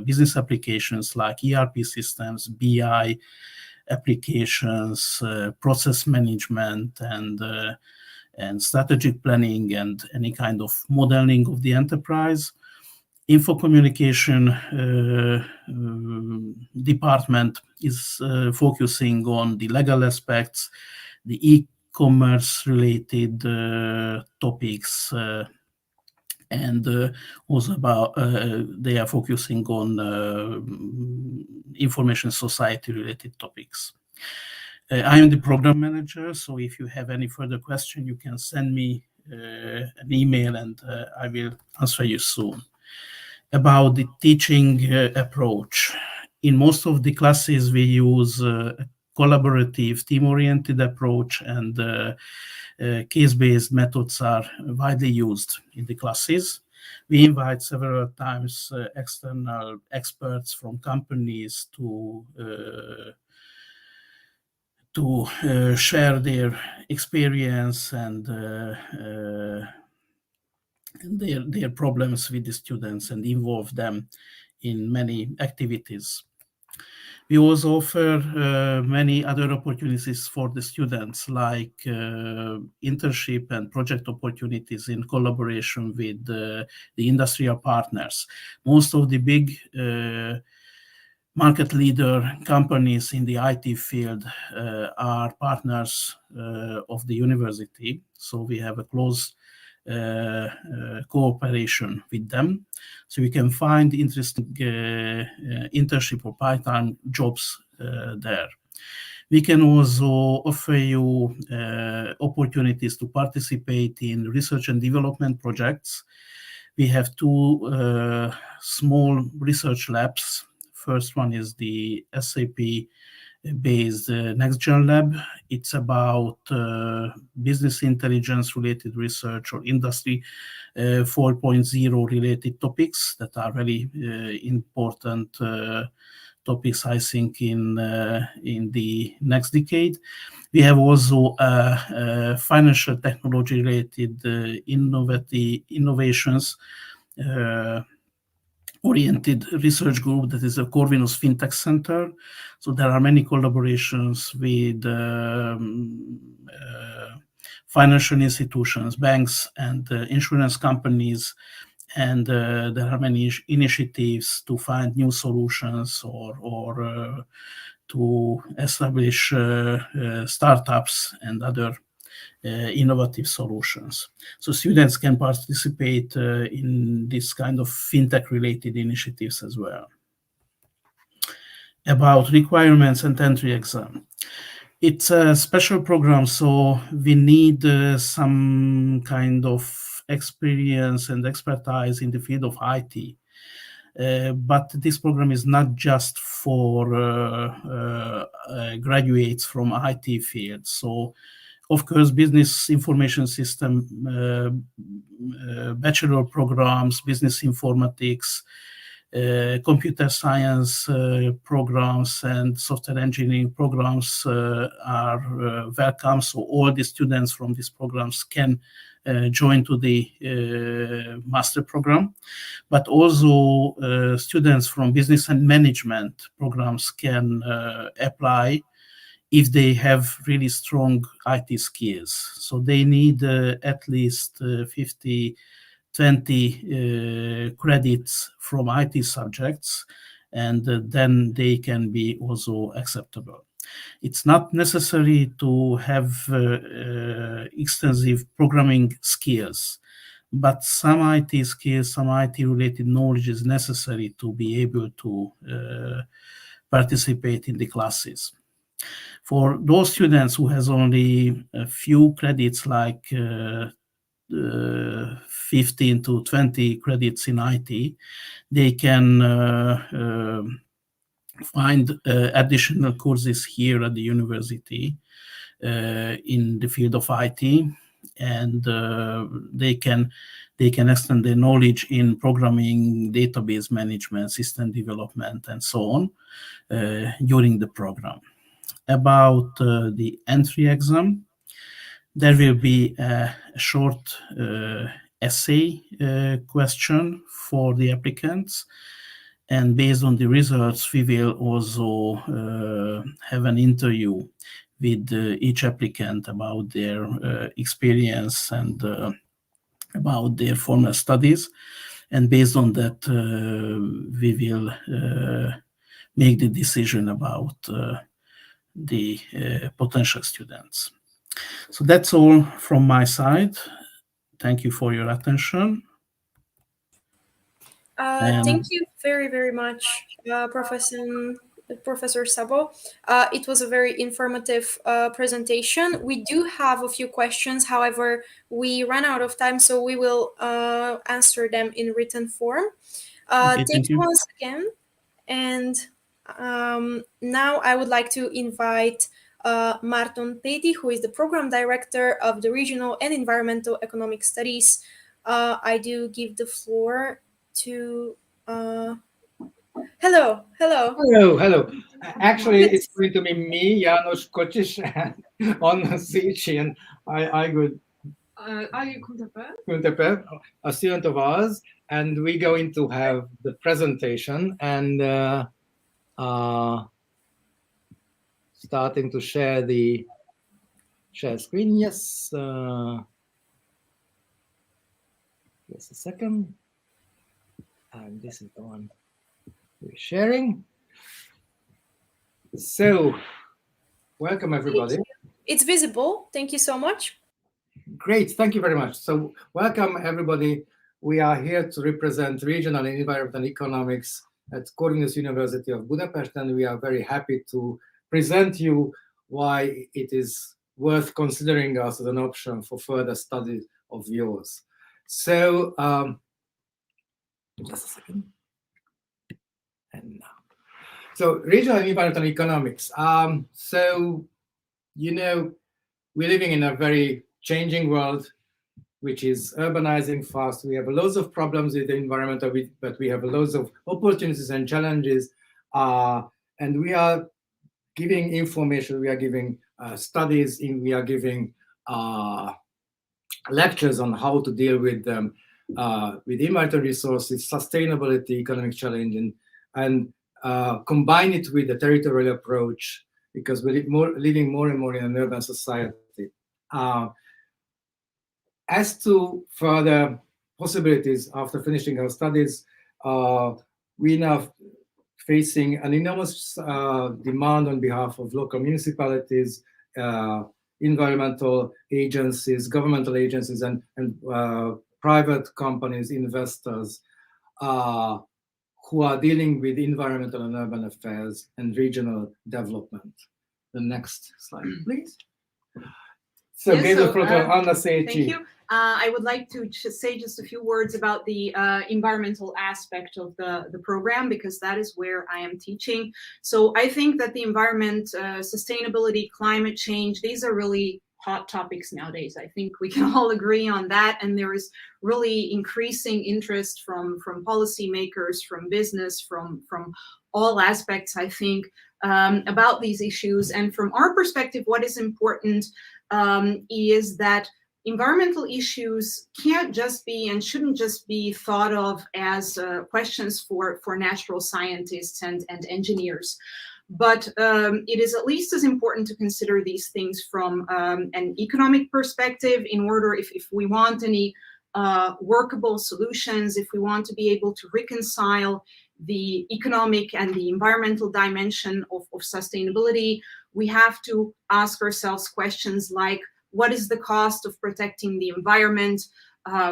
business applications like ERP systems, BI applications, process management, and strategic planning, and any kind of modeling of the enterprise. Info communication department is focusing on the legal aspects, the e-commerce related topics, and also about they are focusing on information society related topics. I am the program manager, so if you have any further question, you can send me an email and I will answer you soon. About the teaching approach, in most of the classes we use a collaborative, team-oriented approach, and case-based methods are widely used in the classes. We invite several times external experts from companies to share their experience and their problems with the students and involve them in many activities. We also offer many other opportunities for the students, like internship and project opportunities in collaboration with the industrial partners. Most of the big market leader companies in the IT field are partners of the university, so we have a close cooperation with them, so we can find interesting internship or part-time jobs there. We can also offer you opportunities to participate in research and development projects. We have 2 small research labs. First one is the SAP-based NextGen Lab. It's about business intelligence related research or industry 4.0 related topics that are very important topics, I think, in the next decade. We have also financial technology related innovations oriented research group that is a Corvinus FinTech Center. So there are many collaborations with financial institutions, banks, and insurance companies. And there are many initiatives to find new solutions or to establish startups and other innovative solutions. So students can participate in this kind of fintech related initiatives as well. About requirements and entry exam. It's a special program, so we need some kind of experience and expertise in the field of IT. But this program is not just for graduates from IT fields. So, of course, business information system bachelor programs, business informatics, computer science programs, and software engineering programs are welcome. So all the students from these programs can join to the master program. But also students from business and management programs can apply if they have really strong IT skills. So they need at least 20 credits from IT subjects, and then they can be also acceptable. It's not necessary to have extensive programming skills, but some IT skills, some IT-related knowledge is necessary to be able to participate in the classes. For those students who has only a few credits, like 15 to 20 credits in IT, they can find additional courses here at the university in the field of IT, and they can extend their knowledge in programming, database management, system development, and so on during the program. About the entry exam, there will be a short essay question for the applicants, and based on the results, we will also have an interview with each applicant about their experience and about their former studies. And based on that, we will make the decision about the potential students. So that's all from my side. Thank you for your attention. Thank you very, very much, Professor Sabo. It was a very informative presentation. We do have a few questions. However, we ran out of time, so we will answer them in written form. Thank you once again. And now I would like to invite Marton Peti, who is the Program Director of the Regional and Environmental Economic Studies. I do give the floor to hello. Actually, it's going to be me, János Kocsis, on Szécsi, and I would Kuntepe, a student of ours, and we're going to have the presentation and starting to share the share screen. Yes, just a second. And this is the one we're sharing. So, welcome everybody. It's visible. Thank you so much. Great, thank you very much. So, welcome everybody. We are here to represent regional and environmental economics at Corvinus University of Budapest, and we are very happy to present you why it is worth considering us as an option for further study of yours. So, just a second. And now, so regional and environmental economics. So, you know, we're living in a very changing world, which is urbanizing fast. We have loads of problems with the environment, but we have loads of opportunities and challenges. And we are giving information, we are giving studies, we are giving lectures on how to deal with them. With environmental resources, sustainability, economic challenge, and combine it with the territorial approach, because we're living more and more in an urban society. As to further possibilities after finishing our studies, we now facing an enormous demand on behalf of local municipalities, environmental agencies, governmental agencies, and private companies, investors, who are dealing with environmental and urban affairs and regional development. The next slide, please. So, yes, Anna Szécsi. Thank you. I would like to say just a few words about the environmental aspect of the program, because that is where I am teaching. So I think that the environment, sustainability, climate change, these are really hot topics nowadays. I think we can all agree on that, and there is really increasing interest from policymakers, from business, from all aspects, I think, about these issues. And from our perspective, what is important is that environmental issues can't just be and shouldn't just be thought of as questions for natural scientists and engineers. But it is at least as important to consider these things from an economic perspective, in order, if we want any workable solutions, if we want to be able to reconcile the economic and the environmental dimension of sustainability, we have to ask ourselves questions like, what is the cost of protecting the environment?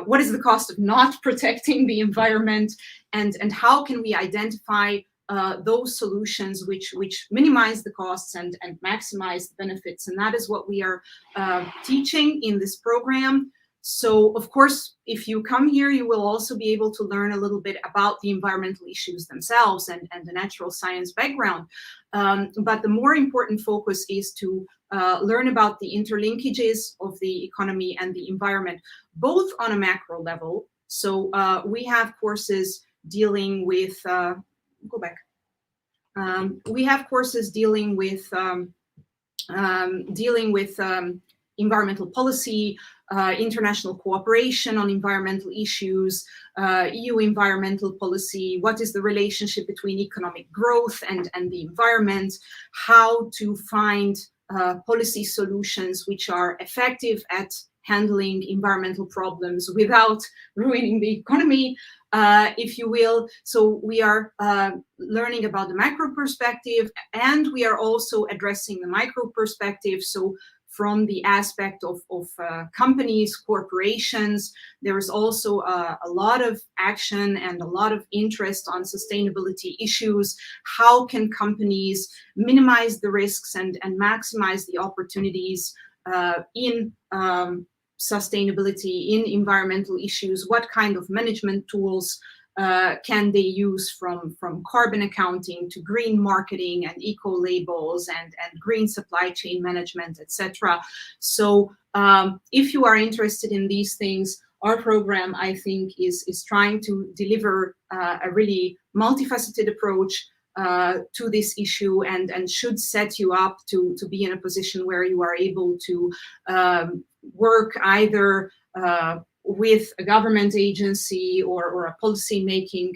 What is the cost of not protecting the environment? And how can we identify those solutions which minimize the costs and maximize the benefits? And that is what we are teaching in this program. So, of course, if you come here, you will also be able to learn a little bit about the environmental issues themselves and the natural science background. But the more important focus is to learn about the interlinkages of the economy and the environment, both on a macro level. So we have courses dealing with, we have courses dealing with environmental policy, international cooperation on environmental issues, EU environmental policy, what is the relationship between economic growth and the environment, how to find policy solutions which are effective at handling environmental problems without ruining the economy, if you will. So we are learning about the macro perspective, and we are also addressing the micro perspective. So from the aspect of companies, corporations, there is also a lot of action and a lot of interest on sustainability issues. How can companies minimize the risks and maximize the opportunities in sustainability, in environmental issues? What kind of management tools can they use, from carbon accounting to green marketing and eco labels and green supply chain management, etc. So if you are interested in these things, our program, I think, is trying to deliver a really multifaceted approach to this issue, and should set you up to be in a position where you are able to work either with a government agency or a policy-making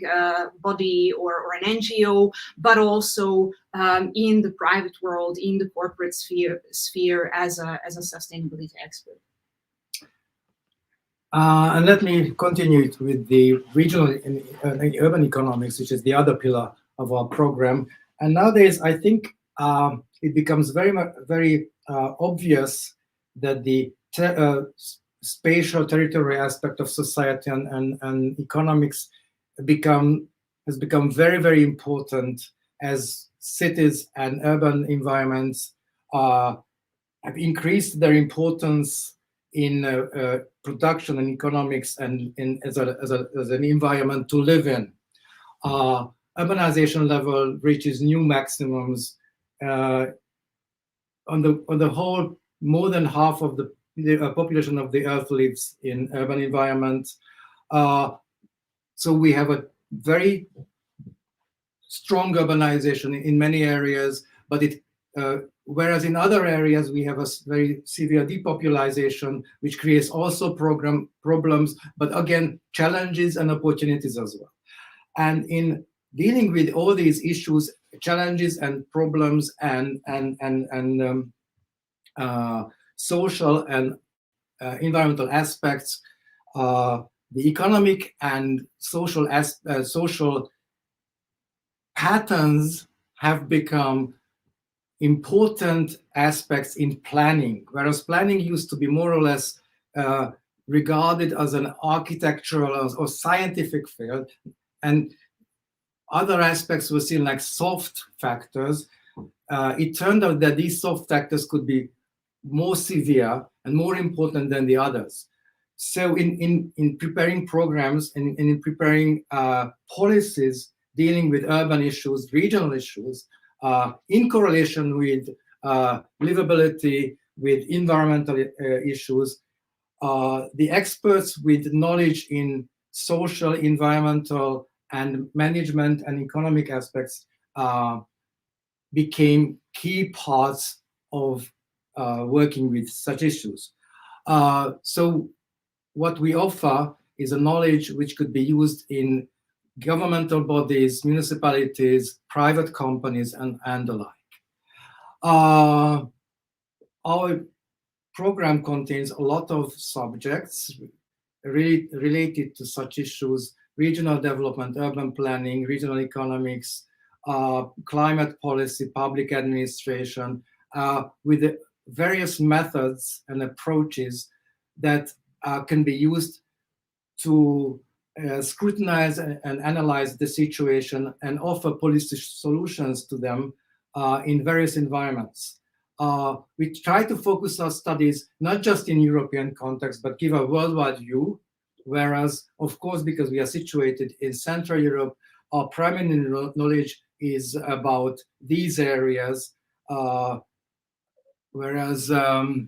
body or an NGO, but also in the private world, in the corporate sphere as a sustainability expert. And let me continue it with the regional and urban economics, which is the other pillar of our program. And nowadays, I think it becomes very obvious that the spatial territorial aspect of society and economics has become very important, as cities and urban environments have increased their importance in production and economics and as an environment to live in. Urbanization level reaches new maximums. On the whole, more than half of the population of the Earth lives in urban environments. So we have a very strong urbanization in many areas, but whereas in other areas we have a very severe depopulation, which creates also problems, but again, challenges and opportunities as well. And in dealing with all these issues, challenges and problems and social and environmental aspects, the economic and social patterns have become important aspects in planning, whereas planning used to be more or less regarded as an architectural or scientific field, and other aspects were seen like soft factors. It turned out that these soft factors could be more severe and more important than the others. So in preparing programs and in preparing policies dealing with urban issues, regional issues, in correlation with livability, with environmental issues, the experts with knowledge in social, environmental, and management and economic aspects became key parts of working with such issues. So what we offer is a knowledge which could be used in governmental bodies, municipalities, private companies, and the like. Our program contains a lot of subjects related to such issues: regional development, urban planning, regional economics, climate policy, public administration, with the various methods and approaches that can be used to scrutinize and analyze the situation and offer policy solutions to them in various environments. we try to focus our studies not just in European context, but give a worldwide view. Whereas, of course, because we are situated in Central Europe, our primary knowledge is about these areas, whereas other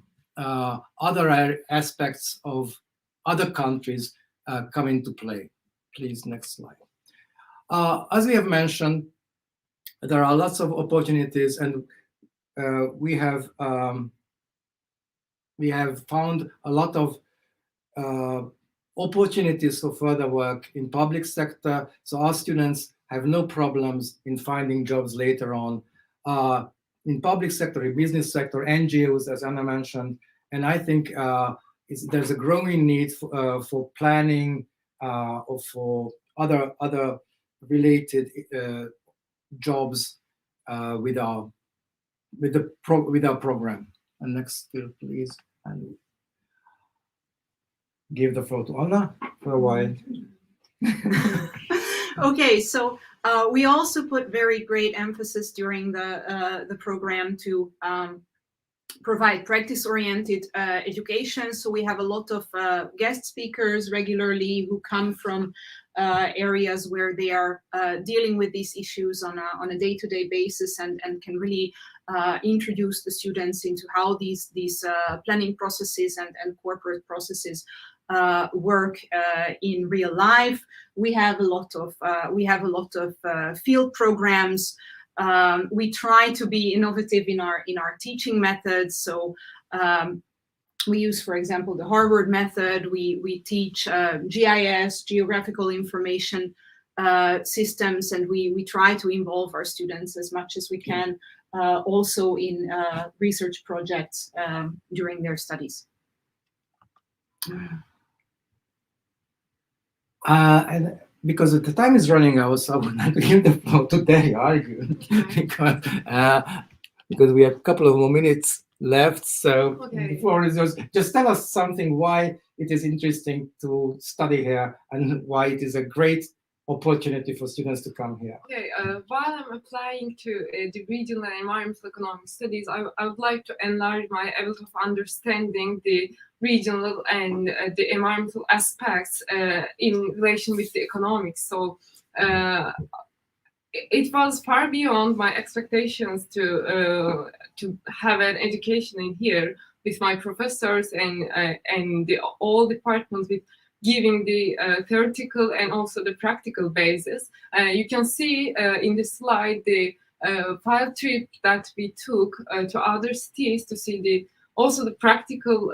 aspects of other countries come into play. Please, next slide. As we have mentioned, there are lots of opportunities, and we have found a lot of opportunities for further work in public sector. So our students have no problems in finding jobs later on in public sector, in business sector, NGOs, as Anna mentioned. And I think there's a growing need for planning or for other related jobs with our program. And next, still, please, and give the floor to Anna for a while. Okay, so we also put very great emphasis during the program to provide practice-oriented education. So we have a lot of guest speakers regularly who come from areas where they are dealing with these issues on a day-to-day basis, and can really introduce the students into how these planning processes and corporate processes work in real life. We have a lot of field programs. We try to be innovative in our teaching methods. So we use, for example, the Harvard method. We teach GIS, geographical information systems, and we try to involve our students as much as we can, also in research projects during their studies. And because the time is running out, so I would like to give the floor to Daria, because we have a couple of more minutes left. So okay. The floor is yours. Just tell us something why it is interesting to study here and why it is a great opportunity for students to come here. Okay, while I'm applying to the regional and environmental economic studies, I would like to enlarge my ability of understanding the regional and the environmental aspects in relation with the economics. So it was far beyond my expectations to have an education in here with my professors and all departments with giving the theoretical and also the practical basis. You can see in this slide the field trip that we took to other cities to see also the practical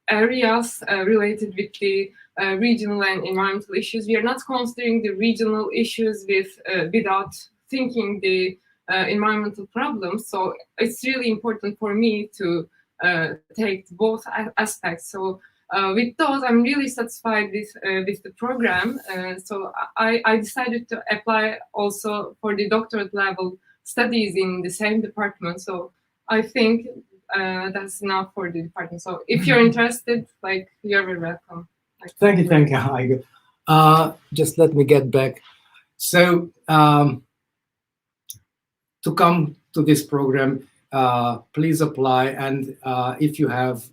areas related with the regional and environmental issues. We are not considering the regional issues without thinking the environmental problems. So it's really important for me to take both aspects. So with those, I'm really satisfied with the program. So I decided to apply also for the doctorate level studies in the same department. So I think that's enough for the department. So if you're interested, you're very welcome. Thank you, Heike. Just let me get back. So to come to this program, please apply. And if you have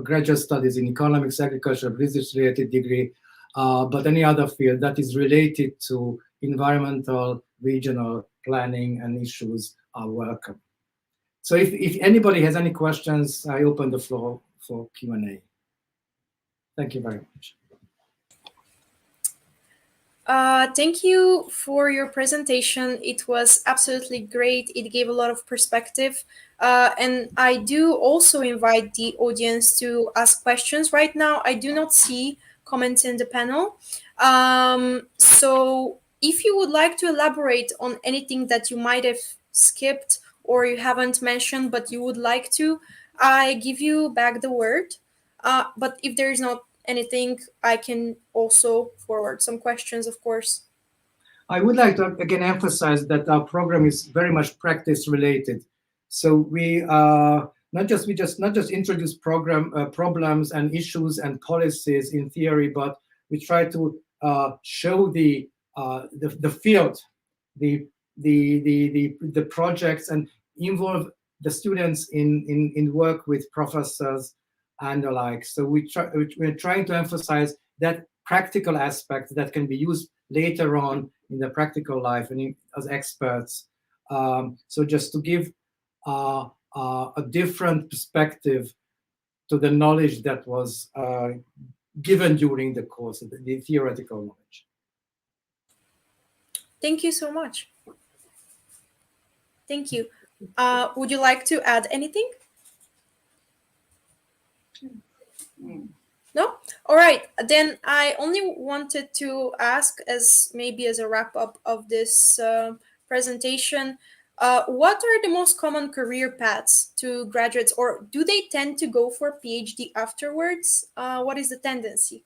graduate studies in economics, agriculture, business-related degree, but any other field that is related to environmental, regional planning and issues are welcome. So if anybody has any questions, I open the floor for Q&A. Thank you very much. Thank you for your presentation. It was absolutely great. It gave a lot of perspective. And I do also invite the audience to ask questions. Right now, I do not see comments in the panel. So if you would like to elaborate on anything that you might have skipped or you haven't mentioned, but you would like to, I give you back the word. But if there is not anything, I can also forward some questions, of course. I would like to again emphasize that our program is very much practice related. So we not just introduce problems and issues and policies in theory, but we try to show the field, the projects, and involve the students in work with professors and the like. So we're trying to emphasize that practical aspect that can be used later on in the practical life and as experts. So just to give a different perspective to the knowledge that was given during the course, the theoretical knowledge. Thank you so much. Thank you. Would you like to add anything? No? All right. Then I only wanted to ask, as maybe as a wrap up of this presentation, what are the most common career paths to graduates, or do they tend to go for PhD afterwards? What is the tendency?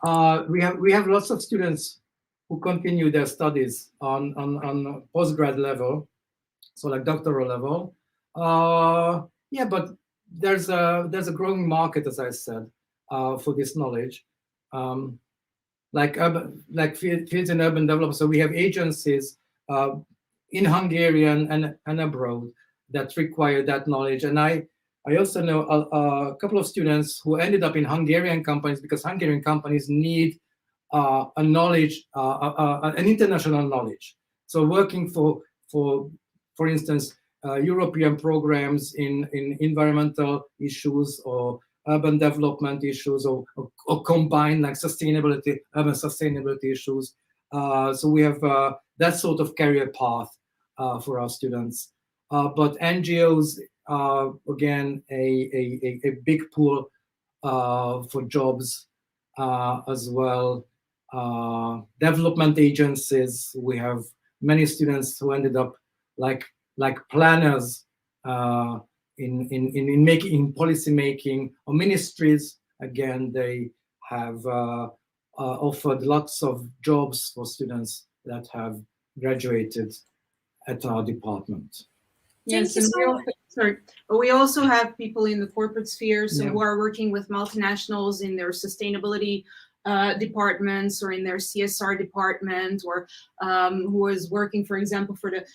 We have lots of students who continue their studies on postgrad level, so like doctoral level. Yeah, but there's a growing market, as I said, for this knowledge, like fields in urban development. So we have agencies in Hungarian and abroad that require that knowledge. And I also know a couple of students who ended up in Hungarian companies because Hungarian companies need a knowledge, an international knowledge. So working for instance, European programs in environmental issues or urban development issues, or combined like sustainability, urban sustainability issues. So we have that sort of career path for our students. But NGOs are again a big pool for jobs as well. Development agencies, we have many students who ended up like planners in policy making, or ministries. Again, they have offered lots of jobs for students that have graduated at our department. Yes, and we also have people in the corporate sphere, so who are working with multinationals in their sustainability departments or in their CSR department, or who is working, for example, for the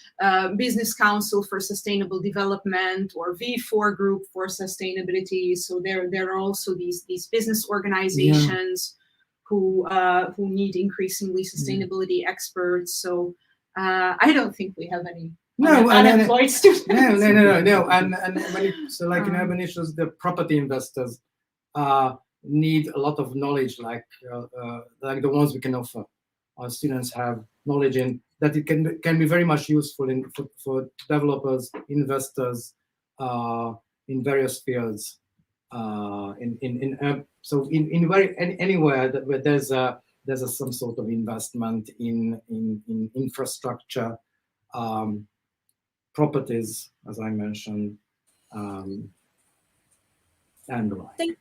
Business Council for Sustainable Development or V4 Group for Sustainability. So there are also these business organizations who need increasingly sustainability experts. So I don't think we have any unemployed students. No. And so like in urban issues, the property investors need a lot of knowledge, like the ones we can offer. Our students have knowledge in that it can be very much useful for developers, investors in various fields. So anywhere where there's some sort of investment in infrastructure, properties, as I mentioned, and the like.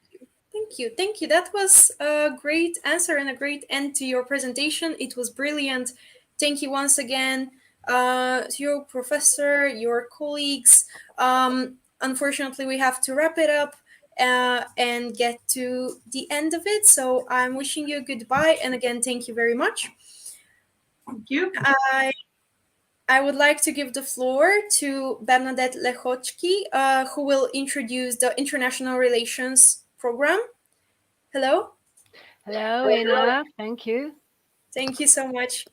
Thank you. That was a great answer and a great end to your presentation. It was brilliant. Thank you once again to your professor, your colleagues. Unfortunately, we have to wrap it up and get to the end of it. So I'm wishing you goodbye. And again, thank you very much. Thank you. I would like to give the floor to Bernadette Lechoczki, who will introduce the International Relations program. Hello. Hello, Ina. Thank you. Thank you so much.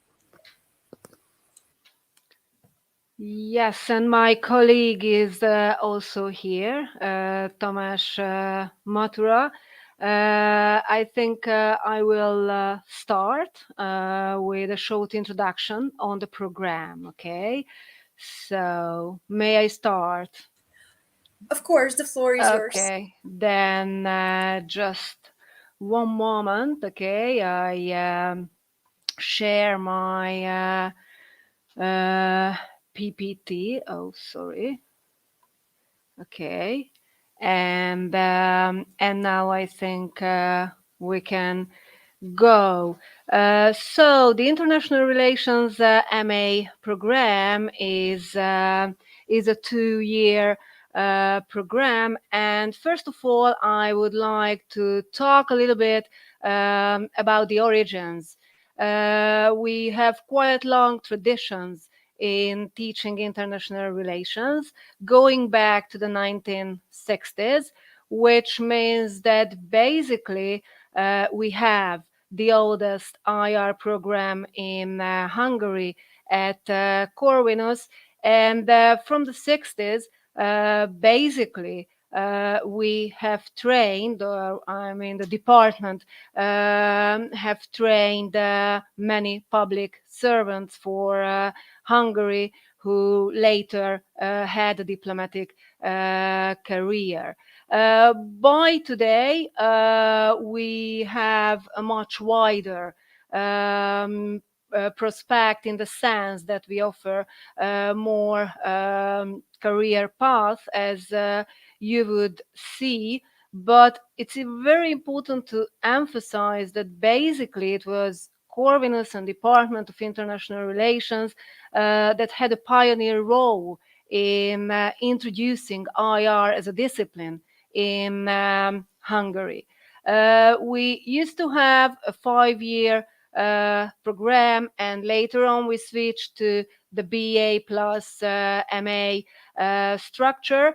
Yes, and my colleague is also here, Tamás Matura. I think I will start with a short introduction on the program, okay? So, may I start? Of course, the floor is yours. Okay, then just one moment, okay? I share my PPT. Oh, sorry. Okay, and now I think we can go. So the International Relations MA program is a 2-year program, and first of all, I would like to talk a little bit about the origins. We have quite long traditions in teaching international relations, going back to the 1960s, which means that basically we have the oldest IR program in Hungary at Corvinus, and from the 60s, basically, we have trained, or I mean, the department have trained many public servants for Hungary who later had a diplomatic career. By today, we have a much wider prospect, in the sense that we offer more career path, as you would see. But it's very important to emphasize that basically it was Corvinus and Department of International Relations that had a pioneer role in introducing IR as a discipline in Hungary. We used to have a 5-year program, and later on we switched to the BA plus MA structure.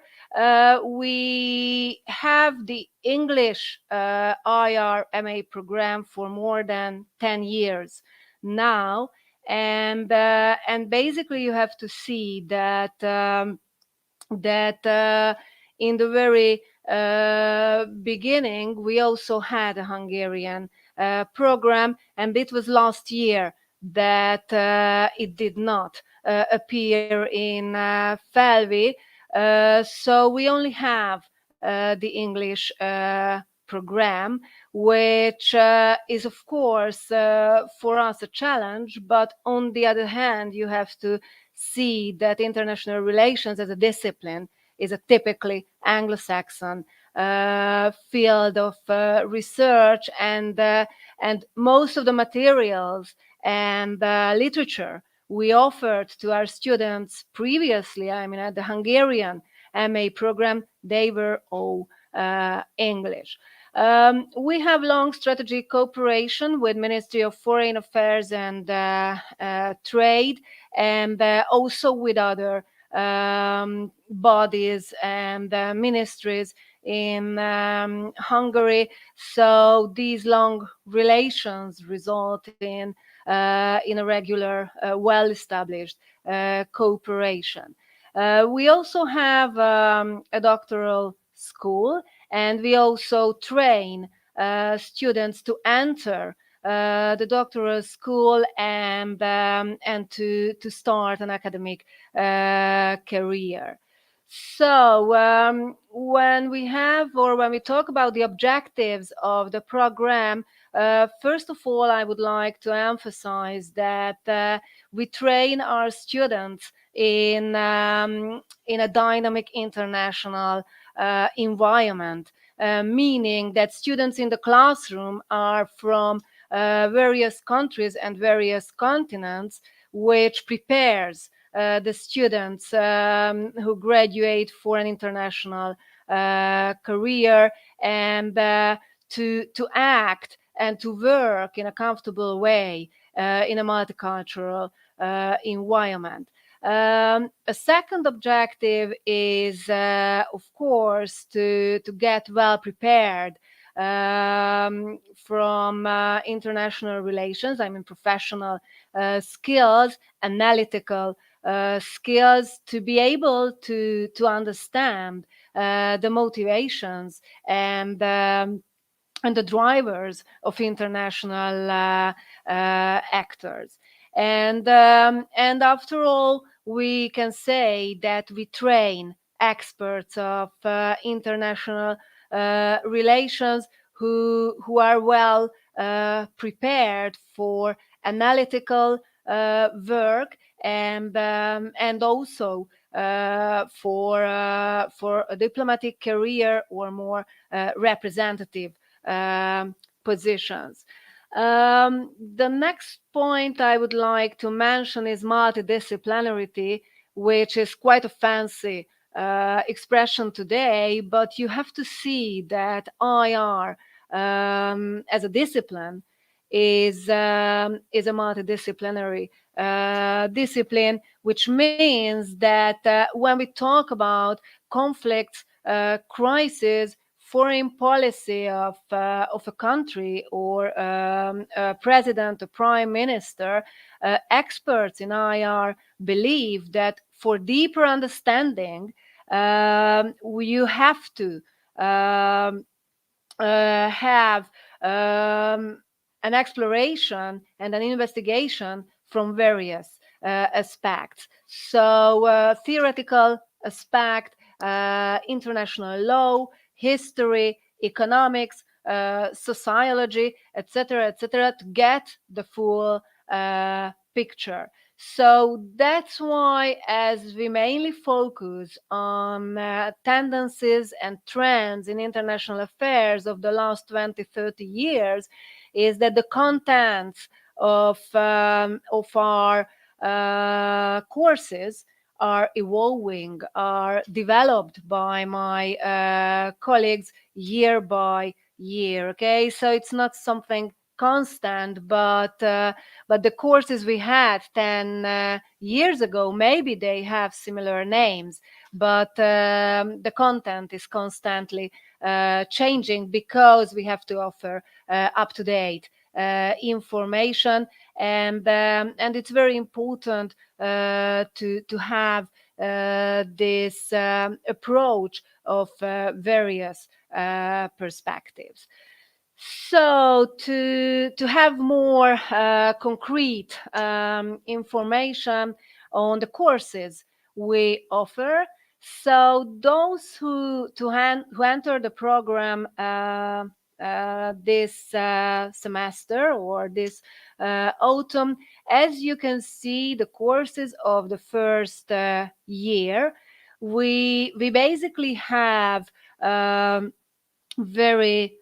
We have the English IR MA program for more than 10 years now, and basically you have to see that in the very beginning we also had a Hungarian program, and it was last year that it did not appear in Felvi. So we only have the English program, which is of course for us a challenge, but on the other hand you have to see that international relations as a discipline is a typically Anglo-Saxon field of research, and most of the materials and literature we offered to our students previously, I mean at the Hungarian MA program, they were all English. We have long strategic cooperation with Ministry of Foreign Affairs and Trade, and also with other bodies and ministries in Hungary. So these long relations result in a regular, well-established cooperation. We also have a doctoral school, and we also train students to enter the doctoral school and to start an academic career. So when we talk about the objectives of the program, first of all, I would like to emphasize that we train our students in a dynamic international environment, meaning that students in the classroom are from various countries and various continents, which prepares the students who graduate for an international career, and to act and to work in a comfortable way in a multicultural environment. A second objective is, of course, to get well prepared from international relations, I mean professional skills, analytical skills, to be able to understand the motivations and the drivers of international actors. And after all, we can say that we train experts of international relations who are well prepared for analytical work, and also for a diplomatic career or more representative positions. The next point I would like to mention is multidisciplinarity, which is quite a fancy expression today, but you have to see that IR as a discipline is a multidisciplinary discipline, which means that when we talk about conflicts, crisis, foreign policy of a country, or a president, a prime minister, experts in IR believe that for deeper understanding, you have to have an exploration and an investigation from various aspects. So theoretical aspect, international law, history, economics, sociology, etc., to get the full picture. So that's why, as we mainly focus on tendencies and trends in international affairs of the last 20-30 years, is that the contents of our courses are evolving, are developed by my colleagues year by year. Okay, so it's not something constant, but the courses we had 10 years ago, maybe they have similar names, but the content is constantly changing, because we have to offer up-to-date information, and it's very important to have this approach of various perspectives. So to have more concrete information on the courses we offer, so those who enter the program this semester or this autumn, as you can see, the courses of the first year, we basically have very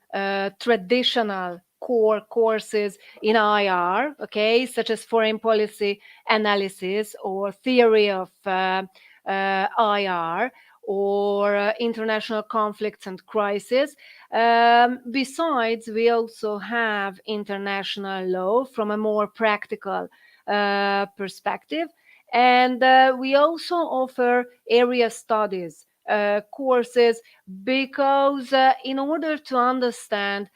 traditional core courses in IR, okay, such as foreign policy analysis or theory of IR, or international conflicts and crisis. Besides, we also have international law from a more practical perspective, and we also offer area studies courses, because in order to understand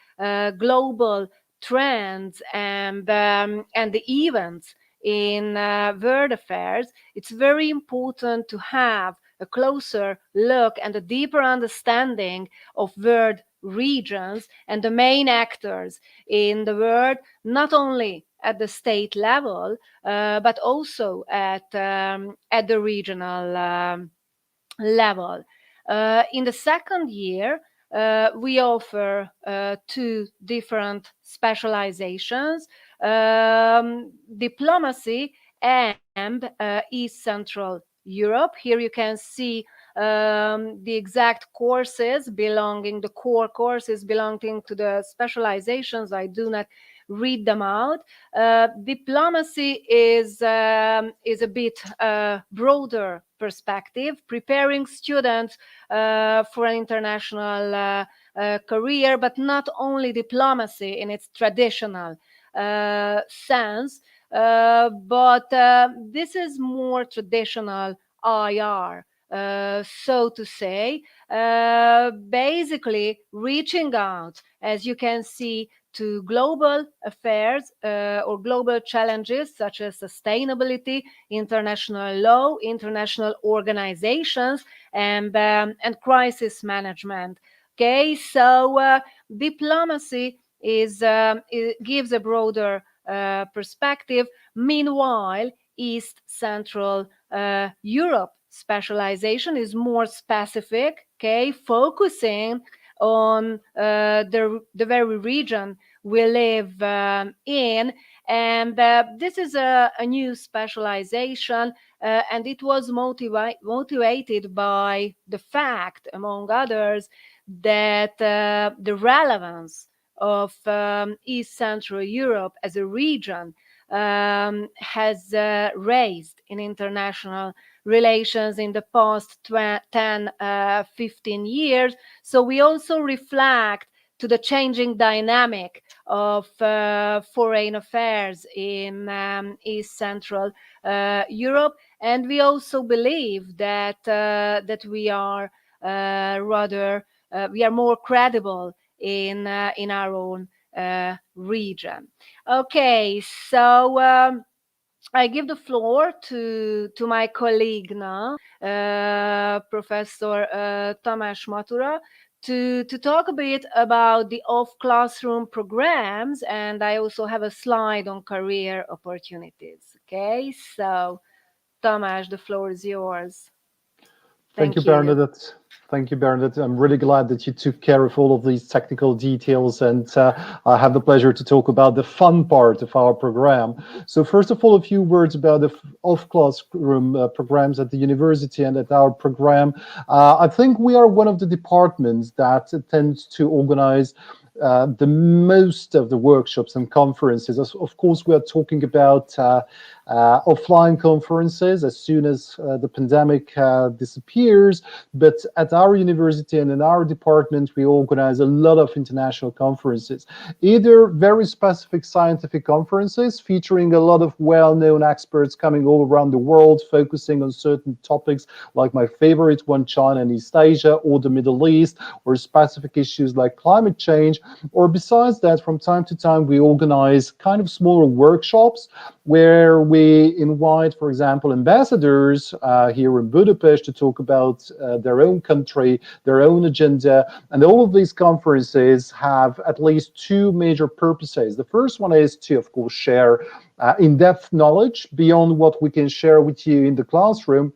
global trends and the events in world affairs, it's very important to have a closer look and a deeper understanding of world regions and the main actors in the world, not only at the state level, but also at the regional level. In the second year, we offer two different specializations, diplomacy and East Central Europe. Here you can see the exact courses belonging, the core courses belonging to the specializations. I do not read them out. Diplomacy is a bit broader perspective, preparing students for an international career, but not only diplomacy in its traditional sense, but this is more traditional IR, so to say, basically reaching out, as you can see, to global affairs or global challenges such as sustainability, international law, international organizations, and crisis management. Okay, so diplomacy it gives a broader perspective. Meanwhile, East Central Europe specialization is more specific, okay, focusing on the very region we live in. And this is a new specialization, and it was motivated by the fact, among others, that the relevance of East Central Europe as a region has raised in international relations in the past 10, 15 years. So we also reflect to the changing dynamic of foreign affairs in East Central Europe. And we also believe that that we are we are more credible in our own region. Okay, so I give the floor to my colleague now, Professor Tamás Matura, to talk a bit about the off-classroom programs, and I also have a slide on career opportunities. Okay, so Tamás, the floor is yours. Thank you, Bernadette. Thank you, Bernadette. I'm really glad that you took care of all of these technical details, and I have the pleasure to talk about the fun part of our program. So first of all, a few words about the off-classroom programs at the university and at our program. I think we are one of the departments that tends to organize the most of the workshops and conferences. Of course, we are talking about offline conferences as soon as the pandemic disappears, but at our university and in our department, we organize a lot of international conferences, either very specific scientific conferences featuring a lot of well-known experts coming all around the world, focusing on certain topics like my favorite one, China and East Asia, or the Middle East, or specific issues like climate change. Or besides that, from time to time, we organize kind of smaller workshops where we invite, for example, ambassadors here in Budapest to talk about their own country, their own agenda. And all of these conferences have at least two major purposes. The first one is to, of course, share in-depth knowledge beyond what we can share with you in the classroom.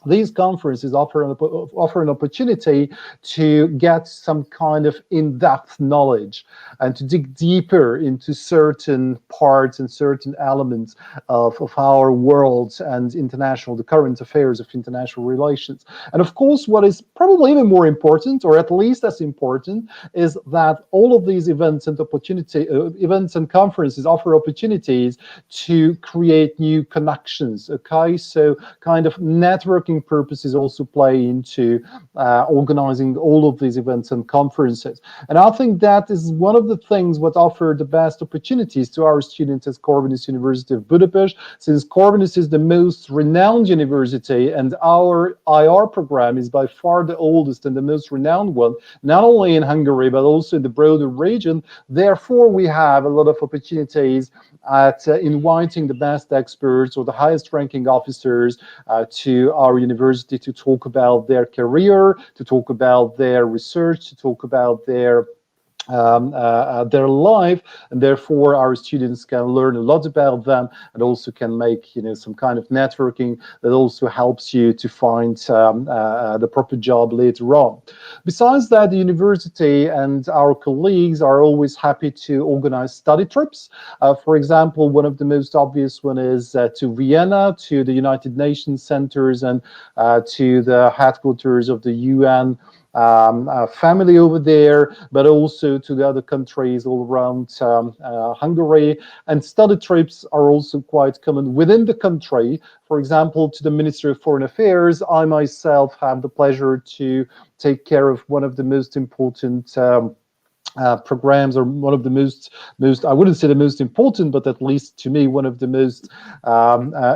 These conferences offer an opportunity to get some kind of in-depth knowledge and to dig deeper into certain parts and certain elements of our world and the current affairs of international relations. And of course, what is probably even more important, or at least as important, is that all of these events and conferences offer opportunities to create new connections. Okay, so kind of networking purposes also play into organizing all of these events and conferences. And I think that is one of the things what offer the best opportunities to our students at Corvinus University of Budapest, since Corvinus is the most renowned university and our IR program is by far the oldest and the most renowned one, not only in Hungary, but also in the broader region. Therefore, we have a lot of opportunities at inviting the best experts or the highest ranking officers to our university to talk about their career, to talk about their research, to talk about their life, and therefore our students can learn a lot about them and also can make some kind of networking that also helps you to find the proper job later on. Besides that, the university and our colleagues are always happy to organize study trips. For example, one of the most obvious one is to Vienna, to the United Nations centers and to the headquarters of the UN family over there, but also to the other countries all around Hungary. And study trips are also quite common within the country. For example, to the Ministry of Foreign Affairs, I myself have the pleasure to take care of one of the most important programs, or one of the most, I wouldn't say the most important, but at least to me, one of the most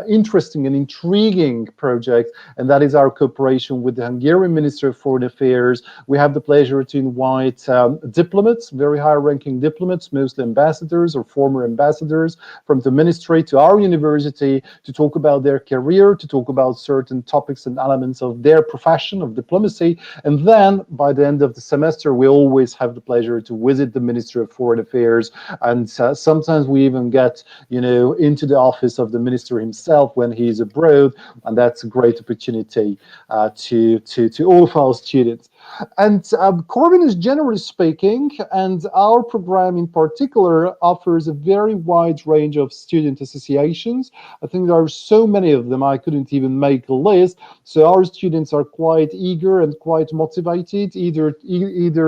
interesting and intriguing projects, and that is our cooperation with the Hungarian Ministry of Foreign Affairs. We have the pleasure to invite diplomats, very high-ranking diplomats, mostly ambassadors or former ambassadors from the ministry to our university to talk about their career, to talk about certain topics and elements of their profession of diplomacy. And then by the end of the semester, we always have the pleasure to visit the Ministry of Foreign Affairs, and sometimes we even get into the office of the minister himself when he is abroad, and that's a great opportunity to all of our students. And Corvinus, generally speaking, and our program in particular, offers a very wide range of student associations. I think there are so many of them I couldn't even make a list. So our students are quite eager and quite motivated either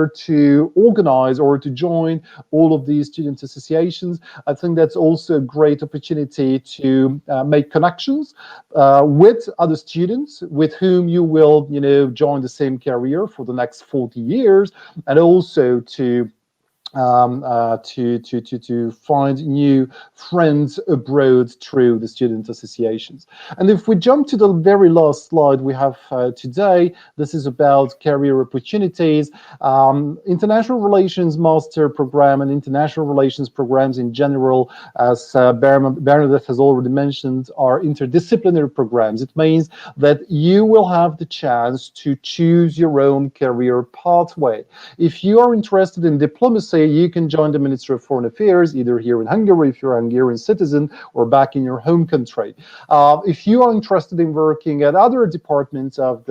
to organize or to join all of these student associations. I think that's also a great opportunity to make connections with other students with whom you will join the same career for the next 40 years, and also to to find new friends abroad through the student associations. And if we jump to the very last slide we have today, this is about career opportunities. International Relations Master Program and International Relations programs in general, as Bernadette has already mentioned, are interdisciplinary programs. It means that you will have the chance to choose your own career pathway. If you are interested in diplomacy, you can join the Ministry of Foreign Affairs, either here in Hungary, if you're a Hungarian citizen, or back in your home country. If you are interested in working at other departments of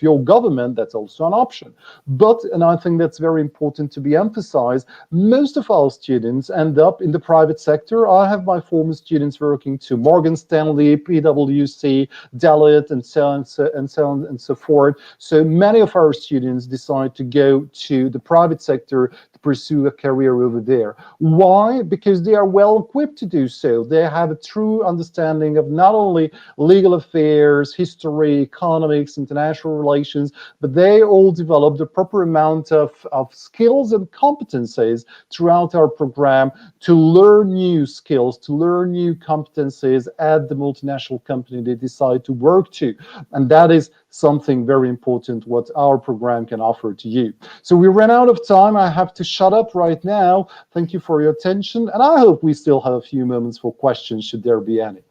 your government, that's also an option. But, and I think that's very important to be emphasized, most of our students end up in the private sector. I have my former students working to Morgan Stanley, PwC, Deloitte, and so on and so forth. So many of our students decide to go to the private sector to pursue a career over there. Why? Because they are well equipped to do so. They have a true understanding of not only legal affairs, history, economics, international relations, but they all develop the proper amount of skills and competencies throughout our program to learn new skills, to learn new competencies at the multinational company they decide to work to. And that is something very important what our program can offer to you. So we ran out of time. I have to shut up right now. Thank you for your attention. And I hope we still have a few moments for questions, should there be any.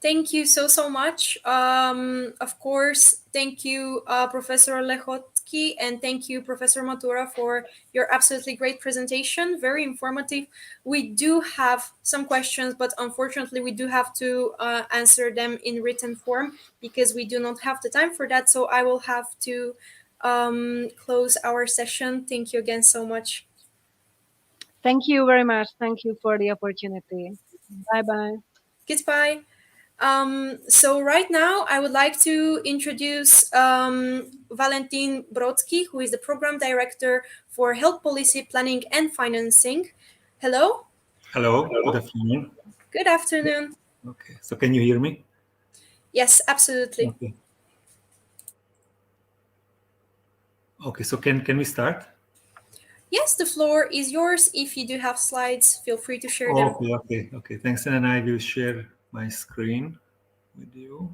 Thank you so much. Of course, thank you, Professor Lechotki, and thank you, Professor Matura, for your absolutely great presentation. Very informative. We do have some questions, but unfortunately, we do have to answer them in written form because we do not have the time for that. So I will have to close our session. Thank you again so much. Thank you very much. Thank you for the opportunity. Bye-bye. Goodbye. So right now, I would like to introduce Valentin Brodsky, who is the Program Director for Health Policy Planning and Financing. Hello. Hello. Good afternoon. Good afternoon. Okay. So can you hear me? Yes, absolutely. Okay. Okay. So can we start? Yes, the floor is yours. If you do have slides, feel free to share them. Okay. Thanks. And I will share my screen with you.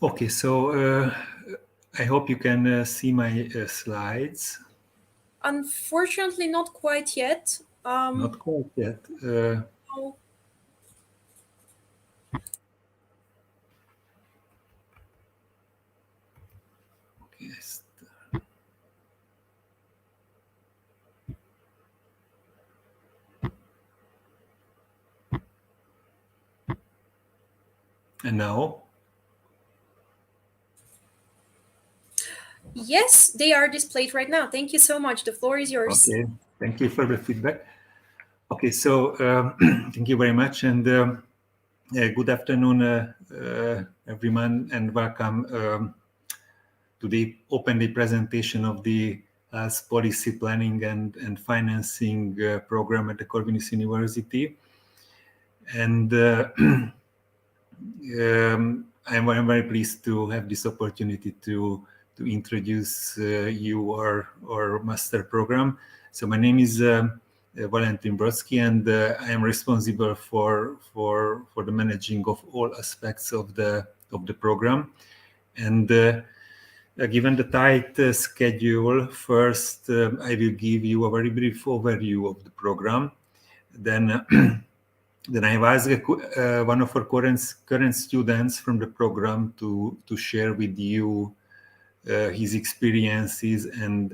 Okay, so I hope you can see my slides. Unfortunately, not quite yet. Not quite yet. No. Okay. And now? Yes, they are displayed right now. Thank you so much. The floor is yours. Okay, thank you for the feedback. Okay, so thank you very much, and good afternoon, everyone, and welcome to the open day presentation of the Health Policy Planning and Financing program at the Corvinus University. And I'm very pleased to have this opportunity to introduce you our master program. So my name is Valentin Brodsky, and I am responsible for the managing of all aspects of the program. And given the tight schedule, first I will give you a very brief overview of the program. Then I have asked one of our current students from the program to share with you his experiences and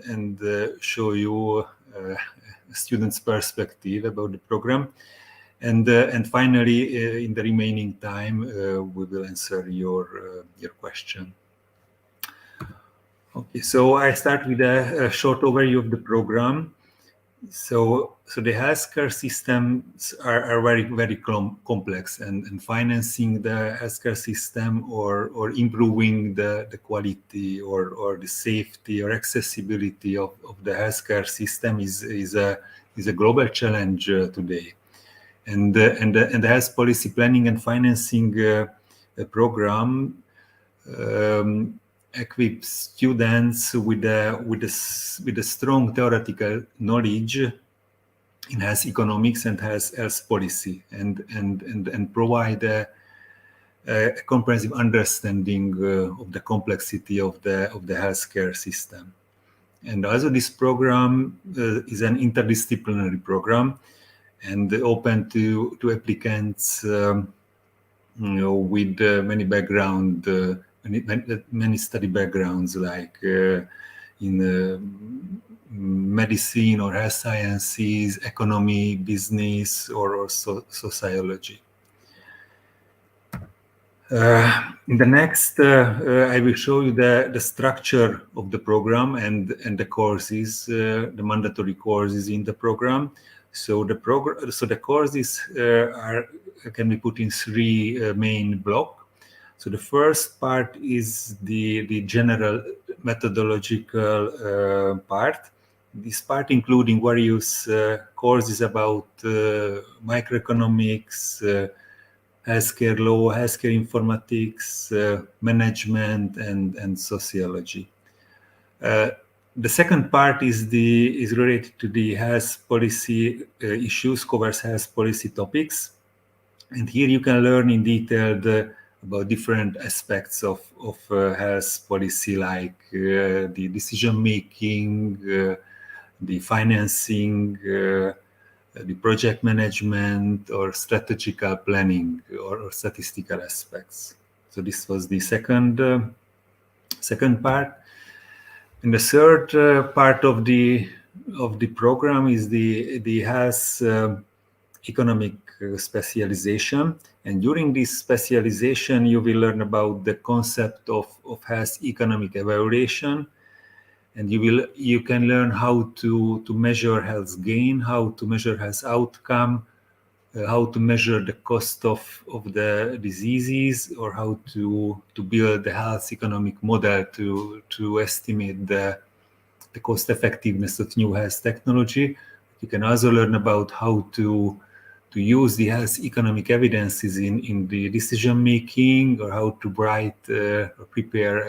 show you a student's perspective about the program. And finally, in the remaining time, we will answer your question. Okay, so I start with a short overview of the program. So the healthcare systems are very complex, and financing the healthcare system or improving the quality or the safety or accessibility of the healthcare system is a global challenge today. And the health policy planning and financing program equips students with a strong theoretical knowledge in health economics and health policy, and provide a comprehensive understanding of the complexity of the healthcare system. And also, this program is an interdisciplinary program and open to applicants, with many background. Many study backgrounds, like in medicine or health sciences, economy, business, or sociology. In the next, I will show you the structure of the program and the courses, the mandatory courses in the program. So the courses can be put in three main blocks. So the first part is the general methodological part. This part including various courses about microeconomics, healthcare law, healthcare informatics, management, and sociology. The second part is related to the health policy issues, covers health policy topics, and here you can learn in detail about different aspects of health policy, like the decision making, the financing, the project management, or strategical planning, or statistical aspects. So this was the second part. And the third part of the program is the health economic specialization. And during this specialization, you will learn about the concept of health economic evaluation, and you can learn how to measure health gain, how to measure health outcome, how to measure the cost of the diseases, or how to build the health economic model to estimate the cost effectiveness of new health technology. You can also learn about how to use the health economic evidences in the decision making, or how to write or prepare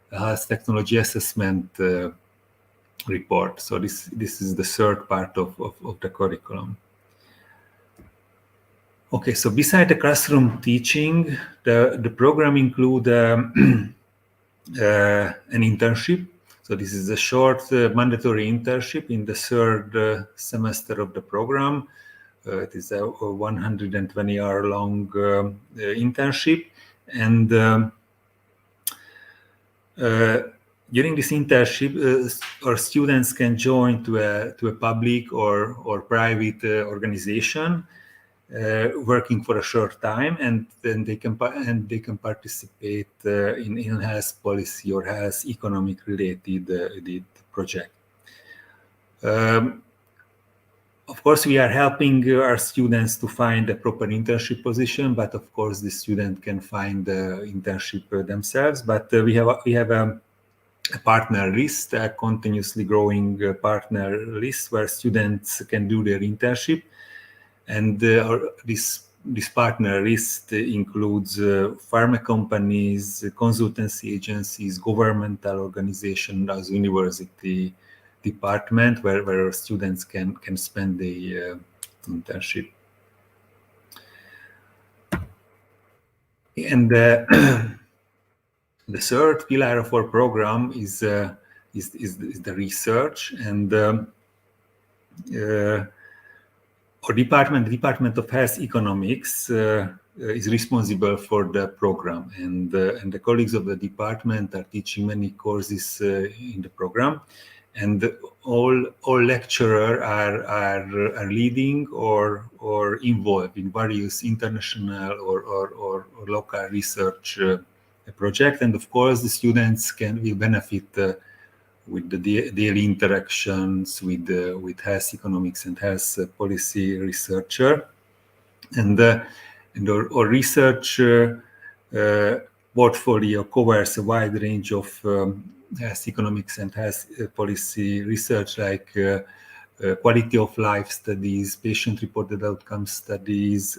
a health technology assessment report. So this is the third part of the curriculum. Okay, so beside the classroom teaching, the program includes an internship. So this is a short mandatory internship in the third semester of the program. It is a 120-hour long internship, and during this internship, our students can join to a public or private organization working for a short time, and then they can participate in health policy or health economic related project. Of course, we are helping our students to find a proper internship position, but of course, the student can find the internship themselves. But we have a partner list, a continuously growing partner list where students can do their internship, and this partner list includes pharma companies, consultancy agencies, governmental organizations, as university department where students can spend the internship. And the third pillar of our program is the research, and our Department of Health Economics is responsible for the program, and the colleagues of the department are teaching many courses in the program. And all lecturers are leading or involved in various international or local research projects. And of course, the students will benefit the daily interactions with health economics and health policy researcher, and our research portfolio covers a wide range of health economics and health policy research, like quality of life studies, patient-reported outcome studies,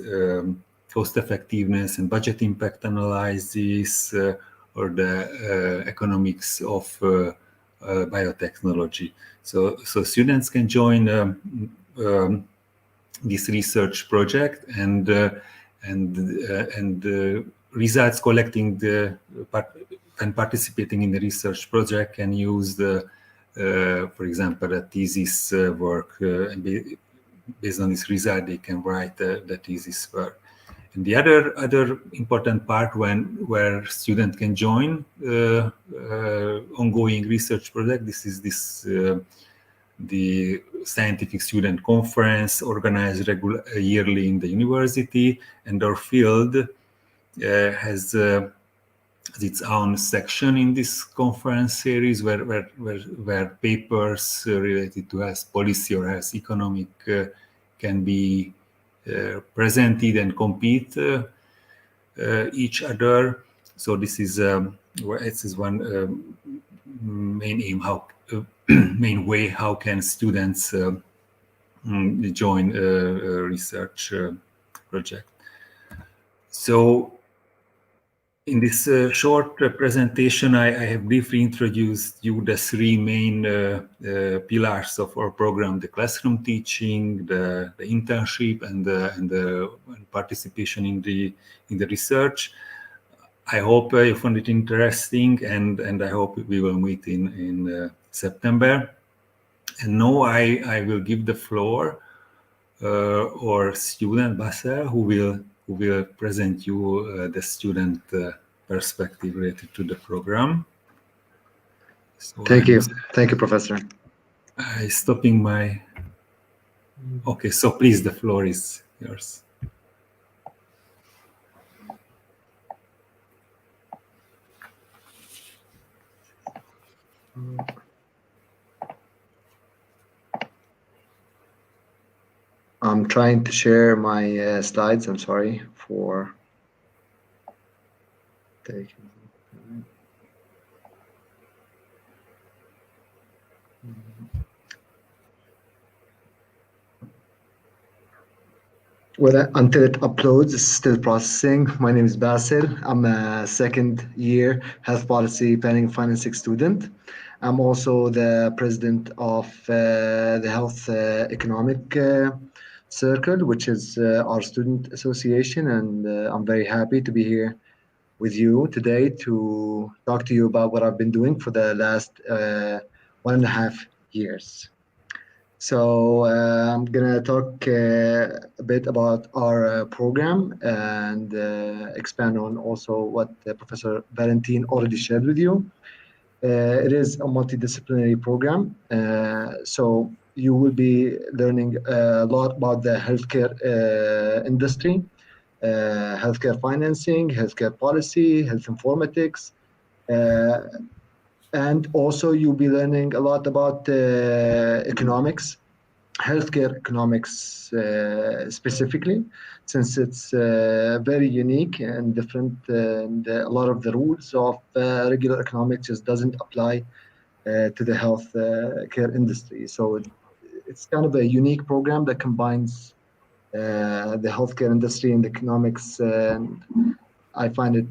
cost effectiveness and budget impact analysis, or the economics of biotechnology. So students can join this research project, and results collecting and participating in the research project can use for example, a thesis work, and based on this result, they can write the thesis work. And the other important part where student can join ongoing research project, this is the scientific student conference organized yearly in the university, and our field has its own section in this conference series where papers related to health policy or health economic can be presented and compete each other. So this is one main aim, main way how can students join a research project. So in this short presentation, I have briefly introduced you the three main pillars of our program: the classroom teaching, the internship, and the participation in the research. I hope you found it interesting, and I hope we will meet in September. And now I will give the floor our student Basel, who will present you the student perspective related to the program. So Thank you, Professor. Stopping my. Okay, so please, the floor is yours. I'm trying to share my slides. I'm sorry for taking. Well, until it uploads, it's still processing. My name is Basil. I'm a second-year health policy planning and financing student. I'm also the president of the Health Economic Circle, which is our student association, and I'm very happy to be here with you today to talk to you about what I've been doing for the last 1.5 years. So I'm gonna talk a bit about our program and expand on also what Professor Valentin already shared with you. It is a multidisciplinary program, so you will be learning a lot about the healthcare industry, healthcare financing, healthcare policy, health informatics, and also you'll be learning a lot about economics, healthcare economics specifically, since it's very unique and different, and a lot of the rules of regular economics just doesn't apply to the health care industry. So it's kind of a unique program that combines the healthcare industry and economics, and I find it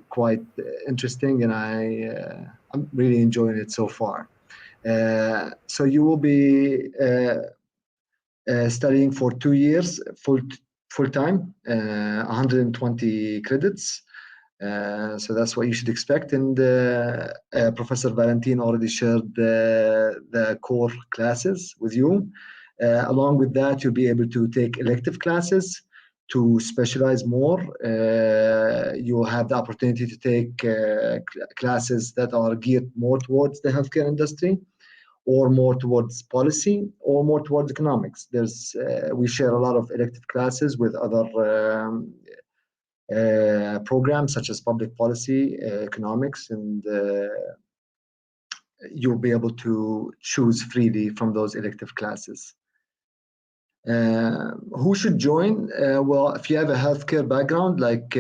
quite interesting, and I'm really enjoying it so far. So you will be studying for 2 years, full time, 120 credits. So that's what you should expect. And Professor Valentin already shared the core classes with you. Along with that, you'll be able to take elective classes to specialize more. You'll have the opportunity to take classes that are geared more towards the healthcare industry, or more towards policy, or more towards economics. We share a lot of elective classes with other programs such as public policy, economics, and you'll be able to choose freely from those elective classes. Who should join? Well, if you have a healthcare background like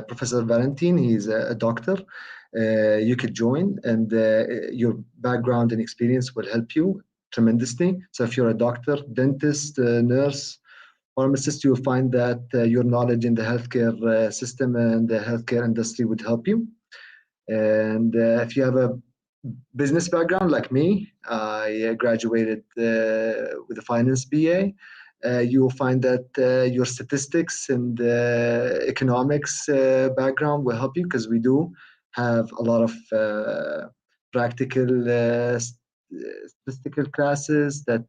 Professor Valentin, he's a doctor, you could join, and your background and experience will help you tremendously. So if you're a doctor, dentist, nurse, pharmacist, you'll find that your knowledge in the healthcare system and the healthcare industry would help you. And if you have a business background like me, I graduated with a finance BA. You will find that your statistics and economics background will help you, because we do have a lot of practical statistical classes that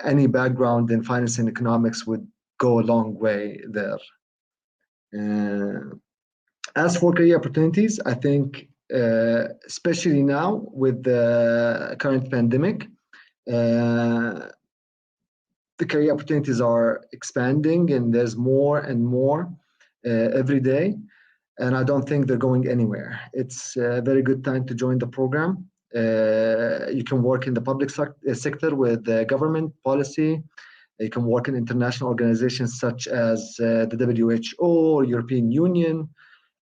any background in finance and economics would go a long way there. As for career opportunities, I think especially now with the current pandemic, the career opportunities are expanding, and there's more and more every day. And I don't think they're going anywhere. It's a very good time to join the program. You can work in the public sector with government policy. You can work in international organizations such as the WHO or European Union.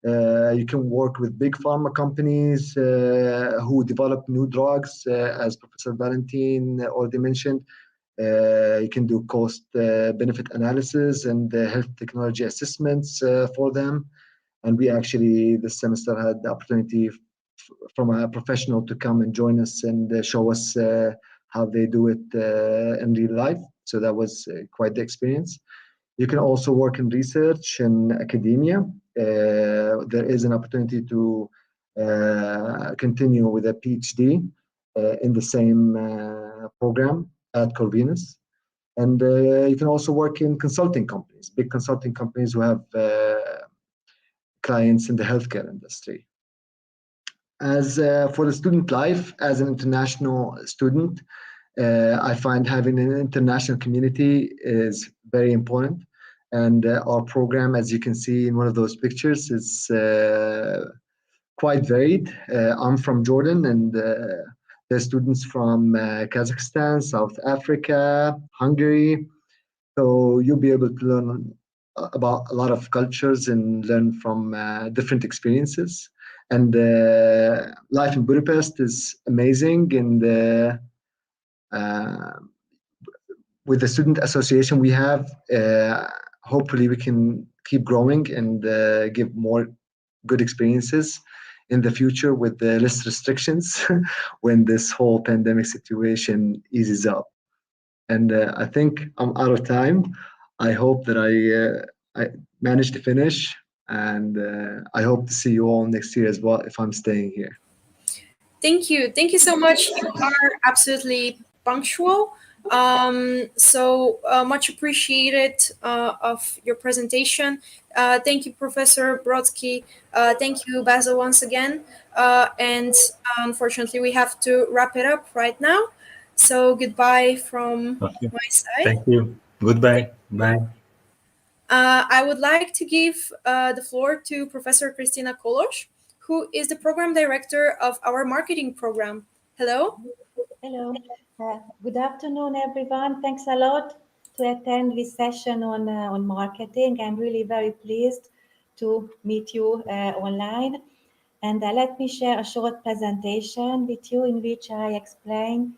You can work with big pharma companies who develop new drugs, as Professor Valentin already mentioned. You can do cost benefit analysis and health technology assessments for them. And we actually this semester had the opportunity from a professional to come and join us and show us how they do it in real life. So that was quite the experience. You can also work in research and academia. There is an opportunity to continue with a PhD in the same program at Corvinus. And you can also work in consulting companies, big consulting companies who have clients in the healthcare industry. As for the student life, as an international student, I find having an international community is very important. And our program, as you can see in one of those pictures, is quite varied. I'm from Jordan, and there's students from Kazakhstan, South Africa, Hungary. So you'll be able to learn about a lot of cultures and learn from different experiences. And life in Budapest is amazing. And with the student association we have, hopefully we can keep growing and give more good experiences in the future with less restrictions when this whole pandemic situation eases up. And I think I'm out of time. I hope that I managed to finish, and I hope to see you all next year as well if I'm staying here. Thank you. Thank you so much. You are absolutely punctual. So much appreciated of your presentation. Thank you, Professor Brodsky. Thank you, Basil, once again. And unfortunately, we have to wrap it up right now. So goodbye from my side. Thank you. Goodbye. Bye. I would like to give the floor to Professor Christina Kolos, who is the program director of our marketing program. Hello. Hello. Good afternoon, everyone. Thanks a lot to attend this session on marketing. I'm really very pleased to meet you online. And let me share a short presentation with you in which I explain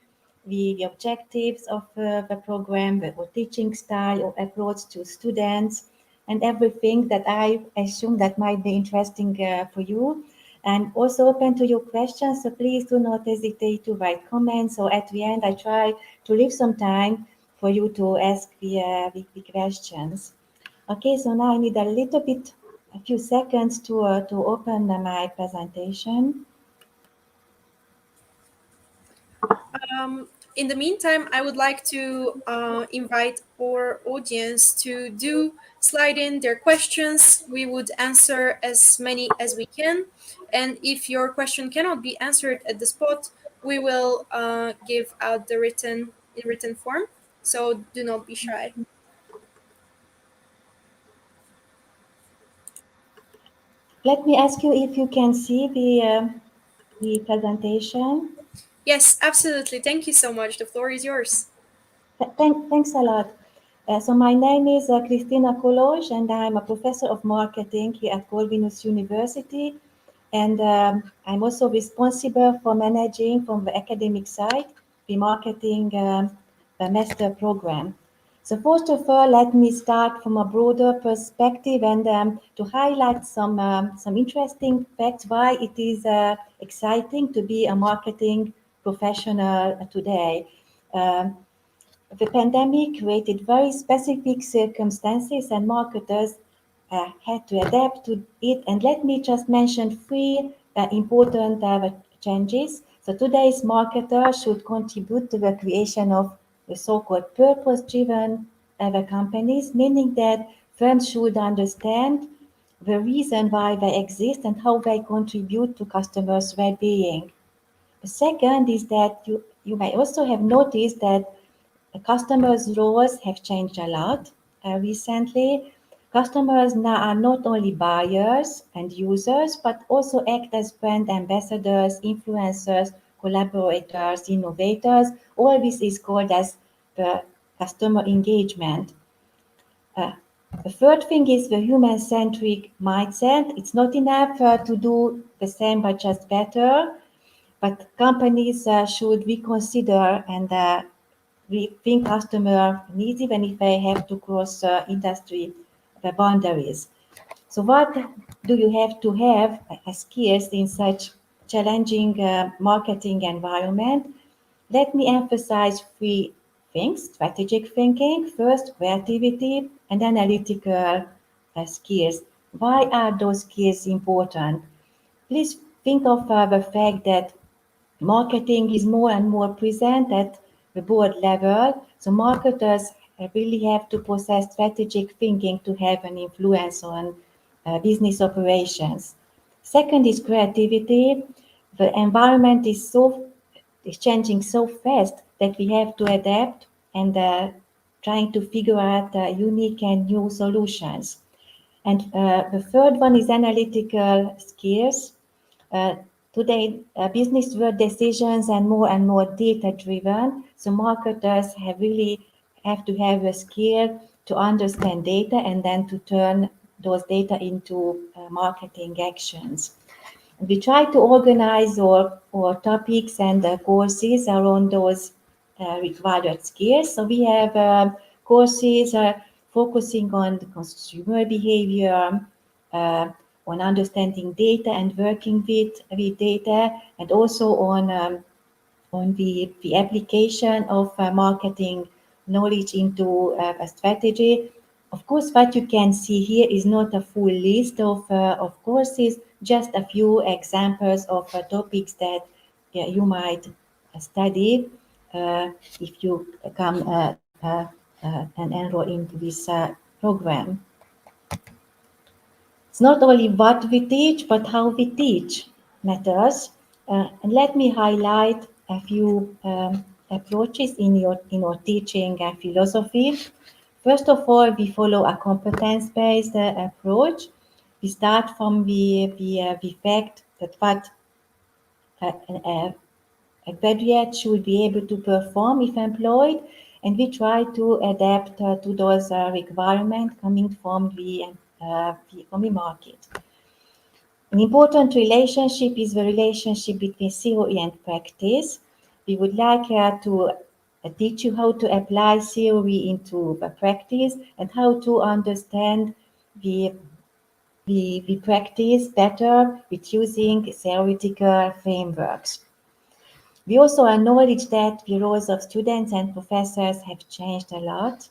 the objectives of the program, the teaching style or approach to students, and everything that I assume that might be interesting for you. And also open to your questions, so please do not hesitate to write comments. So at the end, I try to leave some time for you to ask the questions. Okay, so now I need a few seconds to open my presentation. In the meantime, I would like to invite our audience to slide in their questions. We would answer as many as we can. And if your question cannot be answered at the spot, we will give out the written form. So do not be shy. Let me ask you if you can see the the presentation? Yes, absolutely. Thank you so much. The floor is yours. Thanks a lot. So my name is Kristina Kolozs, and I'm a professor of marketing here at Corvinus University. And I'm also responsible for managing from the academic side the marketing master program. So first of all, let me start from a broader perspective and to highlight some interesting facts why it is exciting to be a marketing professional today. The pandemic created very specific circumstances and marketers had to adapt to it. And let me just mention three important changes. So today's marketers should contribute to the creation of the so-called purpose-driven companies, meaning that firms should understand the reason why they exist and how they contribute to customers' well-being. The second is that you may also have noticed that the customers' roles have changed a lot recently. Customers now are not only buyers and users, but also act as brand ambassadors, influencers, collaborators, innovators. All this is called as the customer engagement. The third thing is the human-centric mindset. It's not enough to do the same but just better, but companies should reconsider and rethink customer needs even if they have to cross industry boundaries. So what do you have to have as skills in such challenging marketing environment? Let me emphasize three things: strategic thinking, first creativity, and analytical skills. Why are those skills important? Please think of the fact that marketing is more and more present at the board level. So marketers really have to possess strategic thinking to have an influence on business operations. Second is creativity. The environment is changing so fast that we have to adapt and trying to figure out unique and new solutions. And the third one is analytical skills. Today, business world decisions and more data driven. So marketers have to have a skill to understand data and then to turn those data into marketing actions. We try to organize our topics and courses around those required skills. So we have courses focusing on the consumer behavior, on understanding data and working with data, and also on the application of marketing knowledge into a strategy. Of course, what you can see here is not a full list of courses, just a few examples of topics that you might study if you come and enroll into this program. It's not only what we teach, but how we teach matters. And let me highlight a few approaches in our teaching philosophy. First of all, we follow a competence-based approach. We start from the fact that what a graduate should be able to perform if employed, and we try to adapt to those requirements coming from the market. An important relationship is the relationship between theory and practice. We would like to teach you how to apply theory into the practice and how to understand the practice better with using theoretical frameworks. We also acknowledge that the roles of students and professors have changed a lot.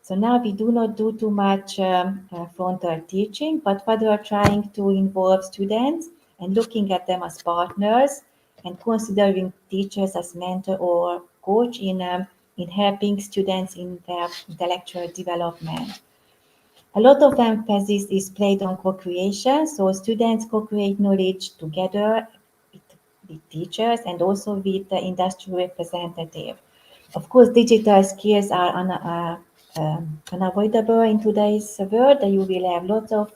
So now we do not do too much frontal teaching, but rather trying to involve students and looking at them as partners and considering teachers as mentor or coach in helping students in their intellectual development. A lot of emphasis is placed on co-creation, so students co-create knowledge together with teachers and also with the industry representative. Of course, digital skills are unavoidable in today's world. You will have lots of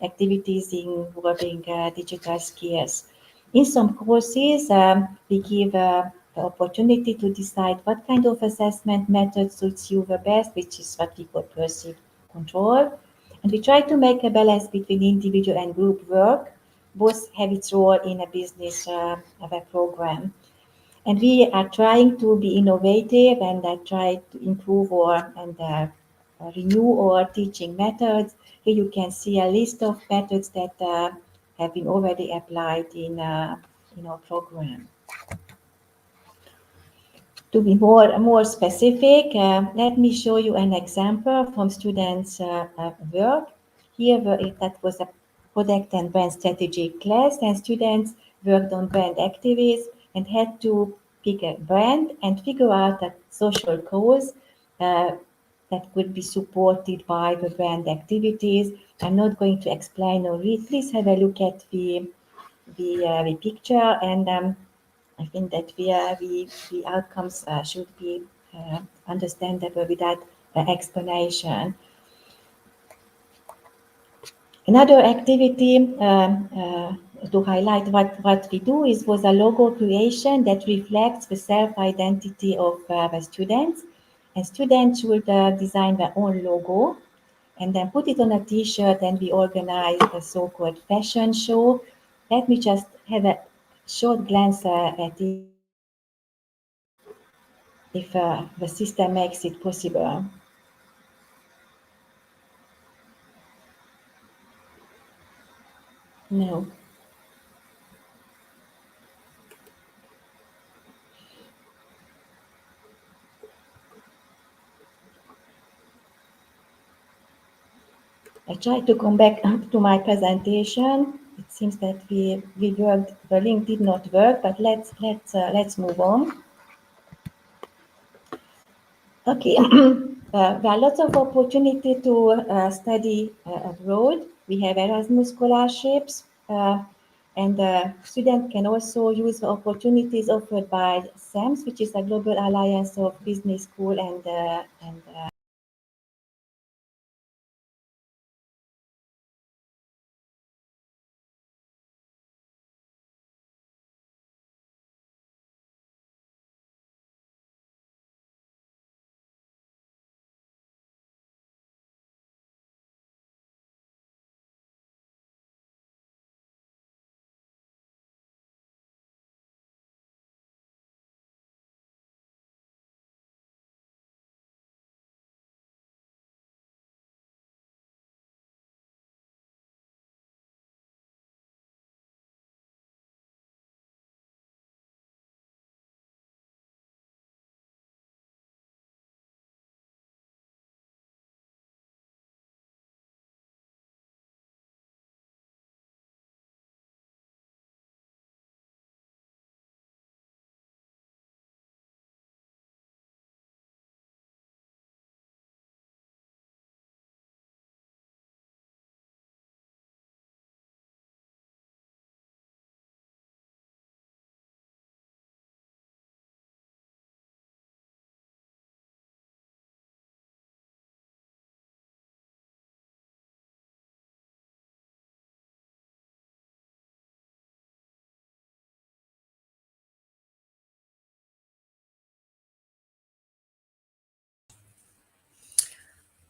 activities involving digital skills. In some courses, we give the opportunity to decide what kind of assessment method suits you the best, which is what we call perceived control. And we try to make a balance between individual and group work. Both have its role in a business of a program. And we are trying to be innovative and try to improve and renew our teaching methods. Here you can see a list of methods that have been already applied in our program. To be more specific, let me show you an example from students' work. Here that was a product and brand strategy class, and students worked on brand activities and had to pick a brand and figure out a social cause that could be supported by the brand activities. I'm not going to explain or read. Please have a look at the picture, and I think that the outcomes should be understandable without explanation. Another activity to highlight what we do was a logo creation that reflects the self-identity of the students. And students should design their own logo and then put it on a t-shirt, and we organize a so-called fashion show. Let me just have a short glance at if the system makes it possible. No. I tried to come back to my presentation. It seems that we worked. The link did not work, but let's move on. Okay, there are lots of opportunity to study abroad. We have Erasmus scholarships, and students can also use the opportunities offered by SAMS, which is a Global Alliance of Business School and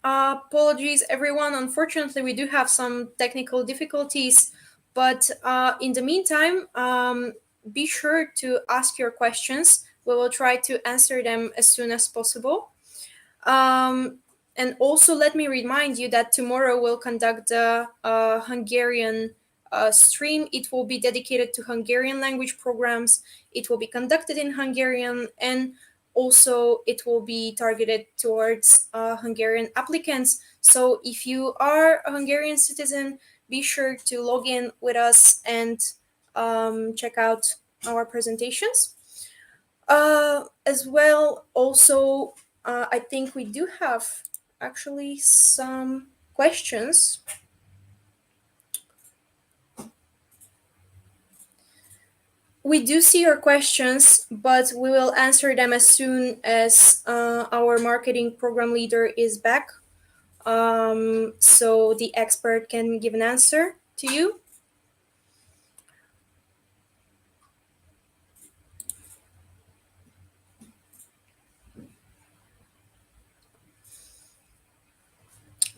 Apologies, everyone. Unfortunately, we do have some technical difficulties, but in the meantime, be sure to ask your questions. We will try to answer them as soon as possible. And also, let me remind you that tomorrow we'll conduct the Hungarian stream. It will be dedicated to Hungarian language programs. It will be conducted in Hungarian, and also it will be targeted towards Hungarian applicants. So if you are a Hungarian citizen, be sure to log in with us and check out our presentations. As well, also, I think we do have actually some questions. We do see your questions, but we will answer them as soon as our marketing program leader is back, so the expert can give an answer to you.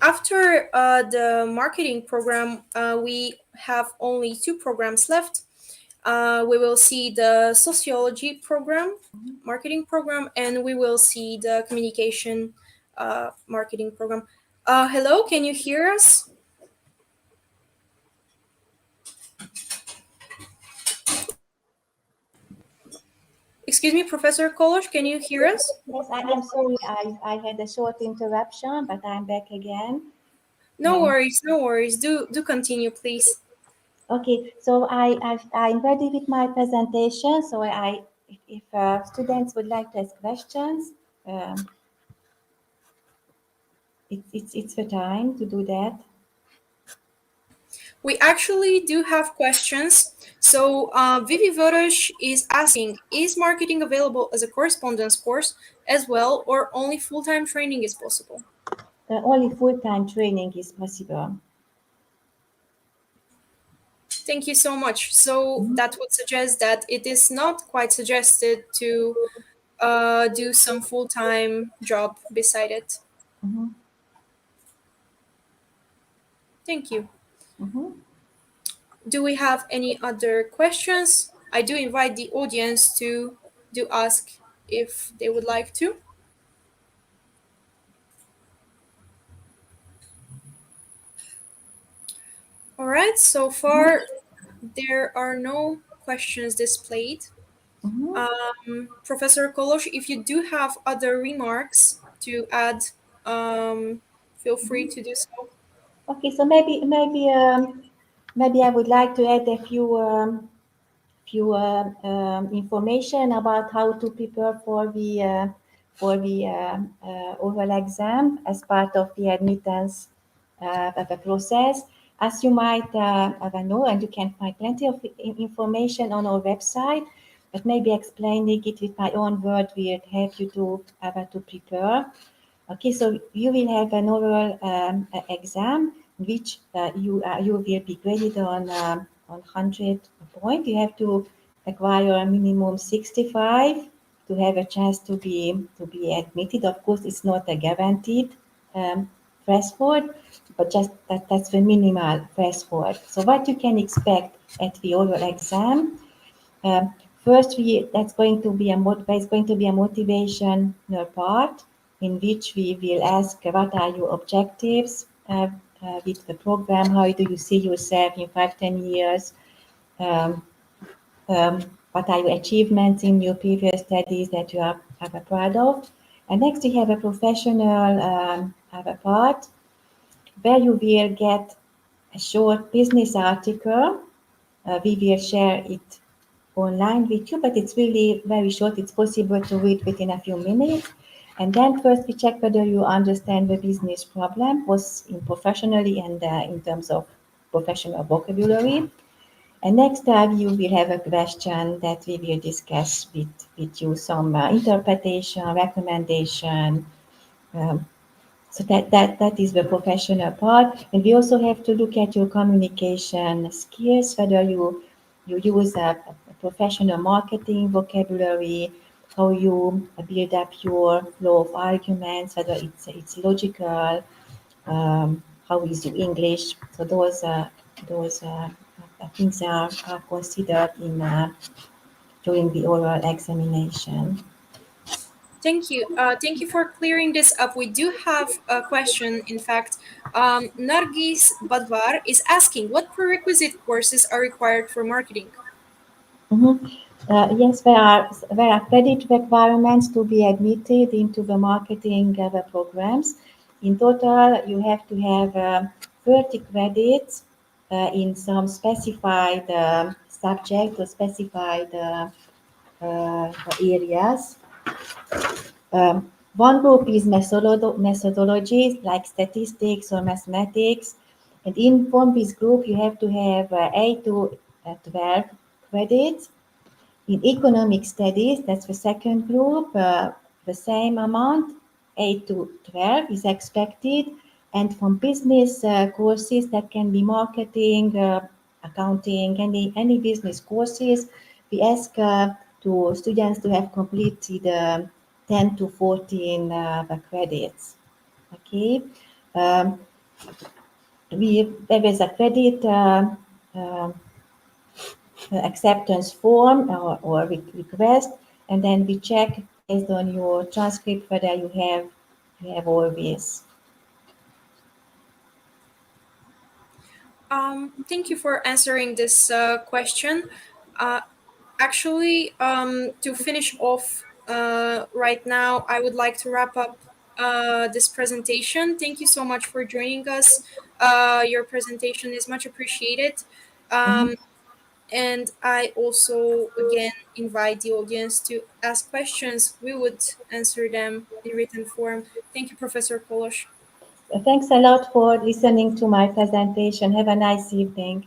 After the marketing program, we have only 2 programs left. We will see the sociology program, marketing program, and we will see the communication marketing program. Hello, can you hear us? Excuse me, Professor Kolosh, can you hear us? Yes, I'm sorry. I had a short interruption, but I'm back again. No worries, no worries. Do continue, please. Okay, so I'm ready with my presentation. So if students would like to ask questions, it's the time to do that. We actually do have questions. So Vivi Vodosh is asking, is marketing available as a correspondence course as well, or only full-time training is possible? Only full-time training is possible. Thank you so much. So that would suggest that it is not quite suggested to do some full-time job beside it. Mm-hmm. Thank you. Mm-hmm. Do we have any other questions? I do invite the audience to ask if they would like to. All right, so far there are no questions displayed. Professor Kolosh, if you do have other remarks to add, feel free to do so. Okay, so maybe I would like to add a few information about how to prepare for the oral exam as part of the admittance of the process. As you might know, and you can find plenty of information on our website, but maybe explaining it with my own word will help you to prepare. Okay, so you will have an oral exam, which you will be graded on 100 points. You have to acquire a minimum 65 to have a chance to be admitted. Of course, it's not a guaranteed threshold, but just that's the minimal threshold. So what you can expect at the oral exam. First, there's going to be a motivation part in which we will ask what are your objectives with the program, how do you see yourself in 5-10 years, what are your achievements in your previous studies that you are proud of. And next we have a professional part where you will get a short business article. We will share it online with you, but it's really very short. It's possible to read within a few minutes. And then first we check whether you understand the business problem, both professionally and in terms of professional vocabulary. And next time you will have a question that we will discuss with you, some interpretation, recommendation. So that is the professional part. And we also have to look at your communication skills, whether you use a professional marketing vocabulary, how you build up your flow of arguments, whether it's logical, how is your English. So those things are considered in during the oral examination. Thank you. Thank you for clearing this up. We do have a question, in fact. Nargis Badvar is asking, what prerequisite courses are required for marketing? Mm-hmm. Yes, there are credit requirements to be admitted into the marketing programs. In total, you have to have 30 credits in some specified subject or specified areas. One group is methodologies like statistics or mathematics. And from this group, you have to have 8 to 12 credits. In economic studies, that's the second group, the same amount, 8 to 12 is expected. And from business courses, that can be marketing, accounting, any business courses, we ask to students to have completed 10 to 14 credits. Okay. there is a credit acceptance form or request, and then we check based on your transcript whether you have all this. Thank you for answering this question. Actually, to finish off right now, I would like to wrap up this presentation. Thank you so much for joining us. Your presentation is much appreciated. And I also, again, invite the audience to ask questions. We would answer them in written form. Thank you, Professor Kolos. Thanks a lot for listening to my presentation. Have a nice evening.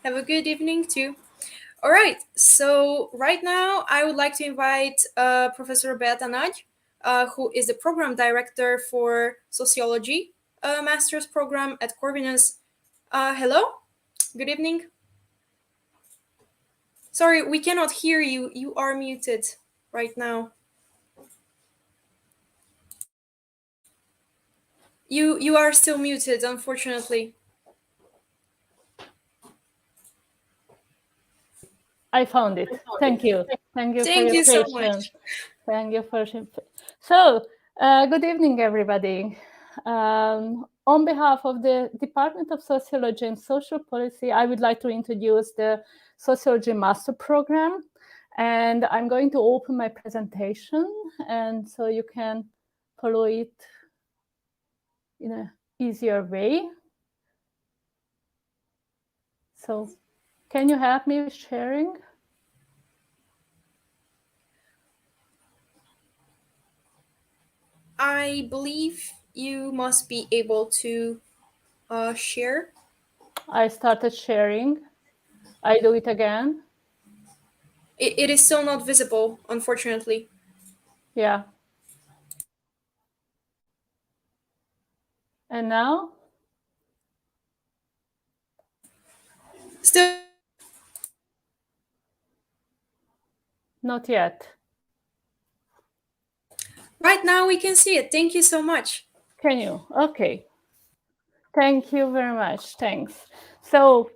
Have a good evening too. All right, so right now I would like to invite Professor Beata Nagy, who is the program director for Sociology master's program at Corvinus. Hello, good evening. Sorry, we cannot hear you. You are muted right now. You are still muted, unfortunately. I found it. Thank you. Thank you Thank for you your so patience. much. Thank you for. So, good evening, everybody. On behalf of the Department of Sociology and Social Policy, I would like to introduce the Sociology Master Program. And I'm going to open my presentation, and so you can follow it in an easier way. So, can you help me with sharing? I believe you must be able to share. I started sharing. I do it again. It is still not visible, unfortunately. Yeah. And now? Still. Not yet. Right now we can see it. Thank you so much. Can you? Okay. Thank you very much. Thanks. So,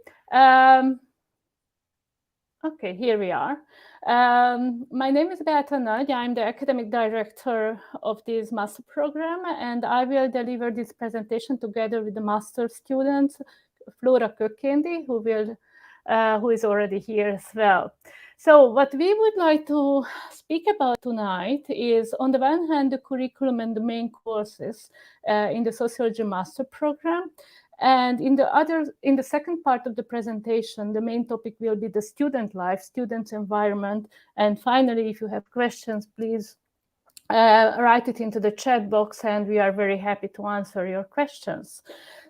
okay, here we are. My name is Beata Nagy. I'm the academic director of this master program, and I will deliver this presentation together with the master student, Flora Kökéndi, who is already here as well. So what we would like to speak about tonight is, on the one hand, the curriculum and the main courses in the Sociology Master Program. And in the second part of the presentation, the main topic will be the student life, student environment. And finally, if you have questions, please write it into the chat box, and we are very happy to answer your questions.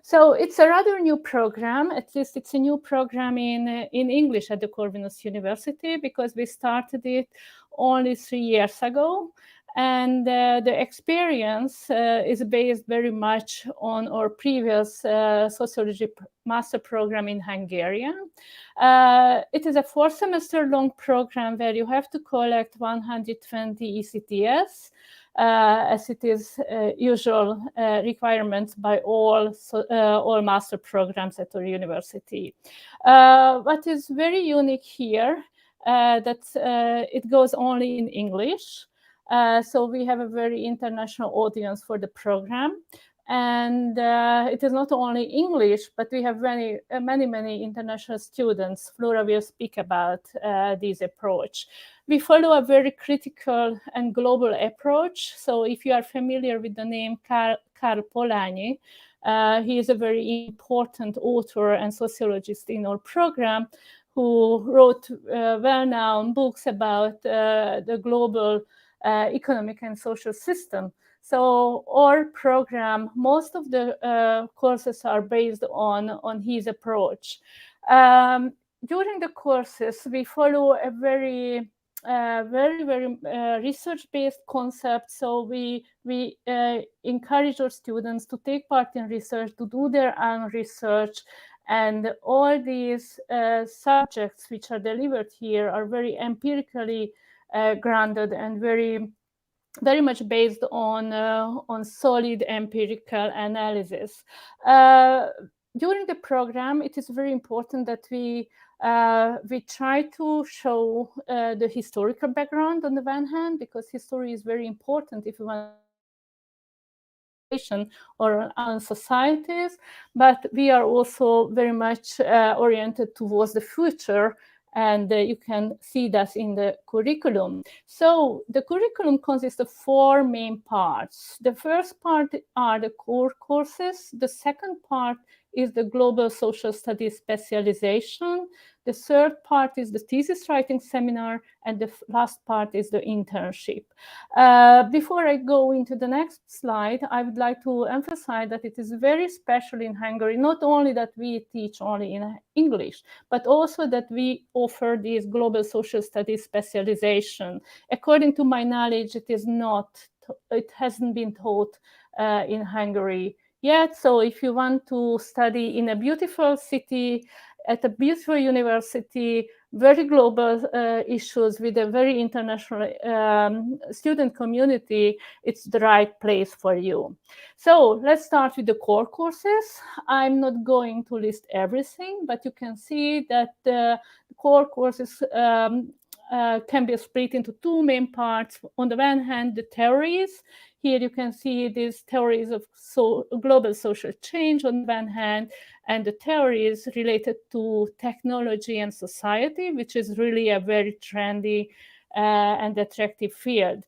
So it's a rather new program. At least it's a new program in English at the Corvinus University, because we started it only 3 years ago. And the experience is based very much on our previous sociology master program in Hungarian. It is a 4-semester long program where you have to collect 120 ECTS, as it is usual requirements by all master programs at our university. What is very unique here, that it goes only in English. So we have a very international audience for the program. And it is not only English, but we have many international students. Flora will speak about this approach. We follow a very critical and global approach. So if you are familiar with the name Karl Polanyi, he is a very important author and sociologist in our program, who wrote well-known books about the global economic and social system. So our program, most of the courses are based on his approach. During the courses, we follow a very research-based concept. So we encourage our students to take part in research, to do their own research. And all these subjects which are delivered here are very empirically grounded and very very much based on solid empirical analysis. During the program, it is very important that we try to show the historical background on the one hand, because history is very important if you want or on societies, but we are also very much oriented towards the future, and you can see that in the curriculum. So the curriculum consists of 4 main parts. The first part are the core courses. The second part is the global social studies specialization. The third part is the thesis writing seminar, and the last part is the internship. Before I go into the next slide, I would like to emphasize that it is very special in Hungary, not only that we teach only in English, but also that we offer this global social studies specialization. According to my knowledge, it hasn't been taught in Hungary yet. So if you want to study in a beautiful city, at a beautiful university, very global issues with a very international student community, it's the right place for you. So let's start with the core courses. I'm not going to list everything, but you can see that the core courses can be split into 2 main parts. On the one hand, the theories. Here you can see these theories of global social change on the one hand, and the theories related to technology and society, which is really a very trendy and attractive field.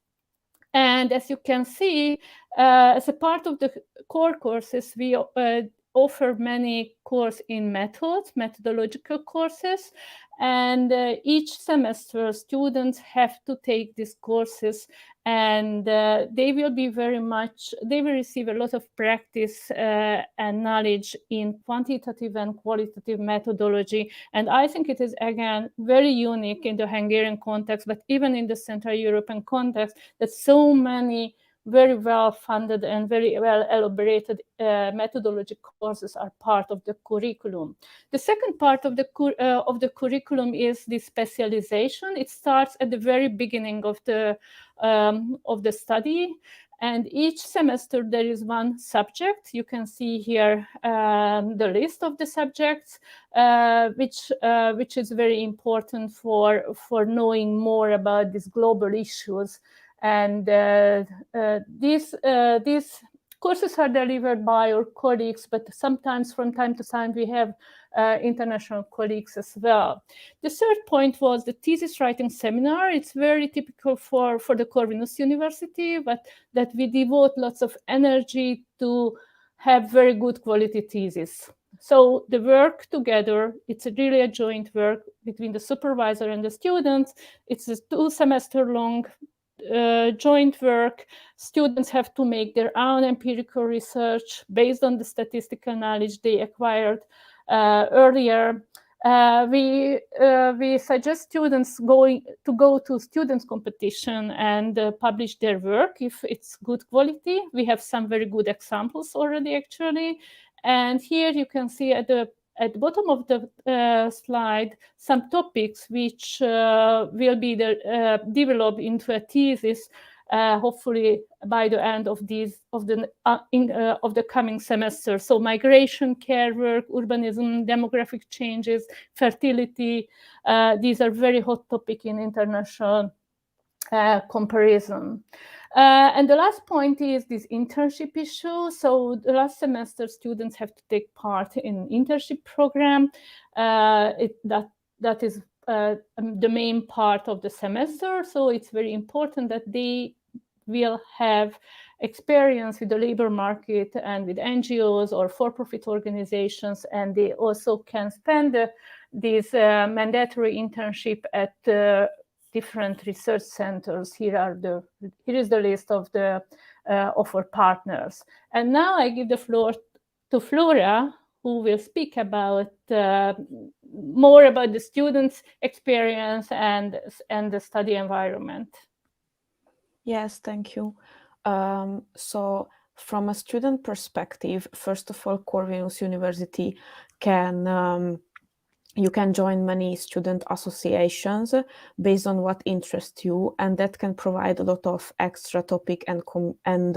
And as you can see, as a part of the core courses, we offer many courses in methodological courses, and each semester students have to take these courses, and they will receive a lot of practice and knowledge in quantitative and qualitative methodology. And I think it is, again, very unique in the Hungarian context, but even in the Central European context, that so many very well-funded and very well-elaborated methodology courses are part of the curriculum. The second part of the curriculum is the specialization. It starts at the very beginning of the study, and each semester there is 1 subject. You can see here the list of the subjects, which is very important for knowing more about these global issues. And these courses are delivered by our colleagues, but sometimes from time to time we have international colleagues as well. The third point was the thesis writing seminar. It's very typical for the Corvinus University, but that we devote lots of energy to have very good quality thesis. So the work together, it's really a joint work between the supervisor and the students. It's a 2-semester long joint work. Students have to make their own empirical research based on the statistical knowledge they acquired earlier. We suggest students go to students competition and publish their work if it's good quality. We have some very good examples already, actually. And here you can see at the bottom of the slide some topics which will be developed into a thesis, hopefully by the end of the coming semester. So migration, care work, urbanism, demographic changes, fertility. These are very hot topics in international comparison. And the last point is this internship issue. So the last semester, students have to take part in internship program. That is the main part of the semester. So it's very important that they will have experience with the labor market and with NGOs or for-profit organizations, and they also can spend this mandatory internship at different research centers. Here is the list of our partners. And now I give the floor to Flora, who will speak about more about the students' experience and the study environment. Yes, thank you. So from a student perspective, first of all, Corvinus University can You can join many student associations based on what interests you, and that can provide a lot of extra topic and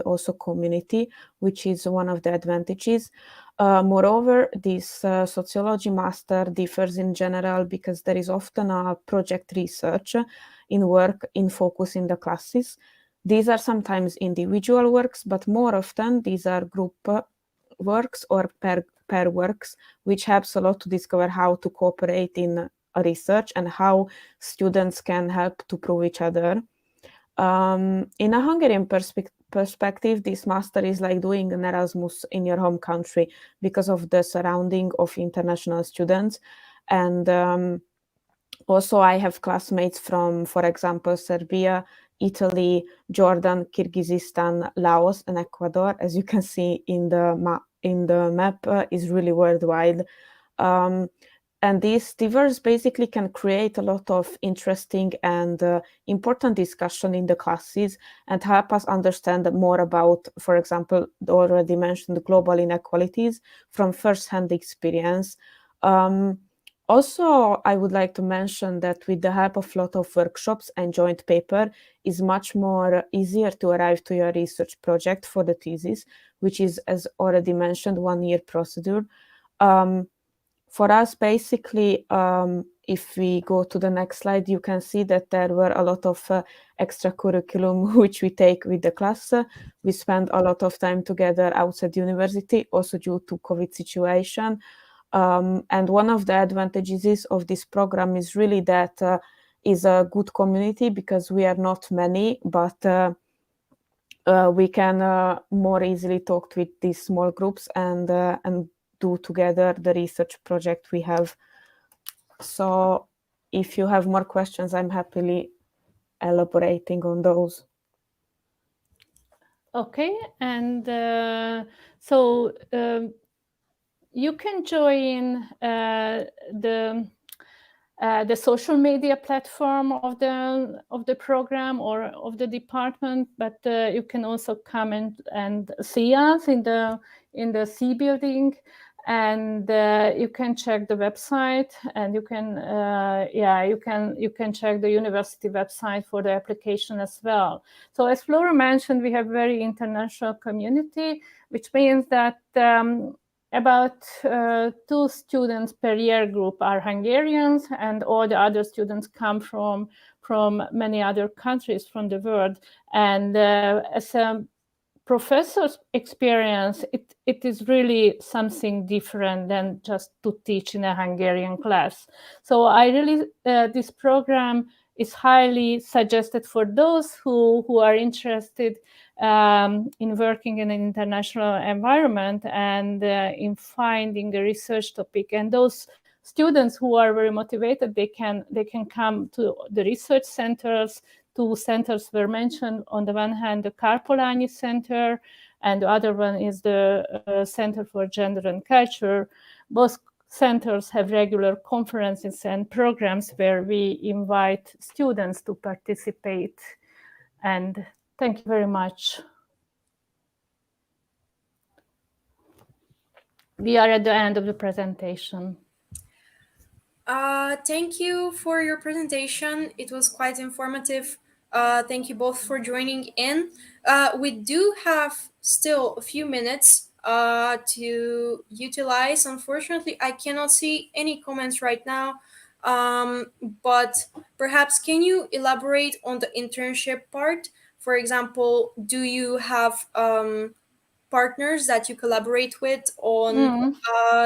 also community, which is one of the advantages. Moreover, this sociology master differs in general because there is often a project research in work in focus in the classes. These are sometimes individual works, but more often these are group works or pair works, which helps a lot to discover how to cooperate in a research and how students can help to prove each other. In a Hungarian perspective, this master is like doing an Erasmus in your home country because of the surrounding of international students. And also I have classmates from, for example, Serbia, Italy, Jordan, Kyrgyzstan, Laos, and Ecuador. As you can see in the map, is really worldwide. And these diverse basically can create a lot of interesting and important discussion in the classes and help us understand more about, for example, the already mentioned global inequalities from first-hand experience. Also, I would like to mention that with the help of a lot of workshops and joint paper, is much more easier to arrive to your research project for the thesis, which is, as already mentioned, 1-year procedure. For us, basically, if we go to the next slide, you can see that there were a lot of extra curriculum which we take with the class. We spend a lot of time together outside university, also due to COVID situation. And one of the advantages of this program is really that is a good community because we are not many, but we can more easily talk with these small groups and do together the research project we have. So if you have more questions, I'm happily elaborating on those. Okay, and so you can join the social media platform of the program or of the department, but you can also come and see us in the C building, and you can check the website, and you can you can check the university website for the application as well. So as Flora mentioned, we have very international community, which means that about 2 students per year group are Hungarians, and all the other students come from many other countries from the world. And as a professor's experience, it is really something different than just to teach in a Hungarian class. So I really, this program is highly suggested for those who are interested in working in an international environment and in finding a research topic. And those students who are very motivated, they can come to the research centers. 2 centers were mentioned. On the one hand, the Kárpolányi Center, and the other one is the Center for Gender and Culture. Both centers have regular conferences and programs where we invite students to participate. And thank you very much. We are at the end of the presentation. Thank you for your presentation. It was quite informative. Thank you both for joining in. We do have still a few minutes to utilize. Unfortunately, I cannot see any comments right now, but perhaps can you elaborate on the internship part? For example, do you have partners that you collaborate with on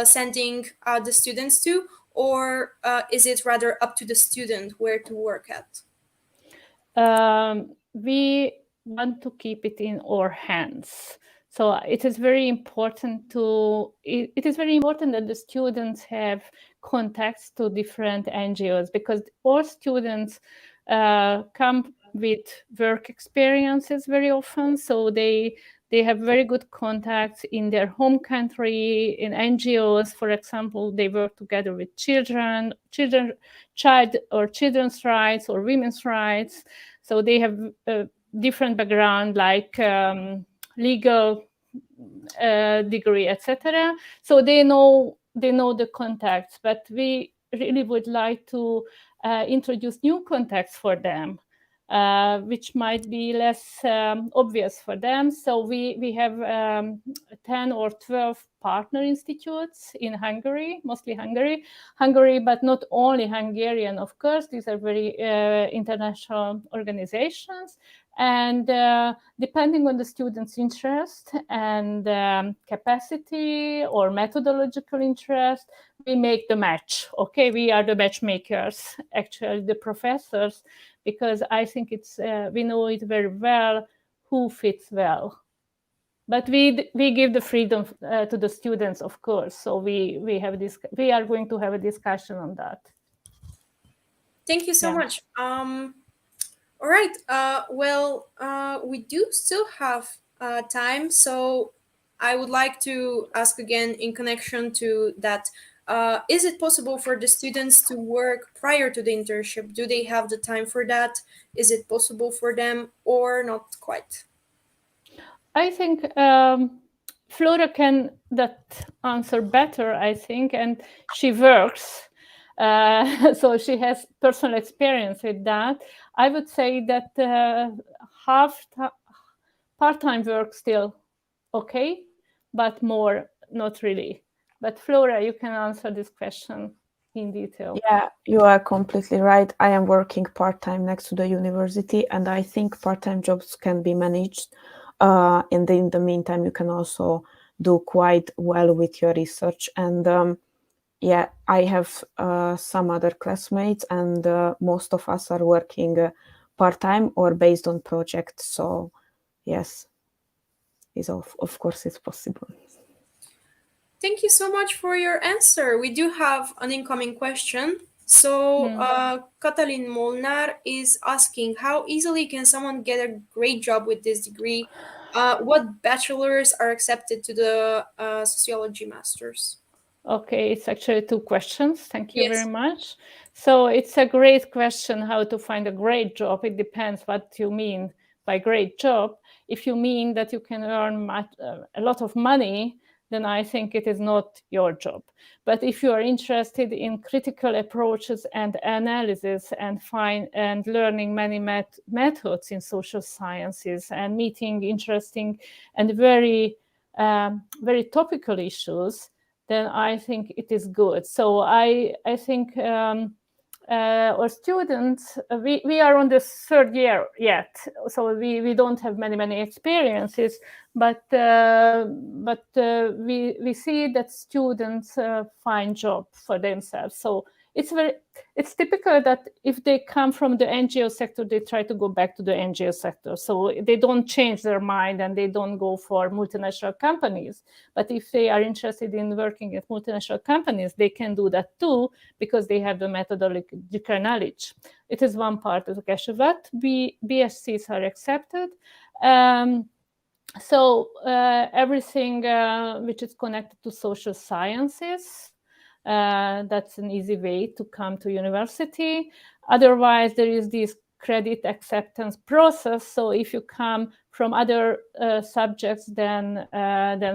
sending the students to, or is it rather up to the student where to work at? We want to keep it in our hands. So it is very important it is very important that the students have contacts to different NGOs, because all students come with work experiences very often. So they have very good contacts in their home country, in NGOs. For example, they work together with children's rights or women's rights. So they have a different background, like legal degree, etc. So they know the contacts. But we really would like to introduce new contexts for them, which might be less obvious for them. So we have 10 or 12 partner institutes in Hungary, mostly Hungary, but not only Hungarian, of course. These are very international organizations. And depending on the student's interest and capacity or methodological interest, we make the match. Okay, we are the matchmakers, actually, the professors, because I think it's we know it very well who fits well. But we give the freedom to the students, of course. So we are going to have a discussion on that. Thank you so much. All right. We do still have time, so I would like to ask again in connection to that. Is it possible for the students to work prior to the internship? Do they have the time for that? Is it possible for them or not quite? I think Flora can that answer better, I think, and she works. So she has personal experience with that. I would say that part-time work still okay, but more not really. But Flora, you can answer this question in detail. Yeah, you are completely right. I am working part-time next to the university, and I think part-time jobs can be managed. And in the meantime, you can also do quite well with your research. And yeah, I have some other classmates, and most of us are working part-time or based on projects. So yes, of course it's possible. Thank you so much for your answer. We do have an incoming question. So Katalin Molnar is asking, how easily can someone get a great job with this degree? What bachelors are accepted to the sociology masters? Okay, it's actually two questions. Thank you very much. So it's a great question, how to find a great job. It depends what you mean by great job. If you mean that you can earn a lot of money, then I think it is not your job. But if you are interested in critical approaches and analysis and learning many methods in social sciences and meeting interesting and very topical issues, then I think it is good. So I think our students, we are on the third year yet, so we don't have many experiences, but we see that students find job for themselves. So it's typical that if they come from the NGO sector, they try to go back to the NGO sector. So they don't change their mind and they don't go for multinational companies. But if they are interested in working at multinational companies, they can do that too, because they have the methodological knowledge. It is one part of the question. But BSCs are accepted. So everything which is connected to social sciences, that's an easy way to come to university. Otherwise, there is this credit acceptance process. So if you come from other subjects than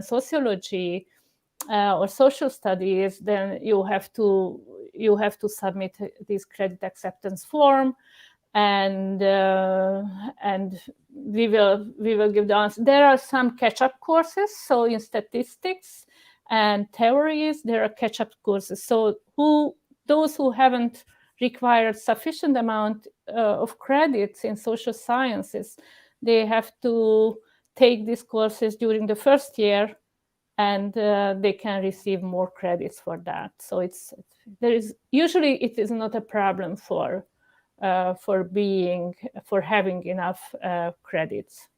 sociology or social studies, then you have to submit this credit acceptance form, and we will give the answer. There are some catch-up courses. So in statistics and theories, there are catch-up courses. So those who haven't required sufficient amount of credits in social sciences, they have to take these courses during the first year, and they can receive more credits for that. So usually it is not a problem for having enough credits.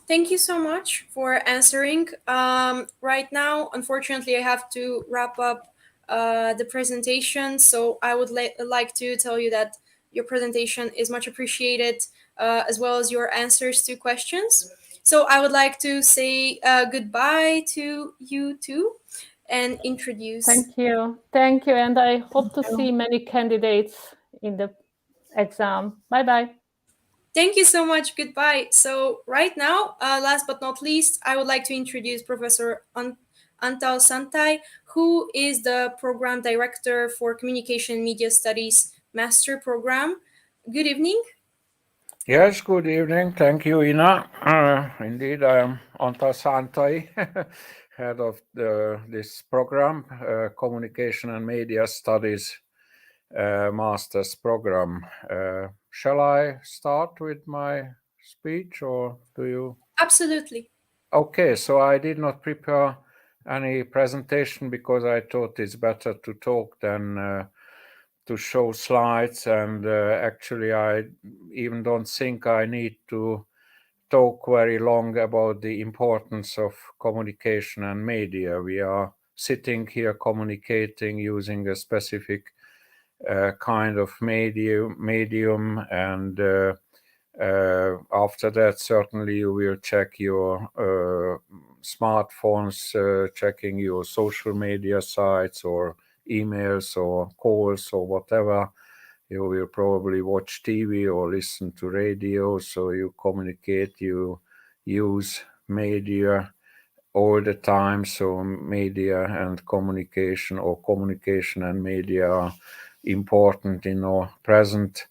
Thank you so much for answering. Right now, unfortunately, I have to wrap up the presentation. So I would like to tell you that your presentation is much appreciated, as well as your answers to questions. So I would like to say goodbye to you too and introduce. Thank you. And I hope to see many candidates in the exam. Bye-bye. Thank you so much. Goodbye. So right now, last but not least, I would like to introduce Professor Antal Santai, who is the program director for Communication and Media Studies Master Program. Good evening. Yes, good evening. Thank you, Ina. Indeed, I am Antal Santai, head of this program, Communication and Media Studies Master's Program. Shall I start with my speech, or do you? Absolutely. Okay, so I did not prepare any presentation because I thought it's better to talk than to show slides, and actually I even don't think I need to talk very long about the importance of communication and media. We are sitting here communicating using a specific kind of medium, and after that certainly you will check your smartphones, checking your social media sites or emails or calls or whatever. You will probably watch TV or listen to radio, so you communicate, you use media all the time. So media and communication, or communication and media, are important in our present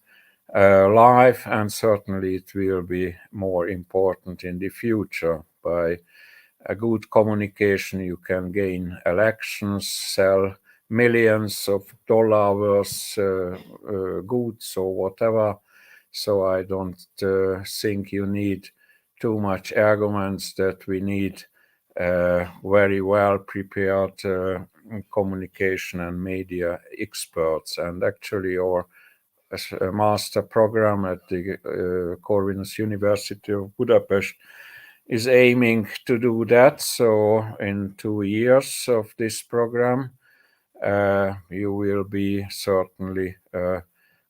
life, and certainly it will be more important in the future. By a good communication you can gain elections, sell millions of dollars worth goods or whatever. So I don't think you need too much arguments that we need very well prepared communication and media experts. And actually our master program at the Corvinus University of Budapest is aiming to do that. So in 2 years of this program, you will be certainly a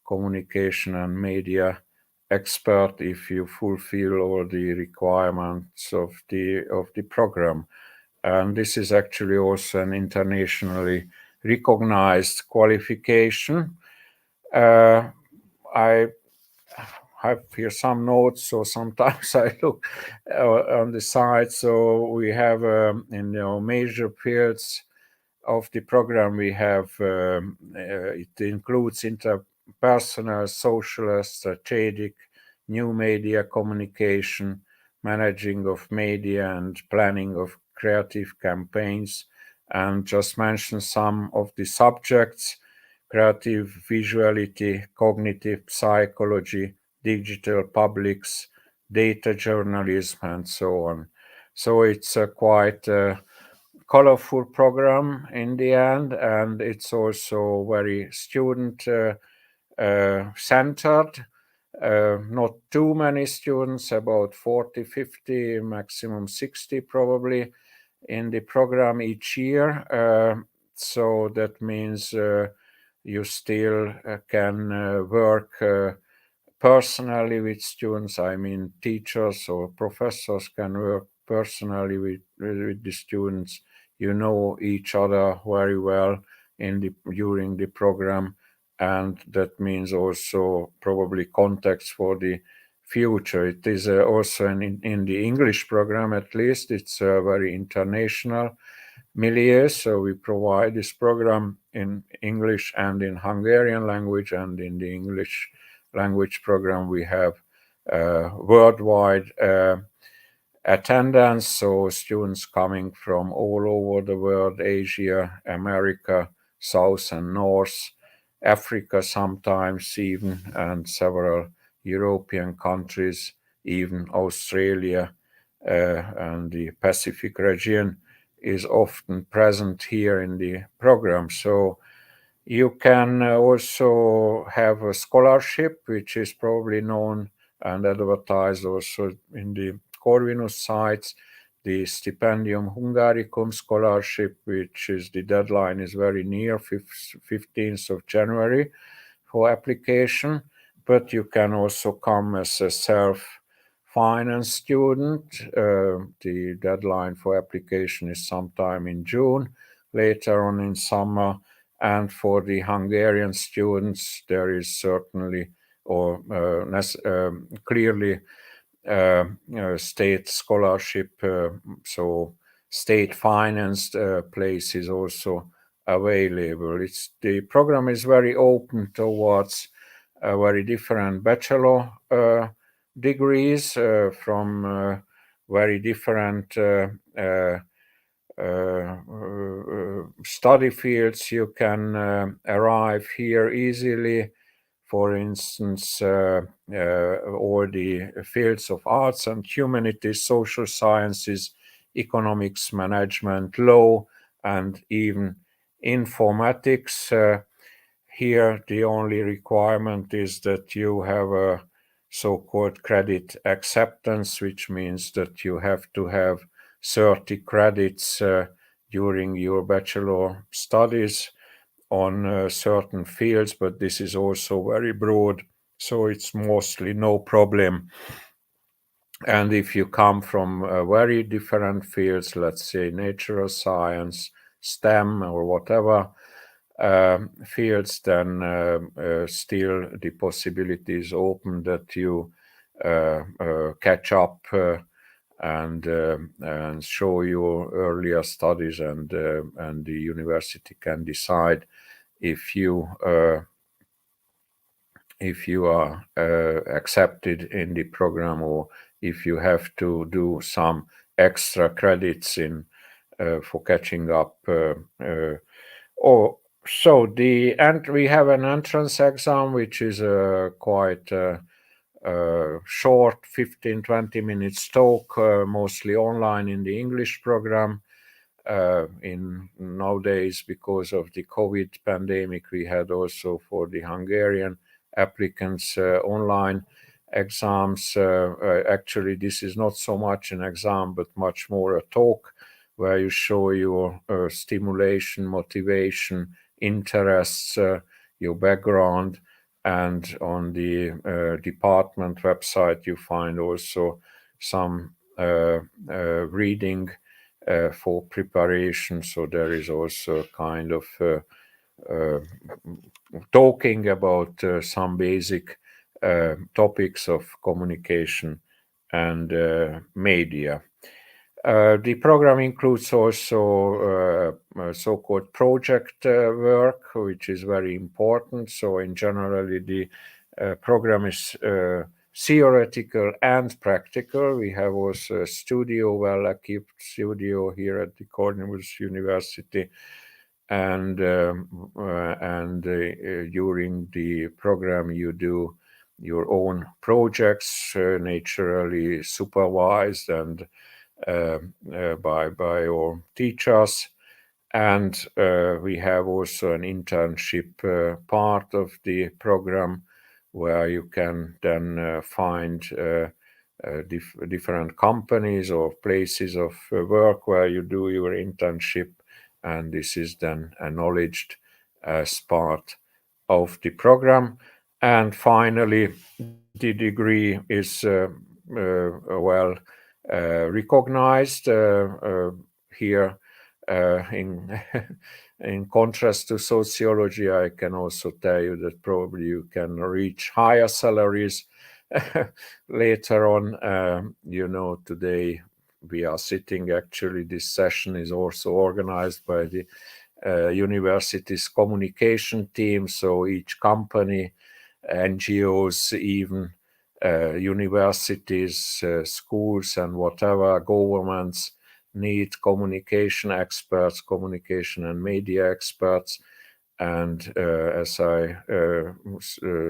communication and media expert if you fulfill all the requirements of the program. And this is actually also an internationally recognized qualification. I have here some notes, so sometimes I look on the side. So we have in major fields of the program, we have it includes interpersonal, social, strategic, new media communication, managing of media, and planning of creative campaigns. And just mention some of the subjects: creative visuality, cognitive psychology, digital publics, data journalism, and so on. So it's a quite colorful program in the end, and it's also very student centered. Not too many students, about 40, 50, maximum 60 probably in the program each year. So that means you still can work personally with students. I mean, teachers or professors can work personally with the students. You know each other very well during the program, and that means also probably contacts for the future. It is also in the English program, at least, it's a very international milieu. So we provide this program in English and in Hungarian language, and in the English language program we have worldwide attendance, so students coming from all over the world: Asia, America, South and North, Africa sometimes even, and several European countries, even Australia, and the Pacific region is often present here in the program. So you can also have a scholarship, which is probably known and advertised also in the Corvinus sites, the Stipendium Hungaricum scholarship, which is the deadline is very near, 15th of January for application. But you can also come as a self-finance student. The deadline for application is sometime in June, later on in summer. And for the Hungarian students, there is certainly or clearly state scholarship. So state-financed places also available. The program is very open towards very different bachelor degrees from very different study fields. You can arrive here easily. For instance, all the fields of arts and humanities, social sciences, economics, management, law, and even informatics. Here, the only requirement is that you have a so-called credit acceptance, which means that you have to have 30 credits during your bachelor studies on certain fields, but this is also very broad, so it's mostly no problem. And if you come from very different fields, let's say natural science, STEM, or whatever fields, then still the possibility is open that you catch up and show your earlier studies, and the university can decide if you are accepted in the program, or if you have to do some extra credits in for catching up. We have an entrance exam, which is quite short, 15-20 minutes talk, mostly online in the English program. In nowadays, because of the COVID pandemic, we had also for the Hungarian applicants online exams. Actually, this is not so much an exam, but much more a talk where you show your stimulation, motivation, interests, your background, and on the department website you find also some reading for preparation. So there is also kind of talking about some basic topics of communication and media. The program includes also so-called project work, which is very important. So in generally, the program is theoretical and practical. We have also a studio, well-equipped studio here at the Corvinus University, and during the program you do your own projects, naturally supervised and by your teachers. And we have also an internship part of the program where you can then find different companies or places of work where you do your internship, and this is then acknowledged as part of the program. And finally, the degree is well recognized here. In contrast to sociology, I can also tell you that probably you can reach higher salaries later on. Today we are sitting, actually this session is also organized by the university's communication team. So each company, NGOs, even universities, schools, and whatever governments need communication experts, communication and media experts. And as I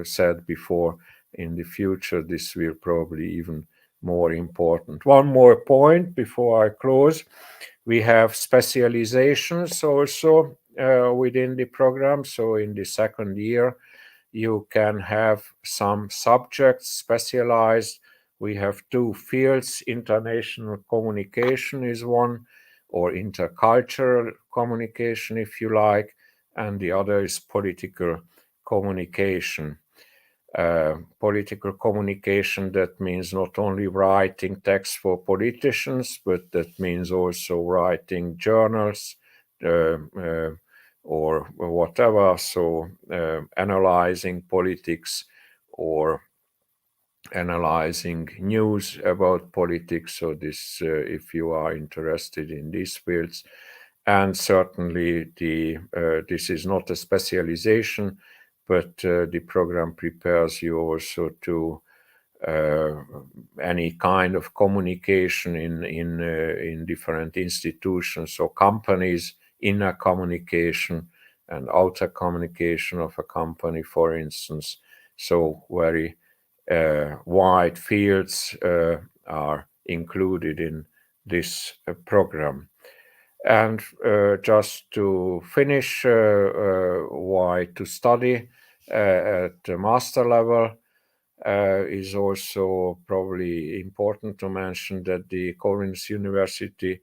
said before, in the future, this will probably even more important. One more point before I close. We have specializations also within the program. So in the second year, you can have some subjects specialized. We have two fields. International communication is one, or intercultural communication, if you like, and the other is political communication. Political communication, that means not only writing text for politicians, but that means also writing journals or whatever, so analyzing politics or analyzing news about politics. So this, if you are interested in these fields, and certainly this is not a specialization, but the program prepares you also to any kind of communication in different institutions. So companies, inner communication and outer communication of a company, for instance. So very wide fields are included in this program. And just to finish, why to study at the master level is also probably important to mention that the Corvinus University,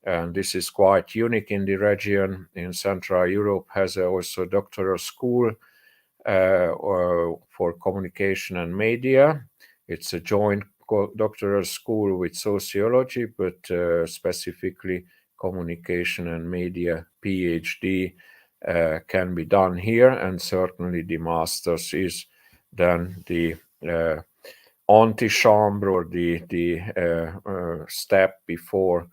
and this is quite unique in the region in Central Europe, has also a doctoral school for communication and media. It's a joint doctoral school with sociology, but specifically communication and media PhD can be done here, and certainly the master's is then the antichambre or the step before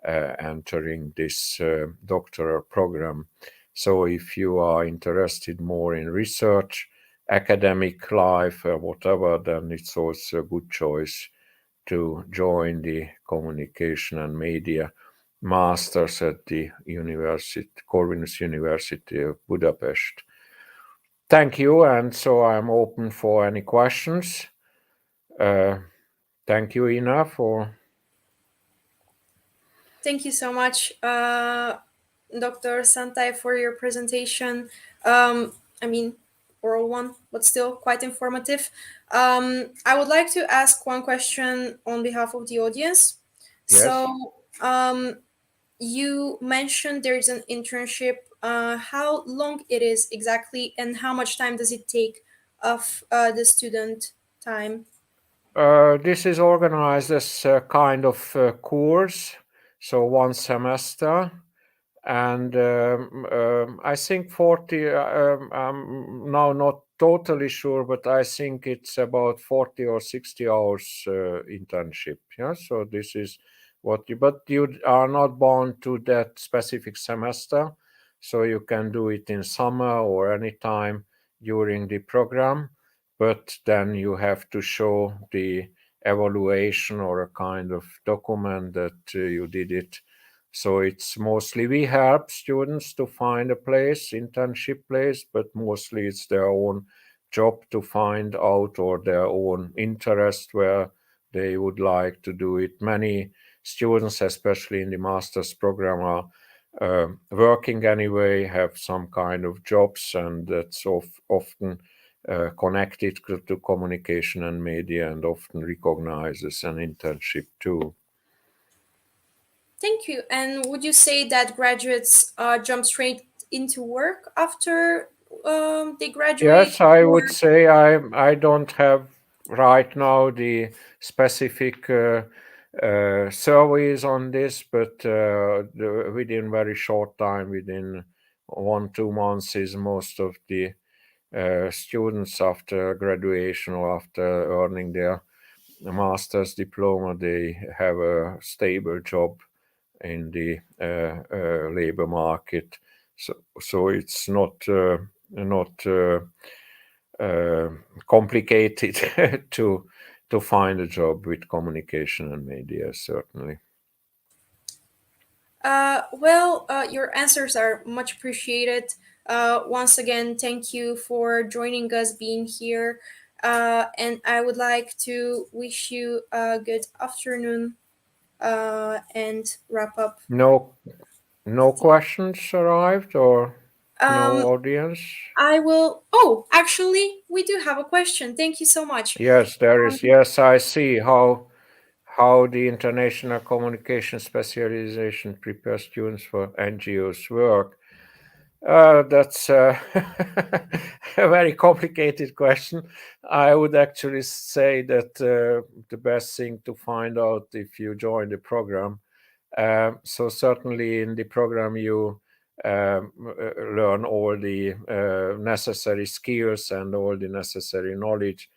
entering this doctoral program. So if you are interested more in research, academic life, whatever, then it's also a good choice to join the communication and media masters at the Corvinus University of Budapest. Thank you, and so I'm open for any questions. Thank you, Ina, for... Thank you so much, Dr. Santai, for your presentation. I mean, oral one, but still quite informative. I would like to ask one question on behalf of the audience. Yes. So, you mentioned there's an internship. How long it is exactly, and how much time does it take of the student time? This is organized as a kind of course, so one semester, and I think 40, I'm now not totally sure, but I think it's about 40 or 60 hours internship. Yeah, so this is what you, but you are not bound to that specific semester, so you can do it in summer or any time during the program, but then you have to show the evaluation or a kind of document that you did it. So it's mostly we help students to find a place, internship place, but mostly it's their own job to find out, or their own interest where they would like to do it. Many students, especially in the master's program, are working anyway, have some kind of jobs, and that's often connected to communication and media, and often recognizes an internship too. Thank you. And would you say that graduates jump straight into work after they graduate? Yes, I would say I don't have right now the specific surveys on this, but within very short time, within 1-2 months, is most of the students after graduation or after earning their master's diploma, they have a stable job in the labor market. So it's not complicated to find a job with communication and media, certainly. Your answers are much appreciated. Once again, thank you for joining us, being here. And I would like to wish you a good afternoon and wrap up. No questions arrived, or no audience? I will. Oh, actually, we do have a question. Thank you so much. Yes, there is. Yes, I see how the international communication specialization prepares students for NGOs work. That's a very complicated question. I would actually say that the best thing to find out if you join the program. So certainly in the program you learn all the necessary skills and all the necessary knowledge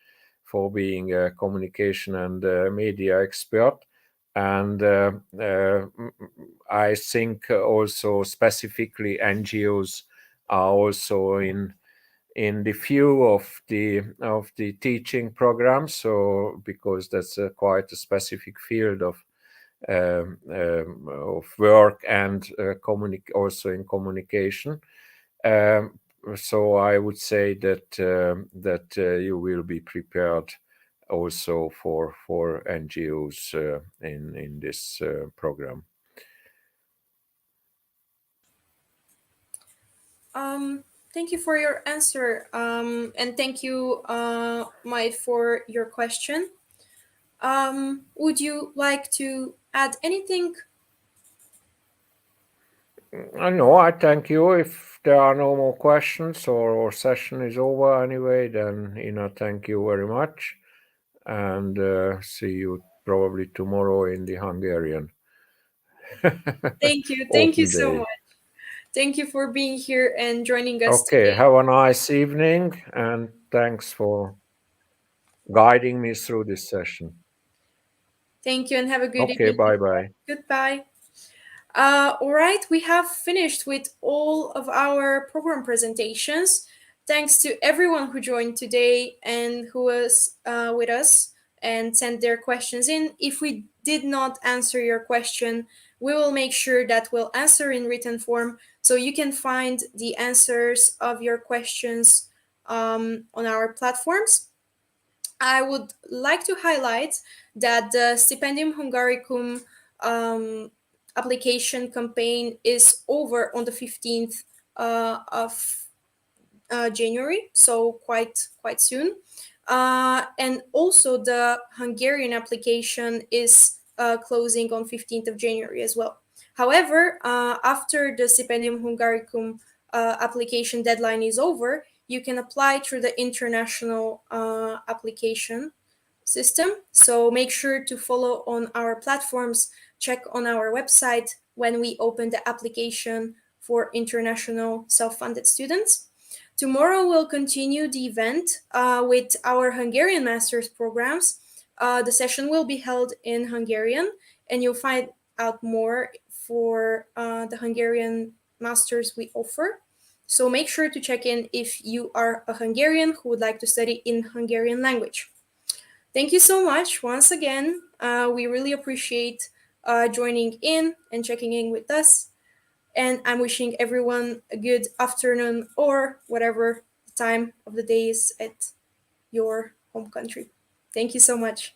being a communication and media expert. And I think also specifically NGOs are also in the view of the teaching program. So because that's quite a specific field of work and also in communication. So I would say that you will be prepared also for NGOs in this program. Thank you for your answer, and thank you, Mai, for your question. Would you like to add anything? No, I thank you. If there are no more questions or session is over anyway, then Ina, thank you very much, and see you probably tomorrow in the Hungarian. Thank you so much. Thank you for being here and joining us today. Have a nice evening, and thanks for guiding me through this session. Thank you, and have a good evening. Bye-bye. Goodbye. All right, we have finished with all of our program presentations. Thanks to everyone who joined today and who was with us and sent their questions in. If we did not answer your question, we will make sure that we'll answer in written form, so you can find the answers of your questions on our platforms. I would like to highlight that the Stipendium Hungaricum application campaign is over on the 15th of January, so quite soon. And also the Hungarian application is closing on 15th of January as well. However, after the Stipendium Hungaricum application deadline is over, you can apply through the international application system. So make sure to follow on our platforms, check on our website when we open the application for international self-funded students. Tomorrow we'll continue the event with our Hungarian master's programs. The session will be held in Hungarian, and you'll find out more for the Hungarian masters we offer. So make sure to check in if you are a Hungarian who would like to study in Hungarian language. Thank you so much once again. We really appreciate joining in and checking in with us. And I'm wishing everyone a good afternoon or whatever time of the day is at your home country. Thank you so much.